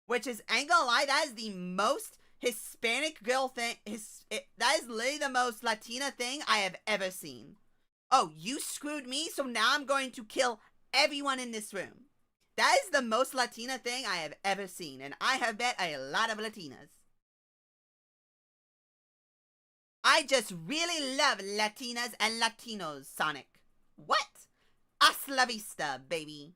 Which is, I ain't gonna lie, that is the most Hispanic girl thing. That is literally the most Latina thing I have ever seen. Oh, you screwed me, so now I'm going to kill everyone in this room. That is the most Latina thing I have ever seen, and I have met a lot of Latinas. I just really love Latinas and Latinos, Sonic. What? Hasta la vista, baby.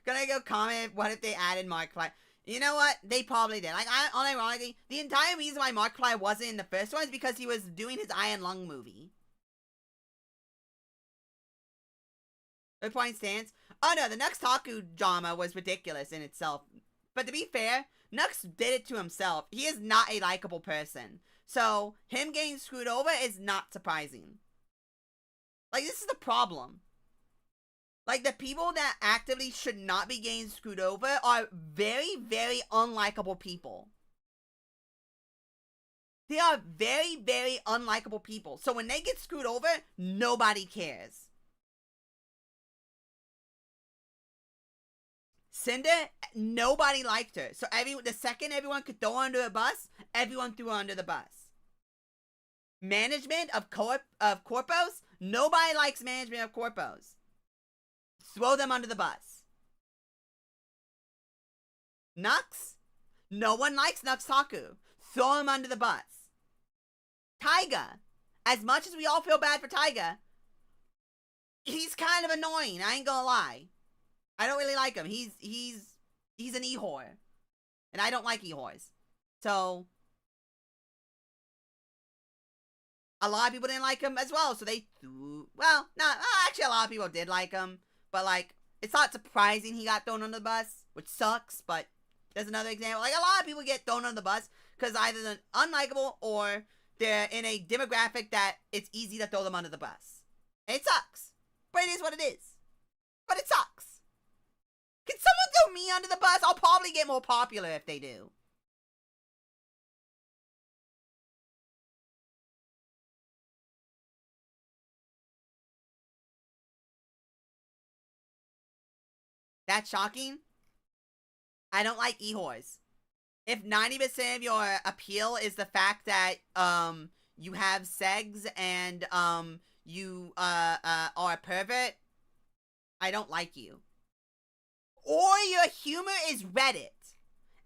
Gonna go comment, what if they added Markiplier? You know what? They probably did. Like, unironically, the entire reason why Markiplier wasn't in the first one is because he was doing his Iron Lung movie. The point stands. Oh no, the Nux Taku drama was ridiculous in itself. But to be fair, Nux did it to himself. He is not a likable person. So, him getting screwed over is not surprising. Like, this is the problem. Like, the people that actively should not be getting screwed over are very, very unlikable people. They are very, very unlikable people. So when they get screwed over, nobody cares. Cinder, nobody liked her. So the second everyone could throw her under a bus, everyone threw her under the bus. Management of corpos, nobody likes management of corpos. Throw them under the bus. Nux, no one likes Nux Taku. Throw him under the bus. Taiga, as much as we all feel bad for Taiga, he's kind of annoying. I ain't gonna lie. I don't really like him. He's an e-whore, and I don't like e-whores. So a lot of people didn't like him as well. So they threw. Well, not actually. A lot of people did like him, but like it's not surprising he got thrown under the bus, which sucks. But there's another example. Like a lot of people get thrown under the bus because either they're unlikable or they're in a demographic that it's easy to throw them under the bus. And it sucks. But it is what it is. But it sucks. Can someone throw me under the bus? I'll probably get more popular if they do. That's shocking. I don't like e-whores. If 90% of your appeal is the fact that you have segs and you are a pervert, I don't like you. Or your humor is Reddit.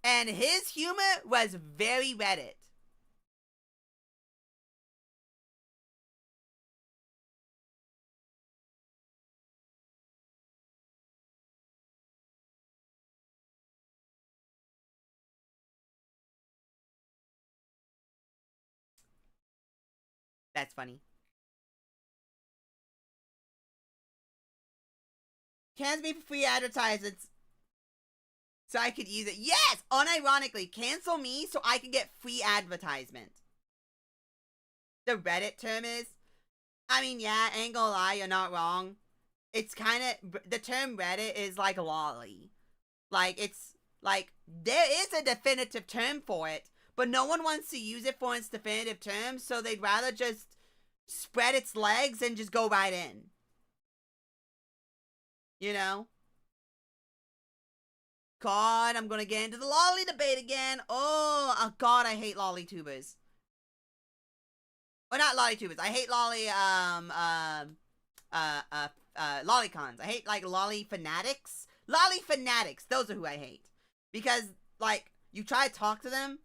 And his humor was very Reddit. That's funny. Cancel me for free advertisements so I could use it. Yes! Unironically, cancel me so I can get free advertisement. The Reddit term is, I mean, yeah, ain't gonna lie, you're not wrong. It's kind of, the term Reddit is like lolly. Like, it's, like, there is a definitive term for it, but no one wants to use it for its definitive term, so they'd rather just spread its legs and just go right in. You know? God, I'm gonna get into the lolly debate again. Oh God, I hate lolly tubers. Well, not lolly tubers. I hate lolly, lollicons. I hate, like, lolly fanatics. Lolly fanatics. Those are who I hate. Because, like, you try to talk to them,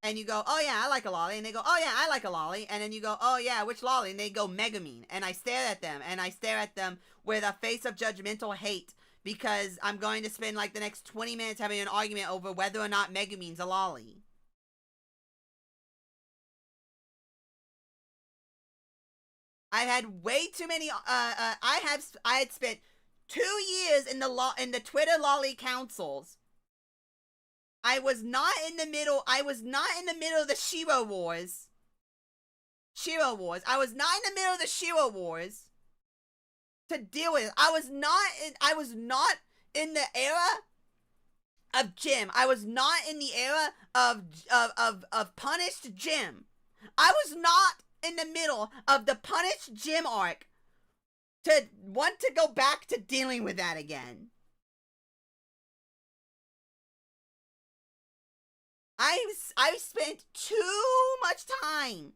and you go, oh yeah, I like a lolly. And they go, oh yeah, I like a lolly. And then you go, oh yeah, which lolly? And they go, Megamine. And I stare at them, and I stare at them with a face of judgmental hate. Because I'm going to spend, like, the next 20 minutes having an argument over whether or not Megamine's a lolly. I've had way too many, I had spent 2 years in the Twitter lolly councils. I was not in the middle. I was not in the middle of the Shiro Wars. I was not in the middle of the Shiro Wars to deal with it. I was not in the era of Jim. I was not in the era of punished Jim. I was not in the middle of the punished Jim arc to want to go back to dealing with that again. I've spent too much time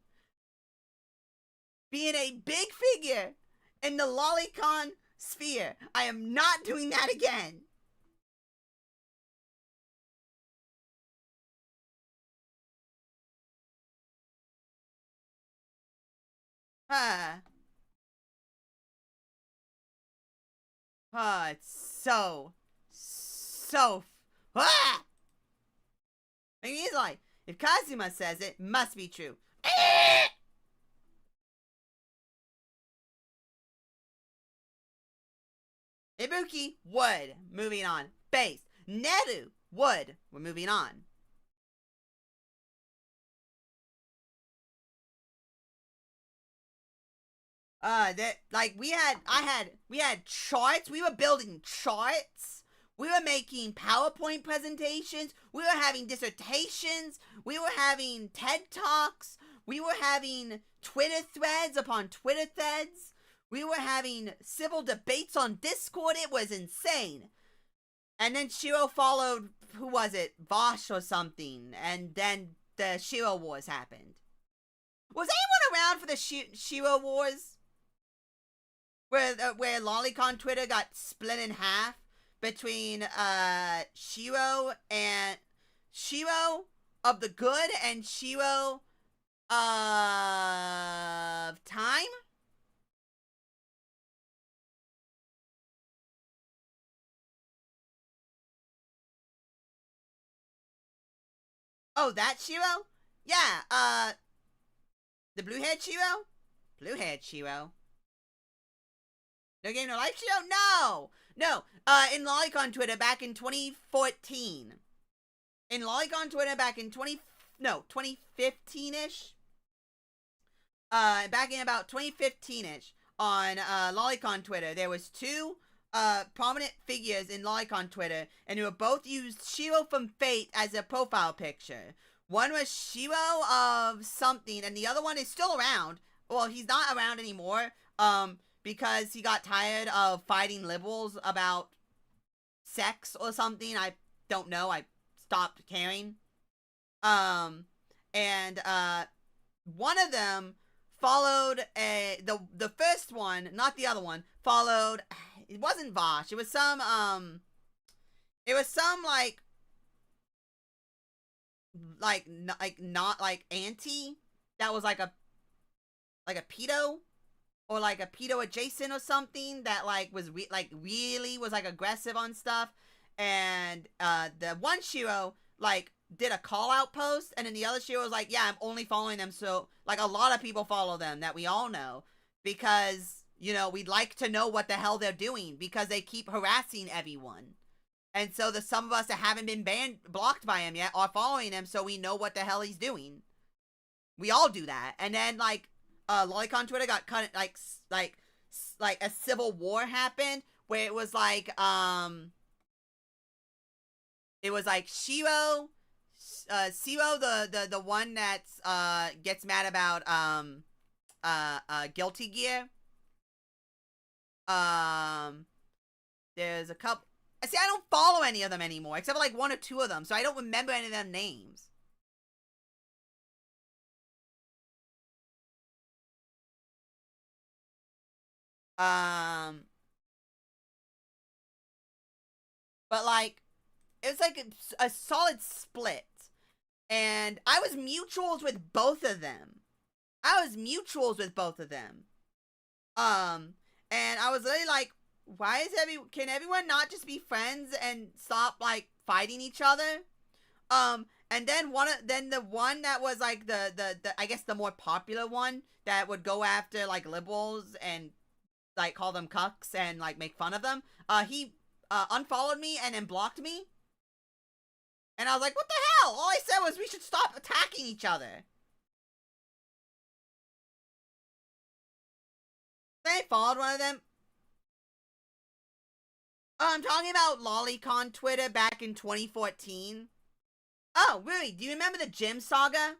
being a big figure in the lolicon sphere. I am not doing that again. It's so ah! I mean, he's like, if Kazuma says it, must be true. Ibuki, wood. Moving on. Base. Neru, wood. We're moving on. We had charts. We were building charts. We were making PowerPoint presentations. We were having dissertations. We were having TED Talks. We were having Twitter threads upon Twitter threads. We were having civil debates on Discord. It was insane. And then Shiro followed, who was it? Vosh or something. And then the Shiro Wars happened. Was anyone around for the Shiro Wars? Where Lolicon Twitter got split in half between Shiro of the good and Shiro of time? Oh, that Shiro? Yeah, the blue-haired Shiro? Blue-haired Shiro. No Game No Life Shiro? No! In Lolicon Twitter back in 2014. In Lolicon Twitter back in 2015-ish? Back in about 2015-ish on Lolicon Twitter, there was two prominent figures in Lolicon Twitter, and who both used Shiro from Fate as a profile picture. One was Shiro of something, and the other one is still around. Well, he's not around anymore, because he got tired of fighting liberals about sex or something. I don't know. I stopped caring. And one of them followed the first one, not the other one, followed. It wasn't Vosh. It was some not like auntie that was like a pedo, or like a pedo adjacent or something, that like was really was like aggressive on stuff. And the one Shiro like did a call out post, and then the other Shiro was like, yeah, I'm only following them so like a lot of people follow them that we all know, because you know we'd like to know what the hell they're doing, because they keep harassing everyone. And so some of us that haven't been blocked by him yet are following him, so we know what the hell he's doing. We all do that. And then like Lolicon Twitter got cut, like a civil war happened, where it was like Shiro, the one that's gets mad about Guilty Gear. There's a couple. See, I don't follow any of them anymore, except for like one or two of them, so I don't remember any of them names. But like, it was like a solid split, and I was mutuals with both of them. And I was literally like, why is can everyone not just be friends and stop like fighting each other? And then the one that was like the I guess the more popular one that would go after like liberals and like call them cucks and like make fun of them. He unfollowed me and then blocked me. And I was like, what the hell? All I said was we should stop attacking each other. Then I followed one of them. Oh, I'm talking about Lolicon Twitter back in 2014. Oh, really? Do you remember the Jim saga?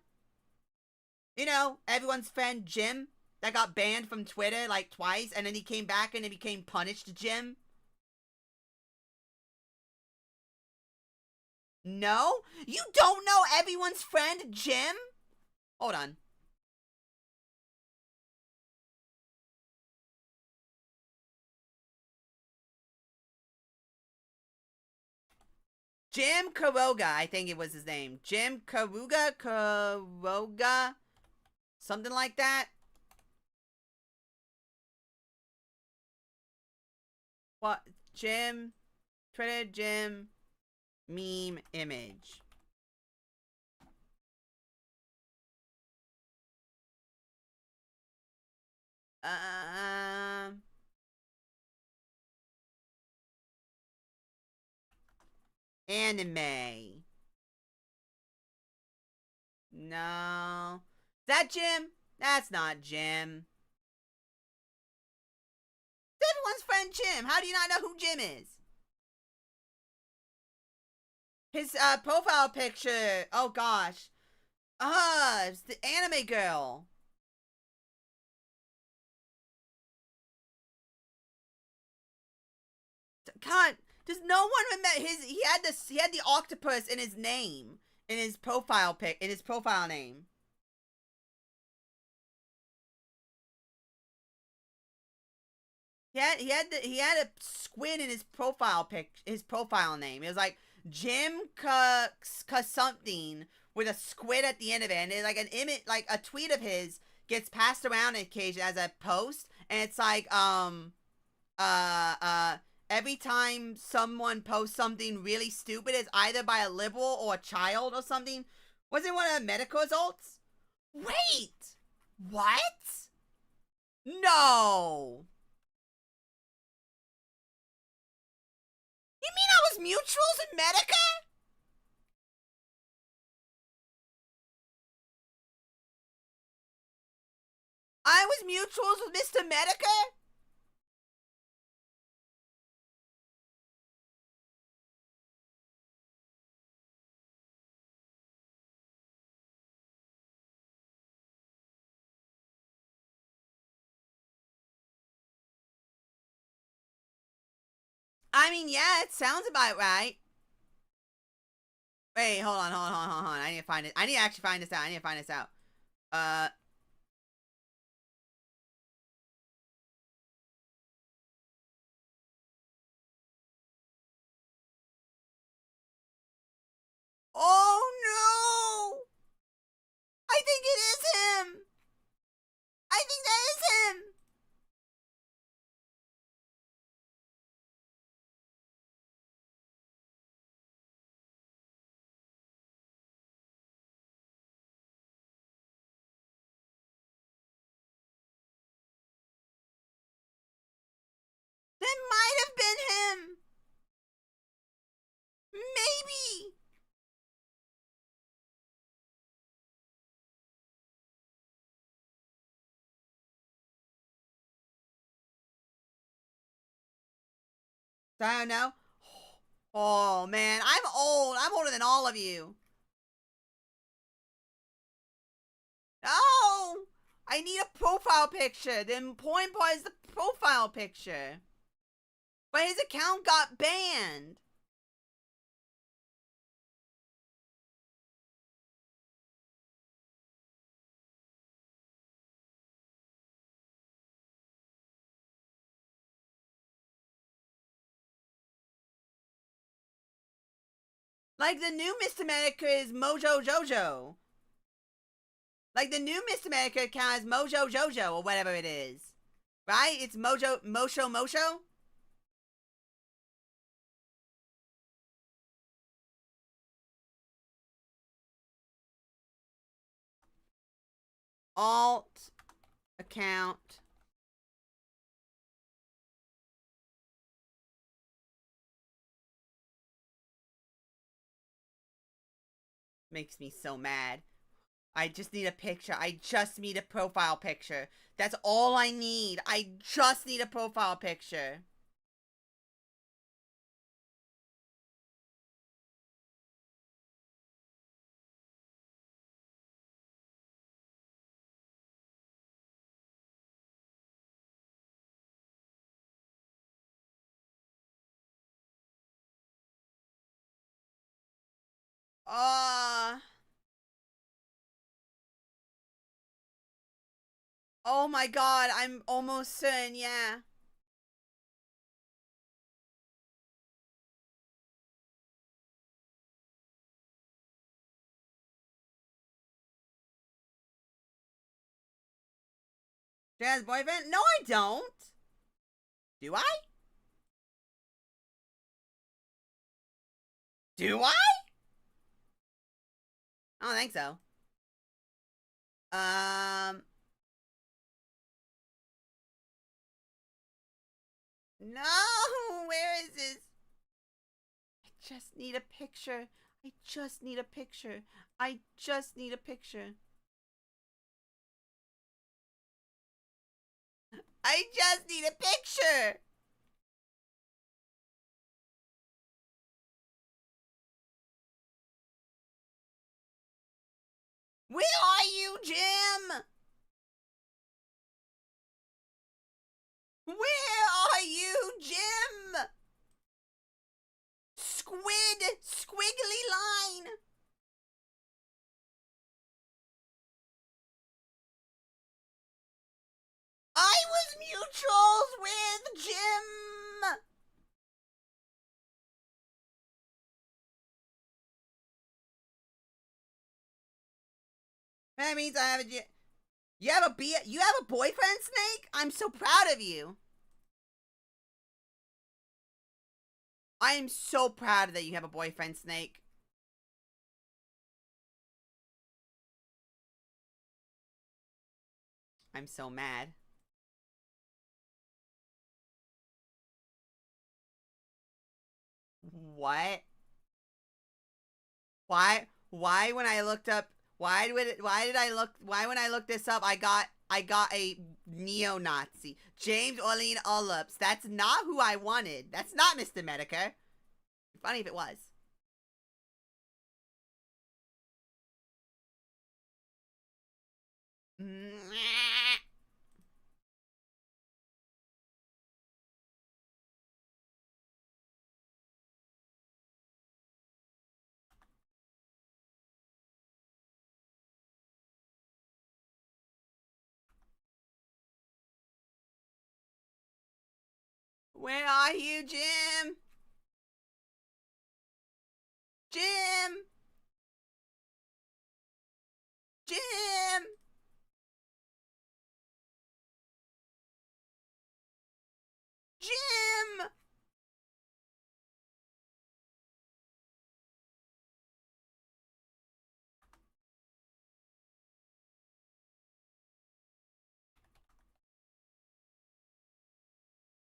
You know, everyone's friend Jim that got banned from Twitter like twice, and then he came back and it became Punished Jim? No? You don't know everyone's friend Jim? Hold on. Jim Karoga, I think it was his name. Jim Karoga? Something like that. What? Jim, Twitter Jim, meme image. Anime. No. Is that Jim? That's not Jim. It's everyone's friend Jim. How do you not know who Jim is? His profile picture. Oh gosh. It's the anime girl. God, does no one remember his? He had this. He had the octopus in his name, in his profile in his profile name. He had a squid in his profile name. It was like Jim something with a squid at the end of it, and it's like an image, like a tweet of his gets passed around occasionally as a post, and it's like every time someone posts something really stupid, it's either by a liberal or a child or something. Was it one of the medical results? Wait, what? No. You mean I was mutuals in Medica? I was mutuals with Mr. Medica? I mean, yeah, it sounds about right. Wait, hold on. I need to find it. I need to actually find this out. Uh. Oh no! I think it is him! I think that is him! That might have been him! Maybe! I don't know. Oh man, I'm old. I'm older than all of you. No! I need a profile picture. The important part is the profile picture. But his account got banned. Like the new Mr. Medica is Mojo Jojo. Like the new Mr. Medica account is Mojo Jojo or whatever it is. Right? It's Mosho. Alt account Makes me so mad. I just need a picture. I just need a profile picture. That's all I need. I just need a profile picture. Uh, oh my god, I'm almost certain, yeah. Jazz boyfriend? No, I don't. Do I? Do I? I don't think so. No, where is this? I just need a picture. I just need a picture. I just need a picture. I just need a picture. Where are you, Jim? Where are you, Jim? Squid, squiggly line. I was mutuals with Jim. That means I have a. You have a boyfriend, Snake? I'm so proud of you. I am so proud that you have a boyfriend, Snake. I'm so mad. What? Why when I looked up why when I looked this up I got a neo-Nazi. James Orlean Ullups. That's not who I wanted. That's not Mr. Medicare. Funny if it was. Where are you, Jim? Jim! Jim! Jim!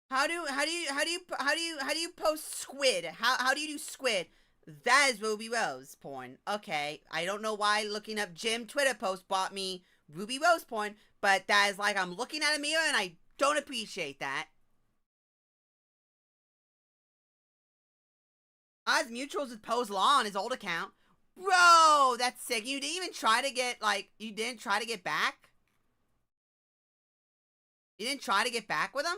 How do you post squid? How do you do squid? That is Ruby Rose porn. Okay, I don't know why looking up Jim Twitter post bought me Ruby Rose porn, but that is like I'm looking at a mirror and I don't appreciate that. I was mutuals with Pose Law on his old account. Bro, that's sick. You didn't even try to get you didn't try to get back? You didn't try to get back with him?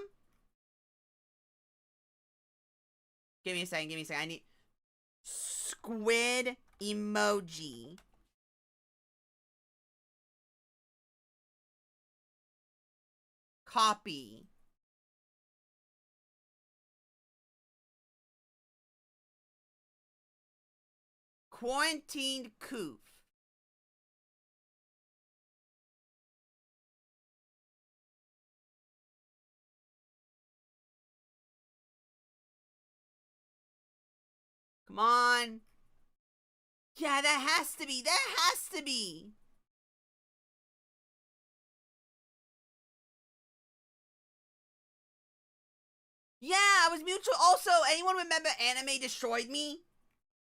Give me a second, give me a second. I need squid emoji. Copy. Quarantined coof. Come on. Yeah, that has to be. That has to be. Yeah, I was mutual. Also, anyone remember Anime Destroyed Me?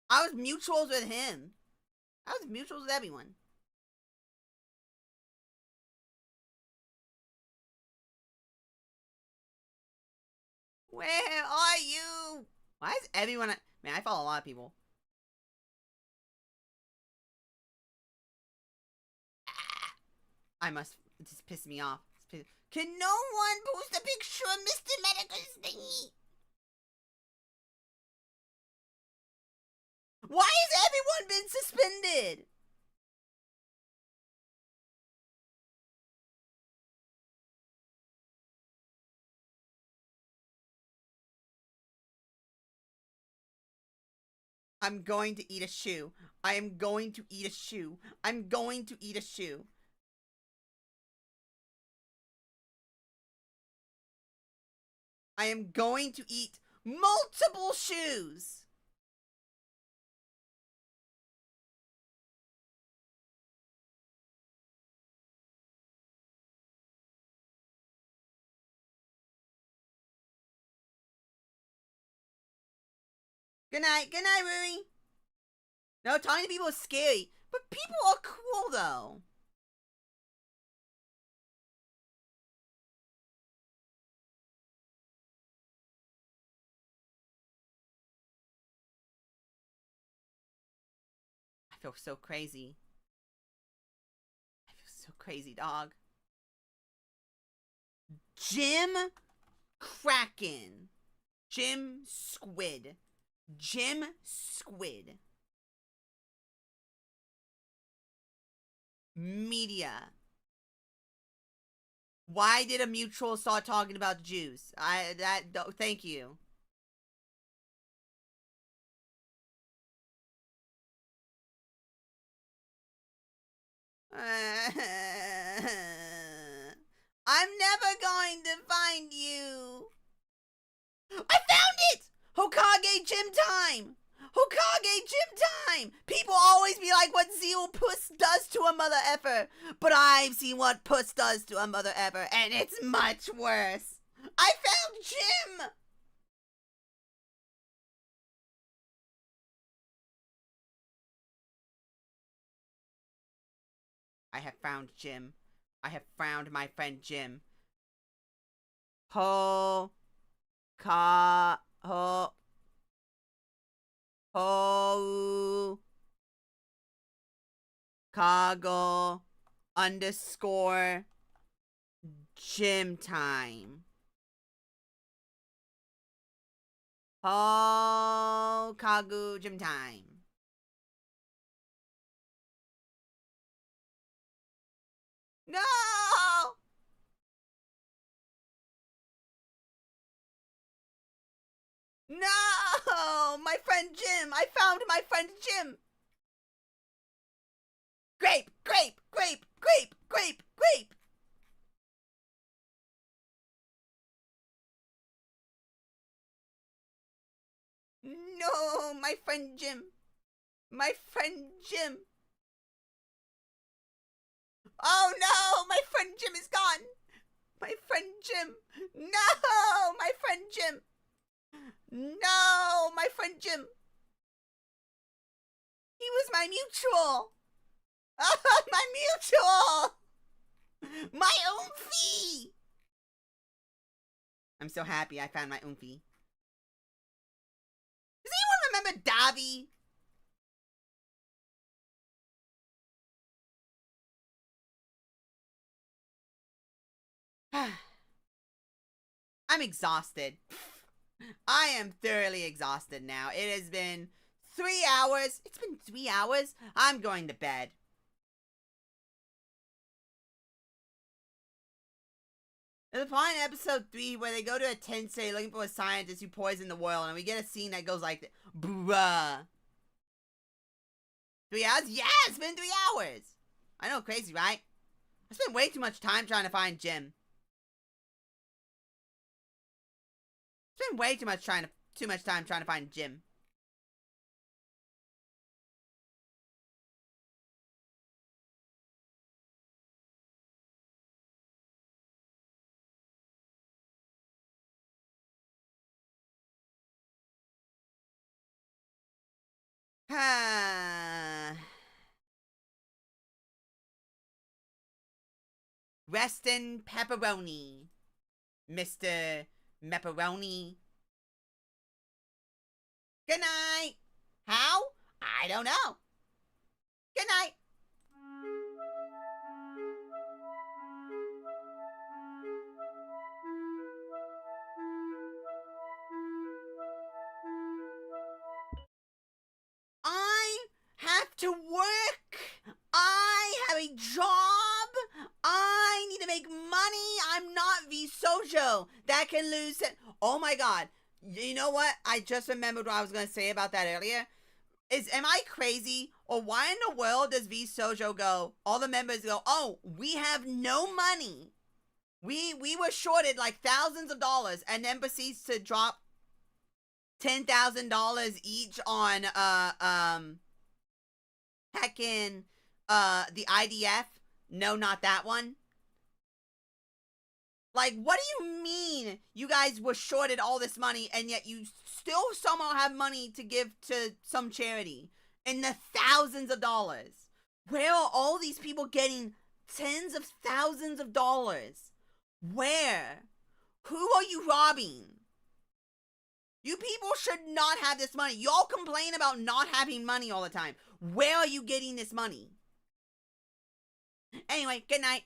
I was mutuals with him. I was mutual with everyone. Where are you? Why is everyone... Man, I follow a lot of people. I must... It just pissed me off. Can no one post a picture of Mr. Medica's thingy? Why has everyone been suspended? I'm going to eat a shoe. I am going to eat a shoe. I'm going to eat a shoe. I am going to eat multiple shoes. Good night, Ruri. No, talking to people is scary, but people are cool though. I feel so crazy. I feel so crazy, dog. Jim Kraken. Jim Squid. Jim Squid. Media. Why did a mutual start talking about the Jews? Thank you. I'm never going to find you. I found it! Hokage gym time! Hokage gym time! People always be like what Zeal Puss does to a mother effer, but I've seen what Puss does to a mother effer, and it's much worse. I found Jim! I have found Jim. I have found my friend Jim. Ho Kago underscore gym time. Ho Kagu gym time. No! No! My friend Jim! I found my friend Jim! Grape! Grape! Grape! Grape! Grape! Grape! No! My friend Jim! My friend Jim! Oh no! My friend Jim is gone! My friend Jim! No! My friend Jim! No! My friend Jim! He was my mutual! My mutual! My oomphy! I'm so happy I found my oomphy. Does anyone remember Davi? I'm exhausted. I am thoroughly exhausted now. It has been 3 hours. It's been 3 hours. I'm going to bed. There's a point in episode 3 where they go to a tent city looking for a scientist who poisoned the world, and we get a scene that goes like, bruh. 3 hours? Yeah, it's been 3 hours. I know, crazy, right? I spent way too much time trying to find Jim. I spent way too much time trying to find Jim. Rest in pepperoni, Mr. Pepperoni. Good night. How? I don't know. Good night. I have to work. I have a job. I need to make money. I'm not VShojo that can lose it. Oh my god. You know what? I just remembered what I was going to say about that earlier. Am I crazy? Or why in the world does VShojo go? All the members go, oh, we have no money. We were shorted like thousands of dollars, and then proceeds to drop $10,000 each on heckin' the IDF. No, not that one. Like, what do you mean you guys were shorted all this money and yet you still somehow have money to give to some charity in the thousands of dollars? Where are all these people getting tens of thousands of dollars? Where? Who are you robbing? You people should not have this money. Y'all complain about not having money all the time. Where are you getting this money? Anyway, good night.